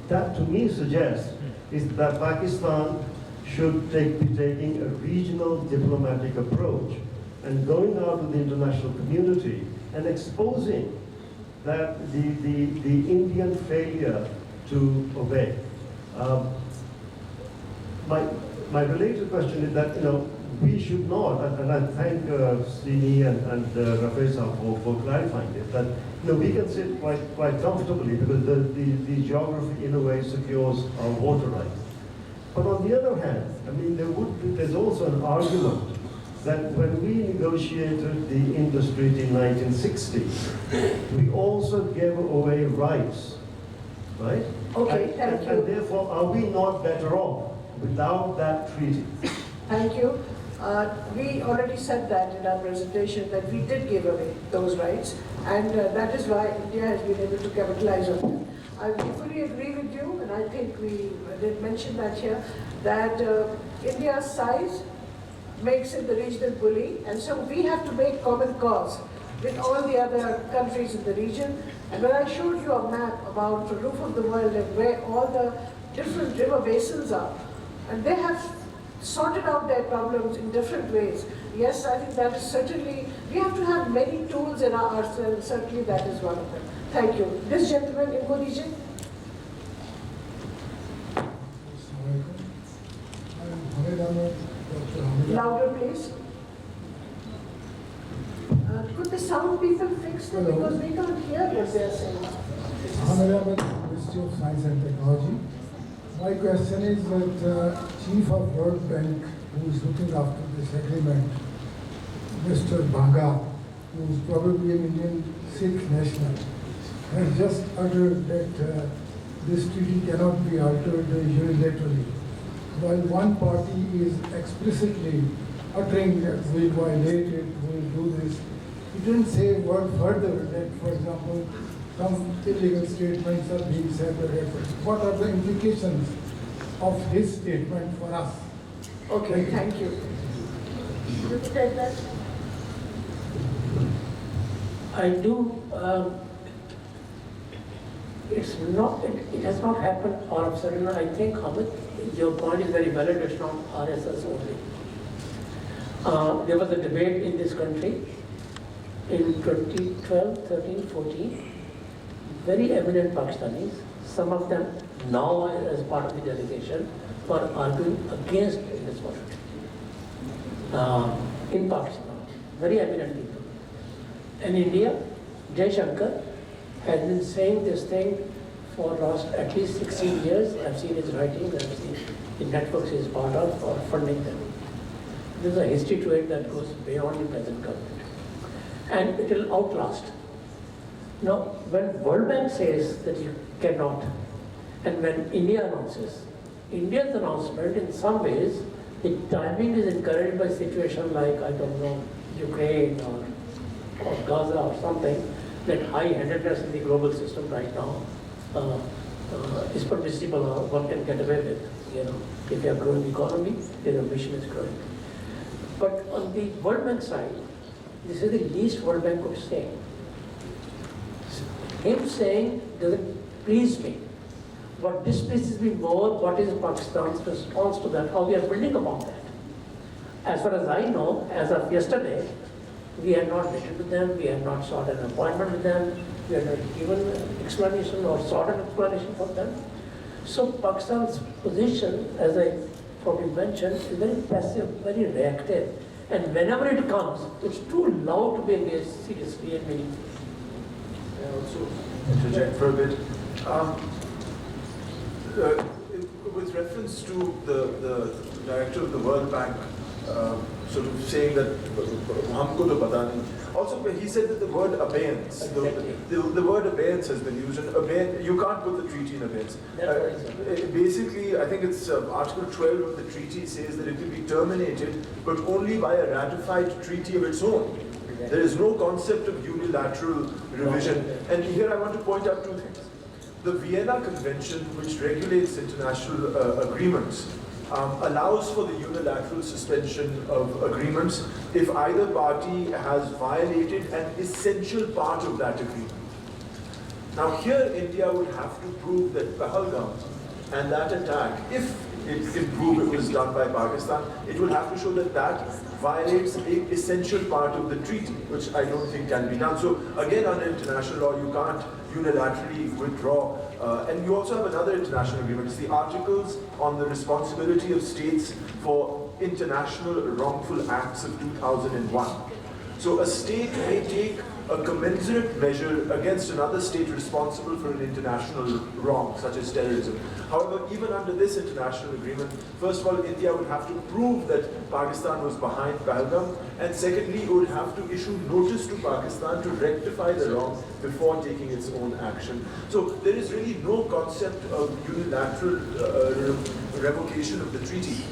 that to me suggests is that Pakistan should be taking a regional diplomatic approach and going out to the international community and exposing that the Indian failure to obey. My related question is that, we should not, and I thank Srini and Rafesa for clarifying this, that we can sit quite comfortably because the geography in a way secures our water rights. But on the other hand, there's also an argument that when we negotiated the Indus Treaty in 1960, we also gave away rights, right? Okay, thank you. And therefore, are we not better off without that treaty? Thank you. We already said that in our presentation that we did give away those rights, and that is why India has been able to capitalize on them. I fully agree with you, and I think we did mention that here, that India's size makes it the regional bully, and so we have to make common cause with all the other countries in the region. And when I showed you a map about the roof of the world and where all the different river basins are, and they have sorted out their problems in different ways. Yes, I think that is certainly, we have to have many tools in our arsenal, certainly that is one of them. Thank you. This gentleman in Godije. Louder, please. Could the sound people fix them because we can't hear what they are saying? Honorable Ministry of Science and Technology. My question is that Chief of World Bank, who is looking after this agreement, Mr. Banga, who is probably an Indian Sikh national, has just uttered that this treaty cannot be altered unilaterally. While one party is explicitly uttering that we will violate it, we will do this, he didn't say a word further that, for example, some illegal statements are being said or referenced. What are the implications of his statement for us? Okay, thank you. You take that? I do. It's not. It has not happened all of a sudden. I think, Hamid, your point is very valid. It's not RSS only. There was a debate in this country in 2012, 13, 14. Very eminent Pakistanis, some of them now as part of the delegation, were arguing against Indus Water Treaty in Pakistan. Very eminent people. In India, Jay Shankar has been saying this thing for last at least 16 years. I've seen his writings, I've seen the networks he's part of for funding them. There's a history to it that goes beyond the present government. And it will outlast. Now, when World Bank says that you cannot, and when India announces, India's announcement in some ways, the timing is encouraged by situation like, I don't know, Ukraine or Gaza or something, that high-handedness in the global system right now is permissible or one can get away with. If you have growing economy, your ambition is growing. But on the World Bank side, this is the least World Bank could say. Him saying doesn't please me. What displeases me more, what is Pakistan's response to that, how we are building upon that. As far as I know, as of yesterday, we had not written to them, we had not sought an appointment with them, we had not given an explanation or sought an explanation from them. So Pakistan's position, as I probably mentioned, is very passive, very reactive. And whenever it comes, it's too loud to be engaged seriously and meaningfully. I also interject for a bit. With reference to the director of the World Bank sort of saying that humko to pata nahi. Also, he said that the word abeyance, the word abeyance has been used, and you can't put the treaty in abeyance. Basically, I think it's Article 12 of the treaty says that it will be terminated, but only by a ratified treaty of its own. There is no concept of unilateral revision. And here I want to point out two things. The Vienna Convention, which regulates international agreements, allows for the unilateral suspension of agreements if either party has violated an essential part of that agreement. Now here India would have to prove that Pahalgam and that attack, if it can prove it was done by Pakistan, it will have to show that that violates an essential part of the treaty, which I don't think can be done. So again, under international law, you can't unilaterally withdraw. And you also have another international agreement. It's the Articles on the Responsibility of States for International Wrongful Acts of 2001. So a state may take a commensurate measure against another state responsible for an international wrong, such as terrorism. However, even under this international agreement, first of all, India would have to prove that Pakistan was behind Pahalgam, and secondly, it would have to issue notice to Pakistan to rectify the wrong before taking its own action. So there is really no concept of unilateral revocation of the treaty.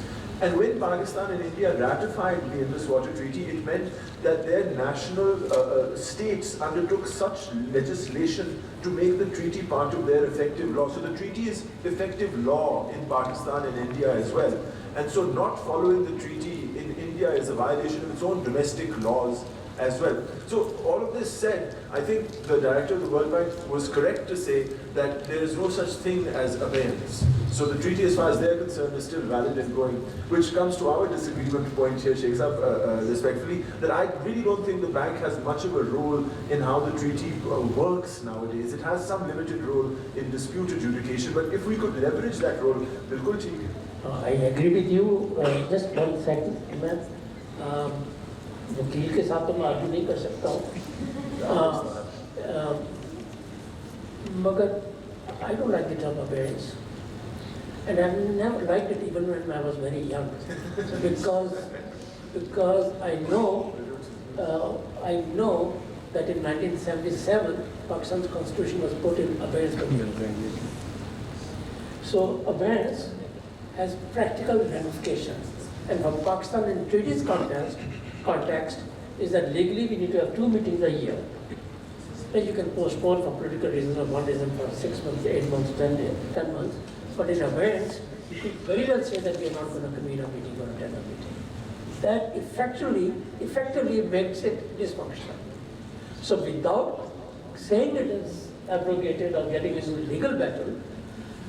And when Pakistan and India ratified the Indus Water Treaty, it meant that their national states undertook such legislation to make the treaty part of their effective law. So the treaty is effective law in Pakistan and India as well. And so not following the treaty in India is a violation of its own domestic laws as well. So all of this said, I think the director of the World Bank was correct to say that there is no such thing as abeyance. So the treaty, as far as they're concerned, is still valid and going, which comes to our disagreement point here, Sheikh Saab, respectfully, that I really don't think the bank has much of a role in how the treaty works nowadays. It has some limited role in dispute adjudication, but if we could leverage that role, bilkul theek hai. I agree with you. Just 1 second, ma'am. वकील के साथ तो मैं argue नहीं कर सकता हूँ, मगर I don't like the term abeyance, and I never liked it even when I was very young, because I know that in 1977 Pakistan's constitution was put in abeyance condition. So abeyance has practical ramifications, and for Pakistan in treaties context is that legally we need to have 2 meetings a year. Then you can postpone for political reasons or one reason for 6 months, 8 months, 10 months. But in abeyance, you could very well say that we are not going to convene a meeting or attend a meeting. That effectively makes it dysfunctional. So without saying it is abrogated or getting into legal battle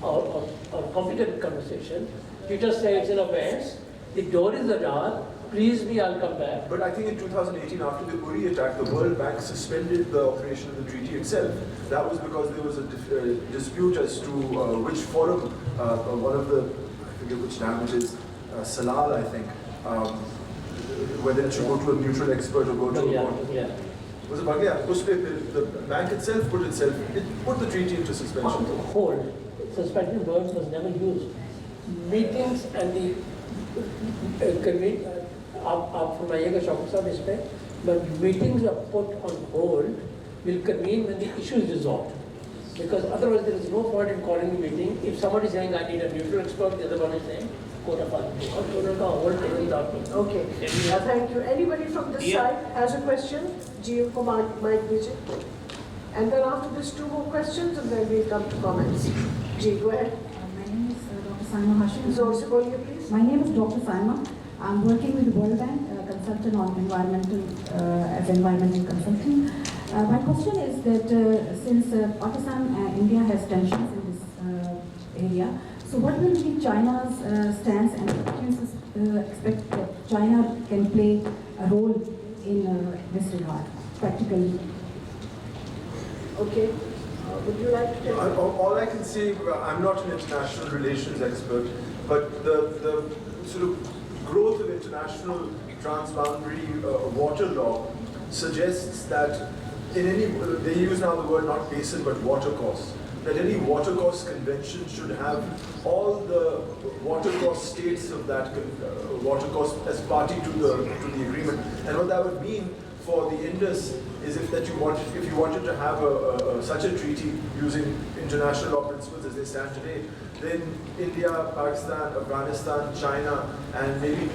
or complicated conversation, you just say it's in abeyance, the door is ajar, please me, I'll come back. But I think in 2018, after the Uri attack, the World Bank suspended the operation of the treaty itself. That was because there was a dispute as to which forum, one of the, I forget which dam it is, Salal, I think, whether it should go to a neutral expert or go to a court. Was it Baghdad? The bank itself put the treaty into suspension. Hold. Suspension word was never used. Meetings and the आप फरमाइएगा शौकत साहब इस पर, but meetings are put on hold will convene when the issue is resolved. Because otherwise there is no point in calling a meeting if somebody is saying I need a neutral expert, the other one is saying court of Okay, thank you. Anybody from this side has a question? Gio Kumar, Mike Vijay. And then after this, 2 more questions and then we'll come to comments. Ji, go ahead. My name is Dr. Saima Hashim. Zor se boliye, please. My name is Dr. Saima. I'm working with the World Bank, consultant on environmental, as environmental consultant. My question is that since Pakistan and India has tensions in this area, so what will be China's stance, and what do you expect that China can play a role in this regard, practically? Okay. Would you like to take All I can say, I'm not an international relations expert, but the sort of growth of international transboundary water law suggests that in any, they use now the word not basin but watercourse, that any watercourse convention should have all the watercourse states of that watercourse as party to the agreement. And what that would mean for the Indus is if you wanted to have such a treaty using international law principles as they stand today, then India, Pakistan, Afghanistan, China, and maybe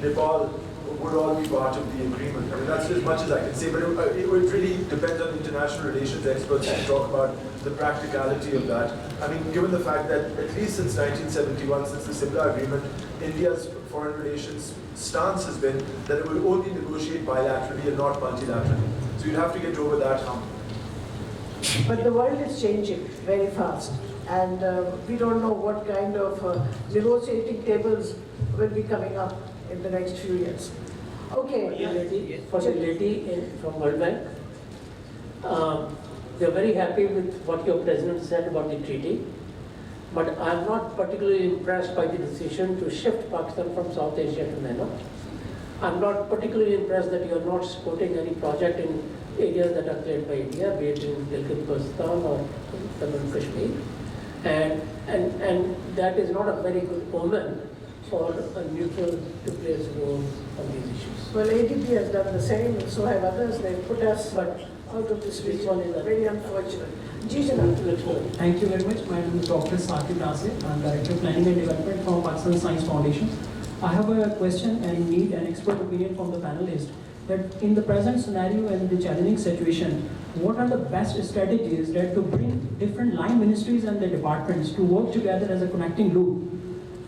Nepal would all be part of the agreement. I mean, that's as much as I can say, but it really depends on international relations experts to talk about the practicality of that. I mean, given the fact that at least since 1971, since the Simla Agreement, India's foreign relations stance has been that it will only negotiate bilaterally and not multilaterally. So you'd have to get over that hump. But the world is changing very fast, and we don't know what kind of negotiating tables will be coming up in the next few years. Okay. For the lady from World Bank, they're very happy with what your president said about the treaty, but I'm not particularly impressed by the decision to shift Pakistan from South Asia to MENA. I'm not particularly impressed that you're not supporting any project in areas that are claimed by India, be it in Gilgit-Baltistan or Tamil Kashmir. And that is not a very good omen for a neutral to play its role on these issues. Well, ADB has done the same, and so have others. They put us out of this region. Very unfortunate. Thank you very much. My name is Dr. Sakib Nasir. I'm Director of Planning and Development from Pakistan Science Foundation. I have a question and need an expert opinion from the panelist. That in the present scenario and the challenging situation, what are the best strategies that to bring different line ministries and the departments to work together as a connecting loop?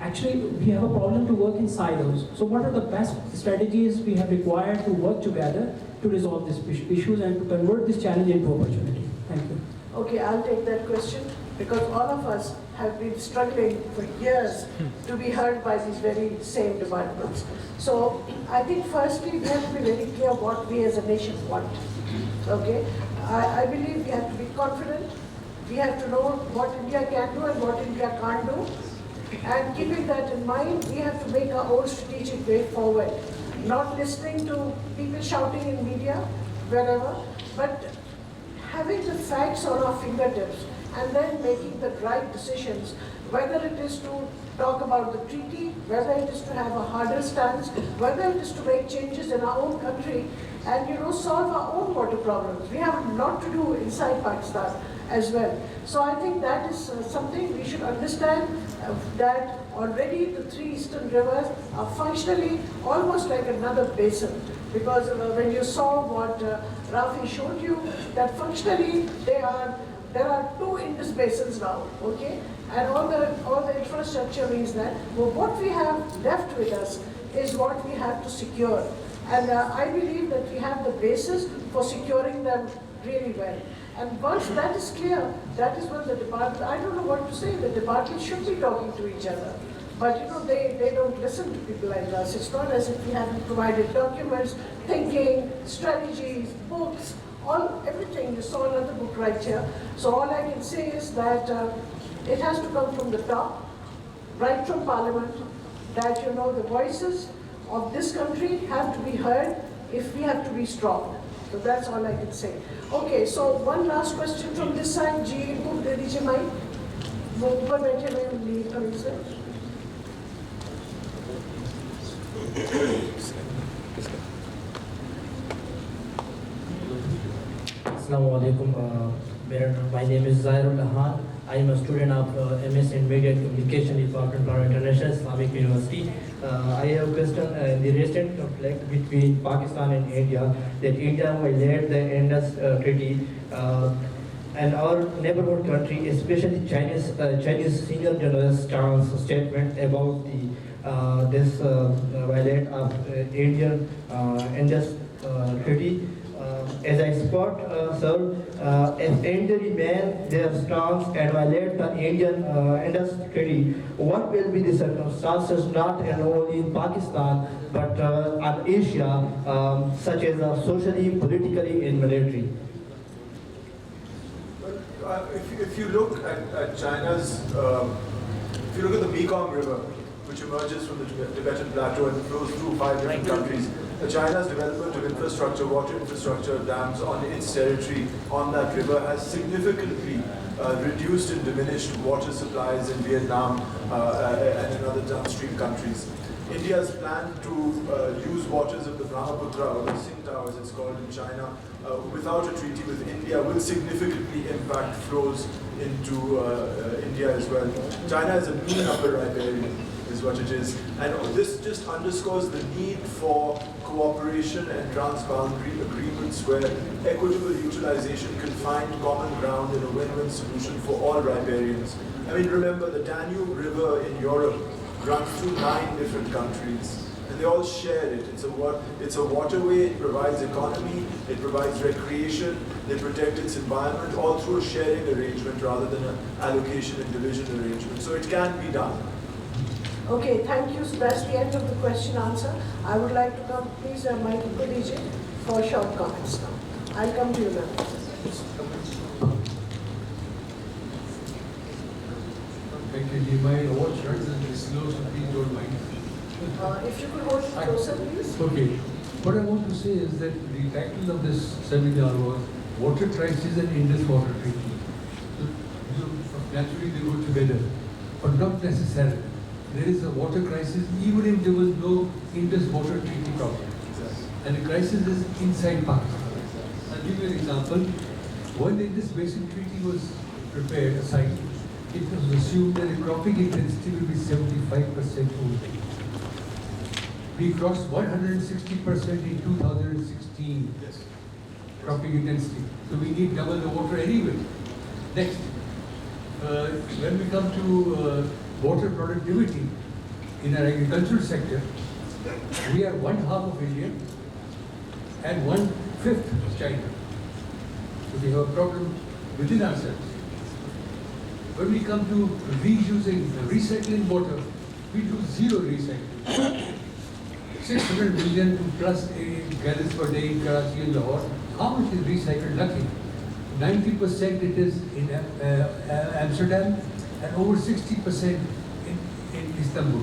Actually, we have a problem to work in silos. So what are the best strategies we have required to work together to resolve these issues and to convert this challenge into opportunity? Thank you. Okay, I'll take that question, because all of us have been struggling for years to be heard by these very same departments. So I think firstly we have to be very clear what we as a nation want. Okay, I believe we have to be confident. We have to know what India can do and what India can't do. And keeping that in mind, we have to make our own strategic way forward. Not listening to people shouting in media, wherever, but having the facts on our fingertips and then making the right decisions, whether it is to talk about the treaty, whether it is to have a harder stance, whether it is to make changes in our own country and solve our own water problems. We have a lot to do inside Pakistan as well. So I think that is something we should understand, that already the three eastern rivers are functionally almost like another basin. Because when you saw what Rafi showed you, that functionally there are two Indus basins now, okay? And all the infrastructure means that what we have left with us is what we have to secure. And I believe that we have the basis for securing them really well. And once that is clear, that is when the department, I don't know what to say, the department should be talking to each other. But they don't listen to people like us. It's not as if we haven't provided documents, thinking, strategies, books, everything. You saw another book right here. So all I can say is that it has to come from the top, right from Parliament, that the voices of this country have to be heard if we have to be strong. So that's all I can say. Okay, so one last question from this side. जी को दे दीजिए mic. वो ऊपर बैठे हुए lead करें sir. Assalamu alaikum. My name is Zairul Ahan. I am a student of MS in Media and Communication Department from International Islamic University. I have a question in the recent conflict between Pakistan and India, that India violated the Indus Treaty, and our neighborhood country, especially Chinese senior journalist statement about this violation of Indian Indus Treaty. As I support, sir, if India remain their stance and violate the Indian Indus Treaty, what will be the circumstances not only in Pakistan but on Asia, such as socially, politically, and military? If you look at China's, if you look at the Mekong River, which emerges from the Tibetan Plateau and flows through 5 different countries, China's development of infrastructure, water infrastructure, dams on its territory on that river has significantly reduced and diminished water supplies in Vietnam and in other downstream countries. India's plan to use waters of the Brahmaputra, or the Tsingtao as it's called in China, without a treaty with India will significantly impact flows into India as well. China is a new number riparian. is what it is. And this just underscores the need for cooperation and transboundary agreements where equitable utilization can find common ground in a win-win solution for all riparians. I mean, remember the Danube River in Europe runs through 9 different countries. And they all share it. It's a waterway, it provides economy, it provides recreation, they protect its environment, all through a sharing arrangement rather than an allocation and division arrangement. So it can be done. Okay, thank you. So that's the end of the question answer. I would like to come, please, Michael Kolege for short comments now. I'll come to you now. Thank you. My watch runs a little slow, so please don't mind. If you could hold it closer, please. Okay. What I want to say is that the title of this seminar was Water Crisis and Indus Water Treaty. So naturally they go together, but not necessarily. There is a water crisis even if there was no Indus Water Treaty problem. And the crisis is inside Pakistan. I'll give you an example. When the Indus Basin Treaty was prepared, assigned, it was assumed that the cropping intensity will be 75% only. We crossed 160% in 2016 cropping intensity. So we need double the water anyway. Next, when we come to water productivity in our agricultural sector, we are 1/2 of India and 1/5 of China. So we have a problem within ourselves. When we come to reusing, recycling water, we do zero recycling. 600 million plus gallons per day in Karachi and Lahore. How much is recycled? Nothing. 90% it is in Amsterdam and over 60% in Istanbul.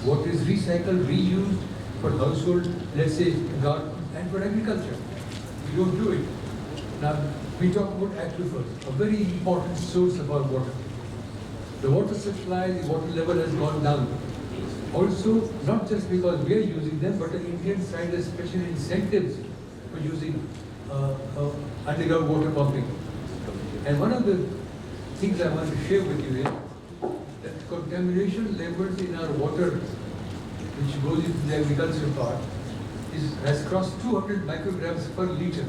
What is recycled, reused for household, let's say garden, and for agriculture? We don't do it. Now, we talk about aquifers, a very important source of our water. The water supply, the water level has gone down. Also, not just because we are using them, but the Indian side has special incentives for using underground water pumping. And one of the things I want to share with you is that contamination levels in our water, which goes into the agricultural part, has crossed 200 micrograms per liter,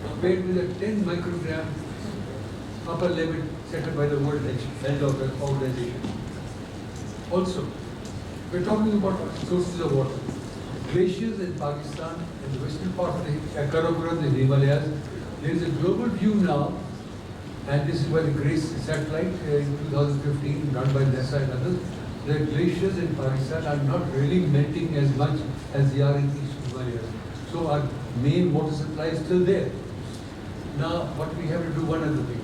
compared with a 10 microgram upper limit set up by the World Health Organization. Also, we're talking about sources of water. Glaciers in Pakistan and the western part of the Karakoram, the Himalayas, there is a global view now, and this is by the GRACE satellite in 2015, run by NASA and others, that glaciers in Pakistan are not really melting as much as they are in East Himalayas. So our main water supply is still there. Now, what we have to do, one other thing.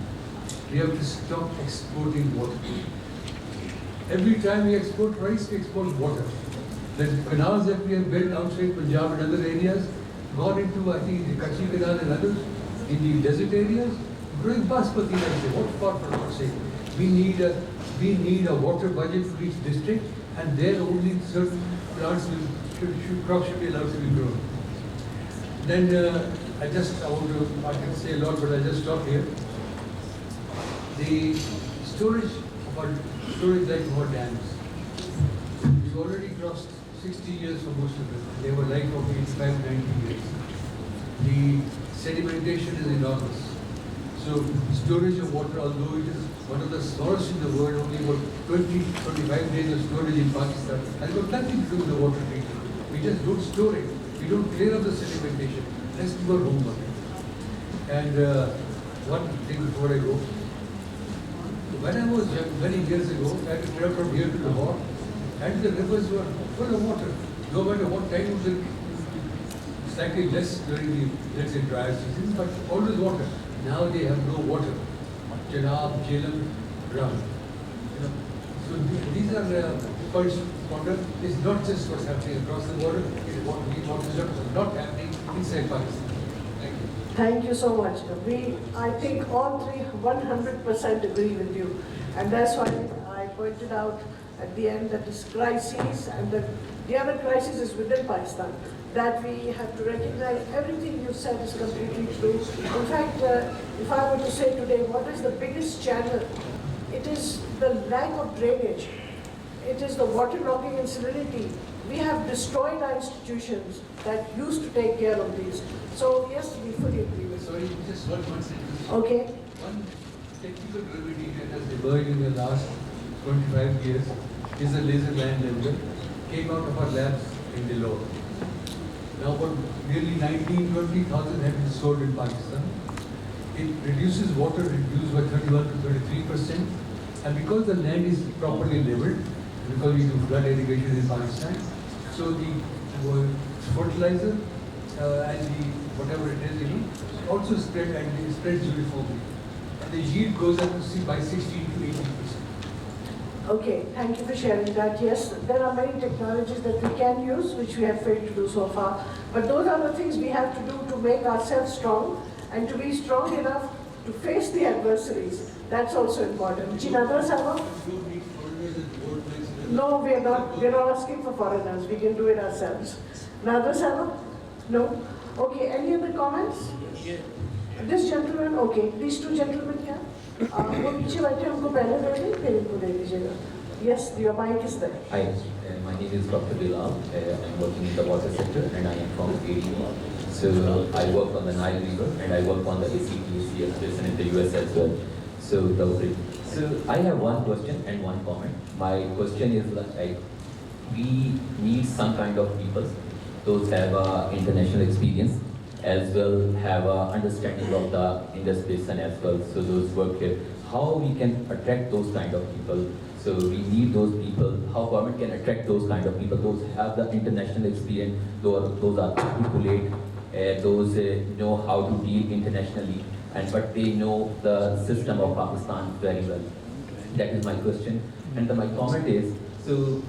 We have to stop exporting water. Every time we export rice, we export water. The canals that we have built outside Punjab and other areas, gone into, I think, the Kutchi Canal and others, in the desert areas, growing basmati rice. What for God's sake? We need a water budget for each district, and there only certain plants crops should be allowed to be grown. Then I can say a lot, but I just stop here. The storage like our dams. We've already crossed 60 years for most of them. They were life of 85, 90 years. The sedimentation is enormous. So storage of water, although it is one of the smallest in the world, only about 20-25 days of storage in Pakistan, has got nothing to do with the water treatment. We just don't store it. We don't clear up the sedimentation. Let's do our homework. And one thing before I go. When I was young, many years ago, I had to travel from here to Lahore, and the rivers were full of water. No matter what time of the slightly less during the, let's say, dry season, but always water. Now they have no water. Chenab, Jhelum, Ram. So these are points to ponder. It's not just what's happening across the border, it's what is not happening inside Pakistan. Thank you. Thank you so much. I think all three 100% agree with you. And that's why I pointed out at the end that this crisis and the other crisis is within Pakistan, that we have to recognize everything you said is completely true. In fact, if I were to say today, what is the biggest channel? It is the lack of drainage it is the waterlogging and salinity. We have destroyed our institutions that used to take care of these. So yes, we fully agree with you. Sorry, just one sentence. Okay. One technical remedy that has emerged in the last 25 years is a laser line leveler. Came out of our labs in Delaware. Now about nearly 20,000 have been sold in Pakistan. It reduces water use by 31 to 33%. And because the land is properly leveled, because we do flood irrigation in Pakistan, so the fertilizer and the whatever it is, also spread and it spreads uniformly. And the yield goes up to by 16 to 18%. Okay, thank you for sharing that. Yes, there are many technologies that we can use, which we have failed to do so far. But those are the things we have to do to make ourselves strong and to be strong enough to face the adversaries. That's also important. Jinadra Sama? No, we are not asking for foreigners. We can do it ourselves. Nadra Sama? No? Okay, any other comments? This gentleman, okay. These two gentlemen here. वो पीछे बैठे उनको पहले दे दें, फिर इनको दे दीजिएगा. Yes, your mic is there. Hi, my name is Dr. Bilal. I'm working in the water sector and I am from ADE. So I work on the Nile River and I work on the ACTC expression in the US as well. So I have one question and one comment. My question is like, we need some kind of people, those have international experience, as well have understanding of the Indus Basin as well, so those work here. How we can attract those kind of people? So we need those people, how government can attract those kind of people, those have the international experience, those are articulate, those know how to deal internationally, but they know the system of Pakistan very well. That is my question. And my comment is, so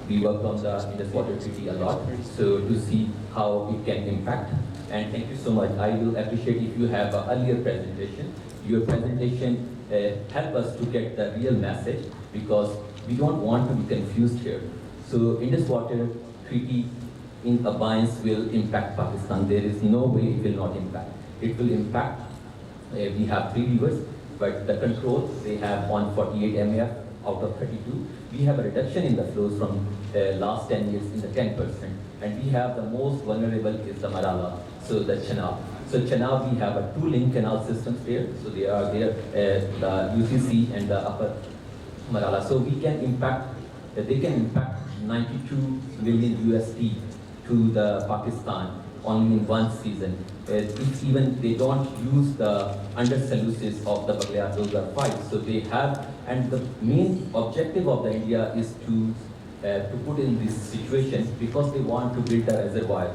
we worked on the Indus Water Treaty a lot, so to see how it can impact. And thank you so much. I will appreciate if you have an earlier presentation. Your presentation help us to get the real message, because we don't want to be confused here. So Indus Water Treaty in abeyance will impact Pakistan. There is no way it will not impact. It will impact. We have 3 rivers, but the control they have on 48 MAF out of 32. We have a reduction in the flows from last 10 years in the 10%. And we have the most vulnerable is the Marala, so the Chenab. So Chenab, we have a 2-link canal systems there. So they are there, the UCC and the upper Marala. So we can impact, they can impact 92 million USD to the Pakistan only in one season. If even they don't use the under solutions of the Baglayar, those are 5. So they have, and the main objective of the India is to put in this situation because they want to build a reservoir.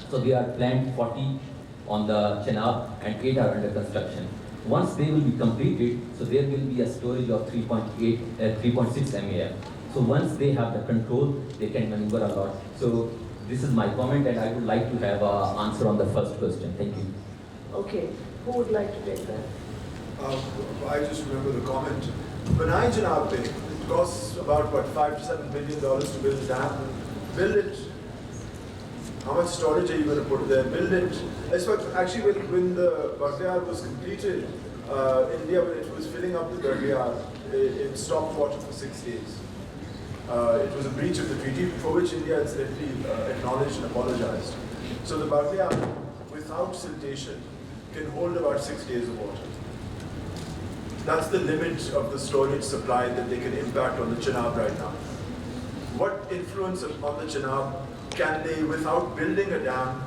So they are planned 40 on the Chenab and 8 are under construction. Once they will be completed, so there will be a storage of 3.6 MAF. So once they have the control, they can maneuver a lot. So this is my comment, and I would like to have an answer on the first question. Thank you. Okay, who would like to take that? I just remember the comment. Banai Janab Bay, it costs about what, $5 to $7 billion to build a dam. Build it. How much storage are you going to put there? Build it. Actually, when the Baghdad was completed, India, when it was filling up the Baghdad, it stopped water for 6 days. It was a breach of the treaty, for which India incidentally acknowledged and apologized. So the Baghdad, without siltation, can hold about 6 days of water. That's the limit of the storage supply that they can impact on the Chenab right now. What influence on the Chenab can they, without building a dam,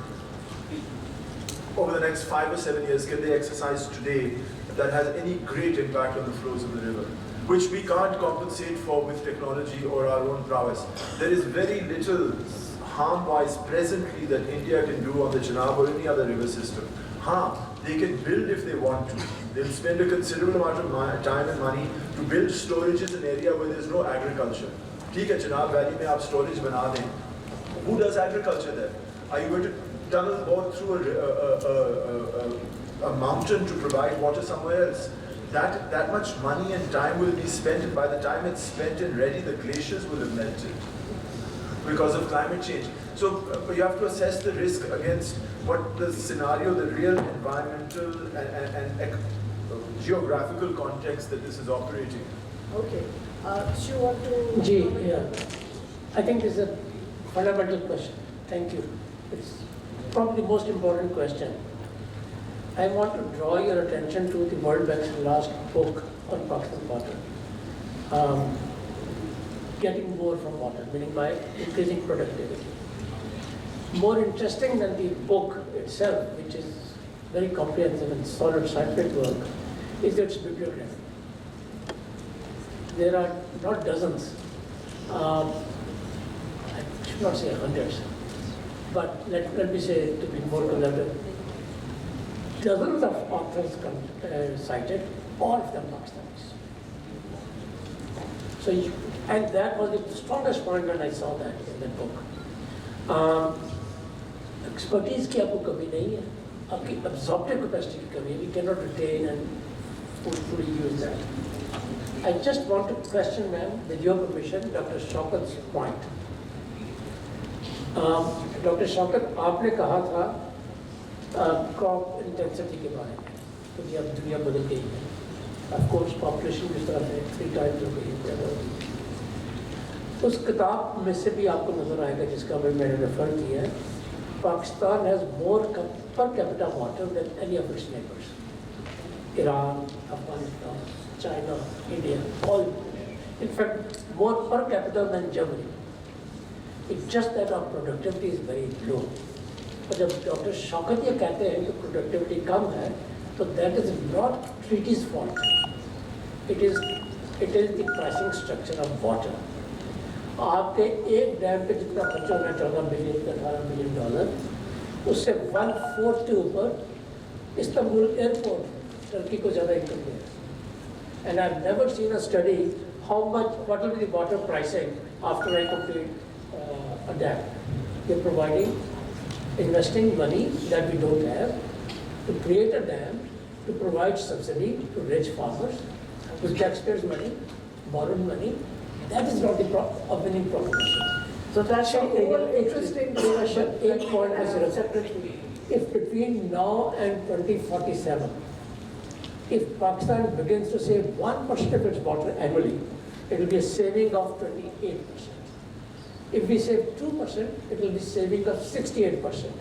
over the next 5 or 7 years, can they exercise today that has any great impact on the flows of the river, which we can't compensate for with technology or our own prowess? There is very little harm-wise presently that India can do on the Chenab or any other river system. They can build if they want to. They'll spend a considerable amount of time and money to build storages in an area where there's no agriculture. ठीक है, Chenab Valley में आप storage बना दें. Who does agriculture there? Are you going to tunnel bore through a mountain to provide water somewhere else? That much money and time will be spent, and by the time it's spent and ready, the glaciers will have melted because of climate change. So you have to assess the risk against what the scenario, the real environmental and geographical context that this is operating. Okay. Do you want to? Ji, yeah. I think this is a fundamental question. Thank you. It's probably the most important question. I want to draw your attention to the World Bank's last book on Pakistan water. Getting more from water, meaning by increasing productivity. More interesting than the book itself, which is very comprehensive and solid scientific work, is its bibliography. There are not dozens, I should not say hundreds, but let me say, to be more conservative, dozens of authors cited, all of them Pakistanis. So, and that was the strongest point when I saw that in that book. Expertise की आपको कमी नहीं है, आपकी absorptive capacity की कमी है. We cannot retain and fully use that. I just want to question, ma'am, with your permission, Dr. Shaukat's point. Dr. Shaukat, आपने कहा था crop intensity के बारे में, क्योंकि अब दुनिया बदल गई है. Of course, population जिस तरह से 3 times हो गई है. उस किताब में से भी आपको नजर आएगा, जिसका मैंने रेफर किया है, Pakistan has more per capita water than any of its neighbors. Iran, Afghanistan, China, India, all. In fact, more per capita than Germany. It's just that our productivity is very low. But जब Dr. Shaukat ये कहते हैं कि productivity कम है, so that is not treaty's fault. It is the pricing structure of water. आपके एक dam पे जितना खर्च होना है $14 बिलियन का $18 बिलियन, उससे 1/4 के ऊपर इस्तांबुल एयरपोर्ट टर्की को ज़्यादा income they. And I've never seen a study what will be the water pricing after I complete a dam. You're providing, investing money that we don't have to create a dam, to provide subsidy to rich farmers with taxpayers' money, borrowed money. That is not a winning proposition. So that's a whole interesting discussion. But 8 point is separately. If between now and 2047, if Pakistan begins to save 1% of its water annually, it will be a saving of 28%. If we save 2%, it will be saving of 68%.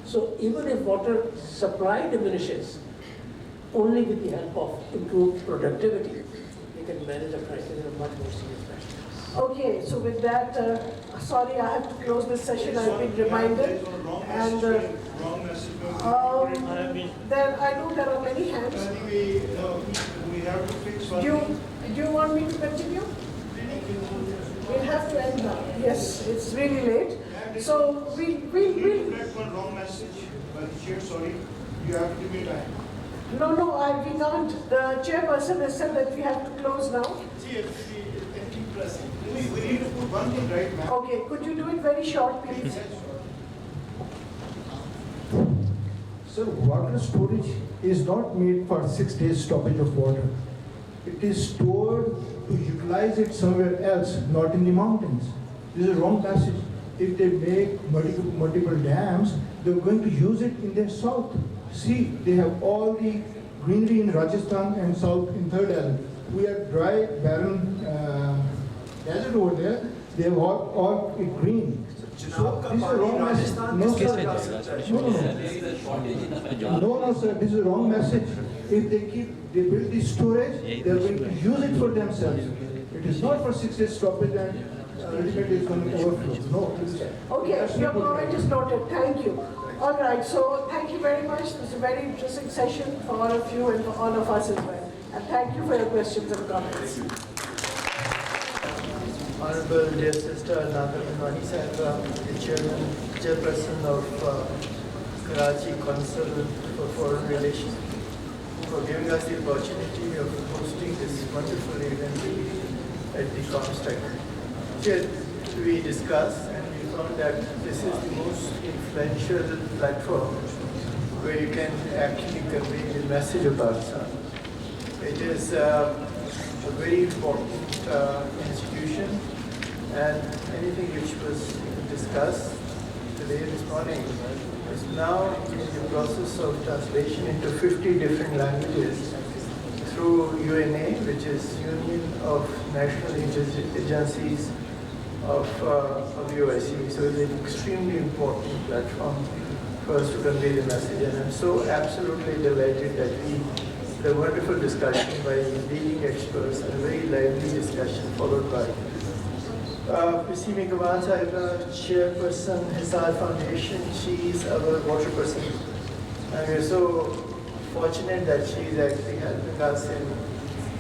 So even if water supply diminishes, only with the help of improved productivity, we can manage the crisis in a much more serious fashion. Okay, so with that, sorry, I have to close this session. I've been reminded. And then I know there are many hands. We have to fix one. Do you want me to continue? We'll have to end now. Yes, it's really late. So we'll That's one wrong message. Chair, sorry, you have to give me time. No, we can't. The chairperson has said that we have to close now. See, keep pressing. We need to put one thing right, ma'am. Okay, could you do it very short, please? So water storage is not made for 6 days stoppage of water. It is stored to utilize it somewhere else, not in the mountains. This is a wrong message. If they make multiple dams, they're going to use it in their south. See, they have all the greenery in Rajasthan and south in Third Island. We have dry, barren desert over there. They have all green. So this is a wrong message. No, sir, this is a wrong message. If they build the storage, they are going to use it for themselves. It is not for 6 days stoppage and ultimately it's going to overflow. No. Okay, your comment is noted. Thank you. All right, so thank you very much. This is a very interesting session for all of you and for all of us as well. And thank you for your questions and comments. Honorable dear sister Nada Manwani Sahib, the chairperson of Karachi Council for Foreign Relations, for giving us the opportunity of hosting this wonderful event at the Comstock. Here we discussed and we found that this is the most influential platform where you can actually convey the message of Pakistan. It is a very important institution, and anything which was discussed today, this morning, is now in the process of translation into 50 different languages through UNA, which is Union of National Agencies of UIC. So it's an extremely important platform for us to convey the message. And I'm so absolutely delighted that we had a wonderful discussion by leading experts and a very lively discussion followed by Simi Kamal Sahiba, Chairperson, Hisar Foundation. She's our water person. And we're so fortunate that she's actually helping us in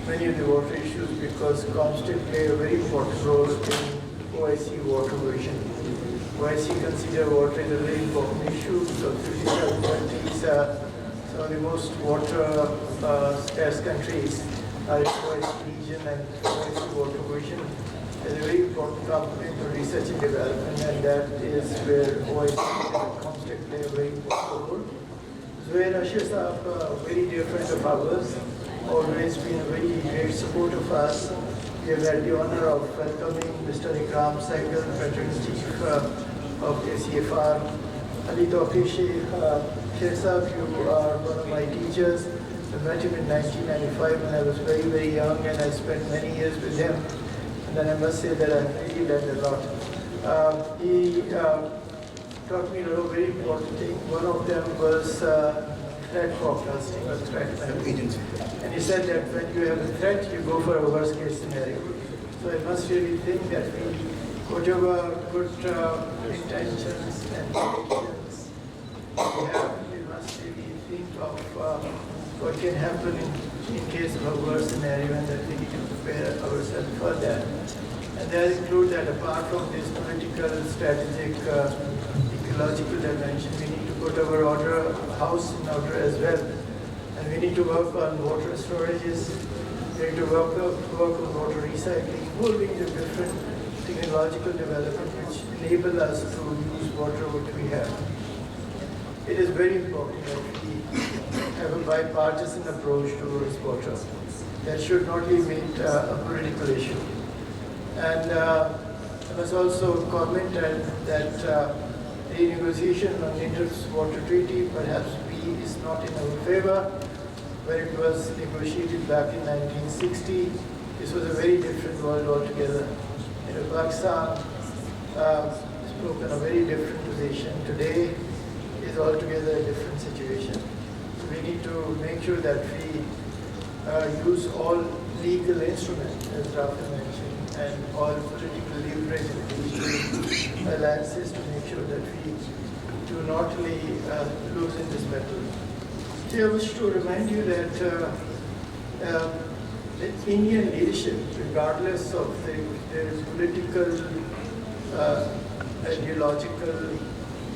many of the water issues because COMSTEC play a very important role in OIC water vision. OIC consider water as a very important issue because 57 countries, some of the most water scarce countries are in OIC region, and OIC water vision is a very important component of research and development, and that is where OIC and COMSTEC play a very important role. Zohair Ashir Saab, very dear friend of ours, always been a very great support of us. We have had the honor of welcoming Mr. Ikram Saigal, Veteran Chief of ACFR. Ali Tawfiq Sheikh Saab, you are one of my teachers. I met him in 1995 when I was very, very young, and I spent many years with him. And then I must say that I really learned a lot. He taught me a lot of very important things. One of them was threat forecasting or threat management. And he said that when you have a threat, you go for a worst case scenario. So I must really think that we, whatever good intentions and predictions we have, we must really think of what can happen in case of a worst scenario, and that we need to prepare ourselves for that. And that includes that apart from this political, strategic, ecological dimension, we need to put our house in order as well. And we need to work on water storages, we need to work on water recycling, involving the different technological development which enable us to use water which we have. It is very important that we have a bipartisan approach towards water. That should not be made a political issue. And I must also comment that the negotiation on Indus Water Treaty perhaps is not in our favor. When it was negotiated back in 1960, this was a very different world altogether. Pakistan spoke in a very different position. Today is altogether a different situation. So we need to make sure that we use all legal instruments, as Rafa mentioned, and all political leverage and alliances to make sure that we do not only lose in this battle. I wish to remind you that the Indian leadership, regardless of their political, ideological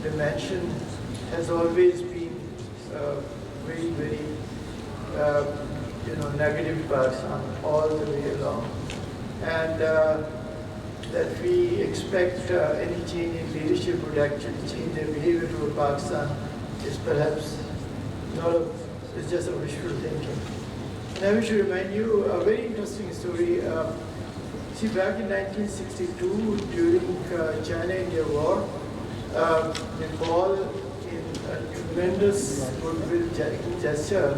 dimension, has always been very, very, negative Pakistan all the way along. And that we expect any change in leadership would actually change their behavior toward Pakistan is perhaps it's just a wishful thinking. And I wish to remind you a very interesting story. See, back in 1962, during China-India war, Nepal, in a tremendous goodwill gesture,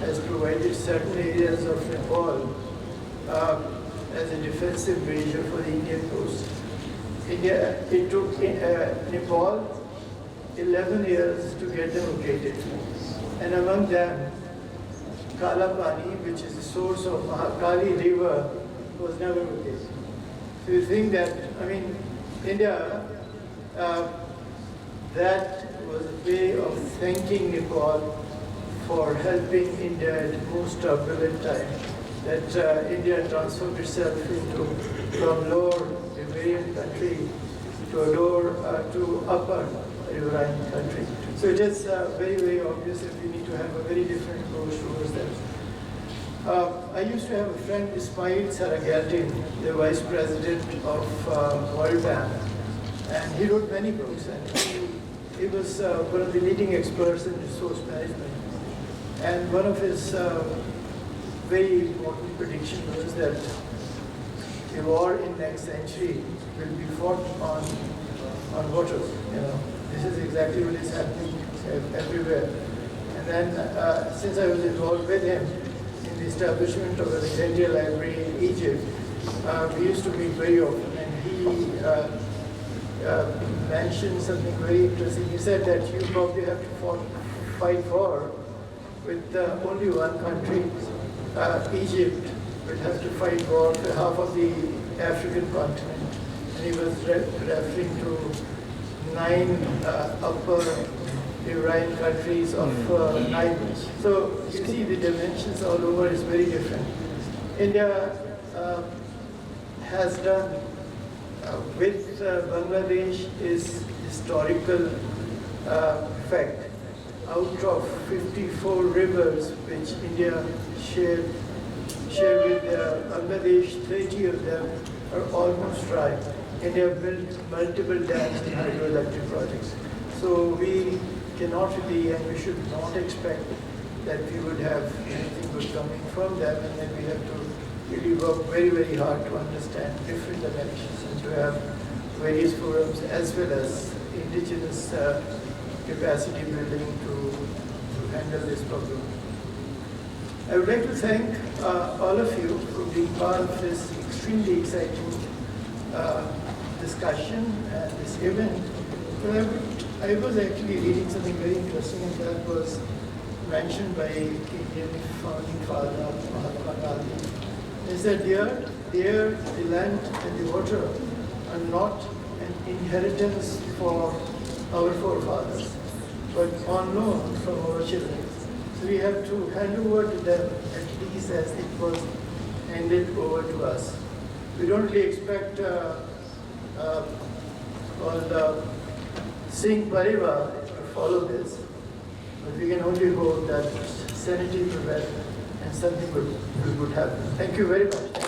has provided certain areas of Nepal as a defensive measure for the Indian coast. It took Nepal 11 years to get them located. And among them, Kala Pani, which is the source of Mahakali River, was never located. So you think that, India, that was a way of thanking Nepal for helping India at the most turbulent time. That India transformed itself from lower Iberian country to a to upper riverine country. So it is very, very obvious that we need to have a very different approach towards that. I used to have a friend, Ismail Saragattin, the vice president of World Bank, and he wrote many books, and he was one of the leading experts in resource management. And one of his very important predictions was that the war in next century will be fought on water. This is exactly what is happening everywhere. And then, since I was involved with him in in the establishment of Alexandria Library in Egypt, we used to meet very often, and he mentioned something very interesting. He said that you probably have to fight war with only one country. Egypt will have to fight war for half of the African continent. And he was referring to 9 upper Iranian countries of Nile. So you see the dimensions all over is very different. India has done with Bangladesh is historical fact. Out of 54 rivers which India shared with Bangladesh, 30 of them are almost dry. India built multiple dams and hydroelectric projects. So we cannot really, and we should not expect that we would have anything good coming from them, and then we have to really work very, very hard to understand different dimensions and to have various forums as well as indigenous capacity building to handle this problem. I would like to thank all of you for being part of this extremely exciting discussion and this event. I was actually reading something very interesting, and that was mentioned by Indian founding father Mahatma Gandhi. Is that the earth, the land, and the water are not an inheritance for our forefathers, but on loan from our children. So we have to hand over to them at least as it was handed over to us. We don't really expect Singh Parivar to follow this, but we can only hope that sanity prevails and something good happen. Thank you very much.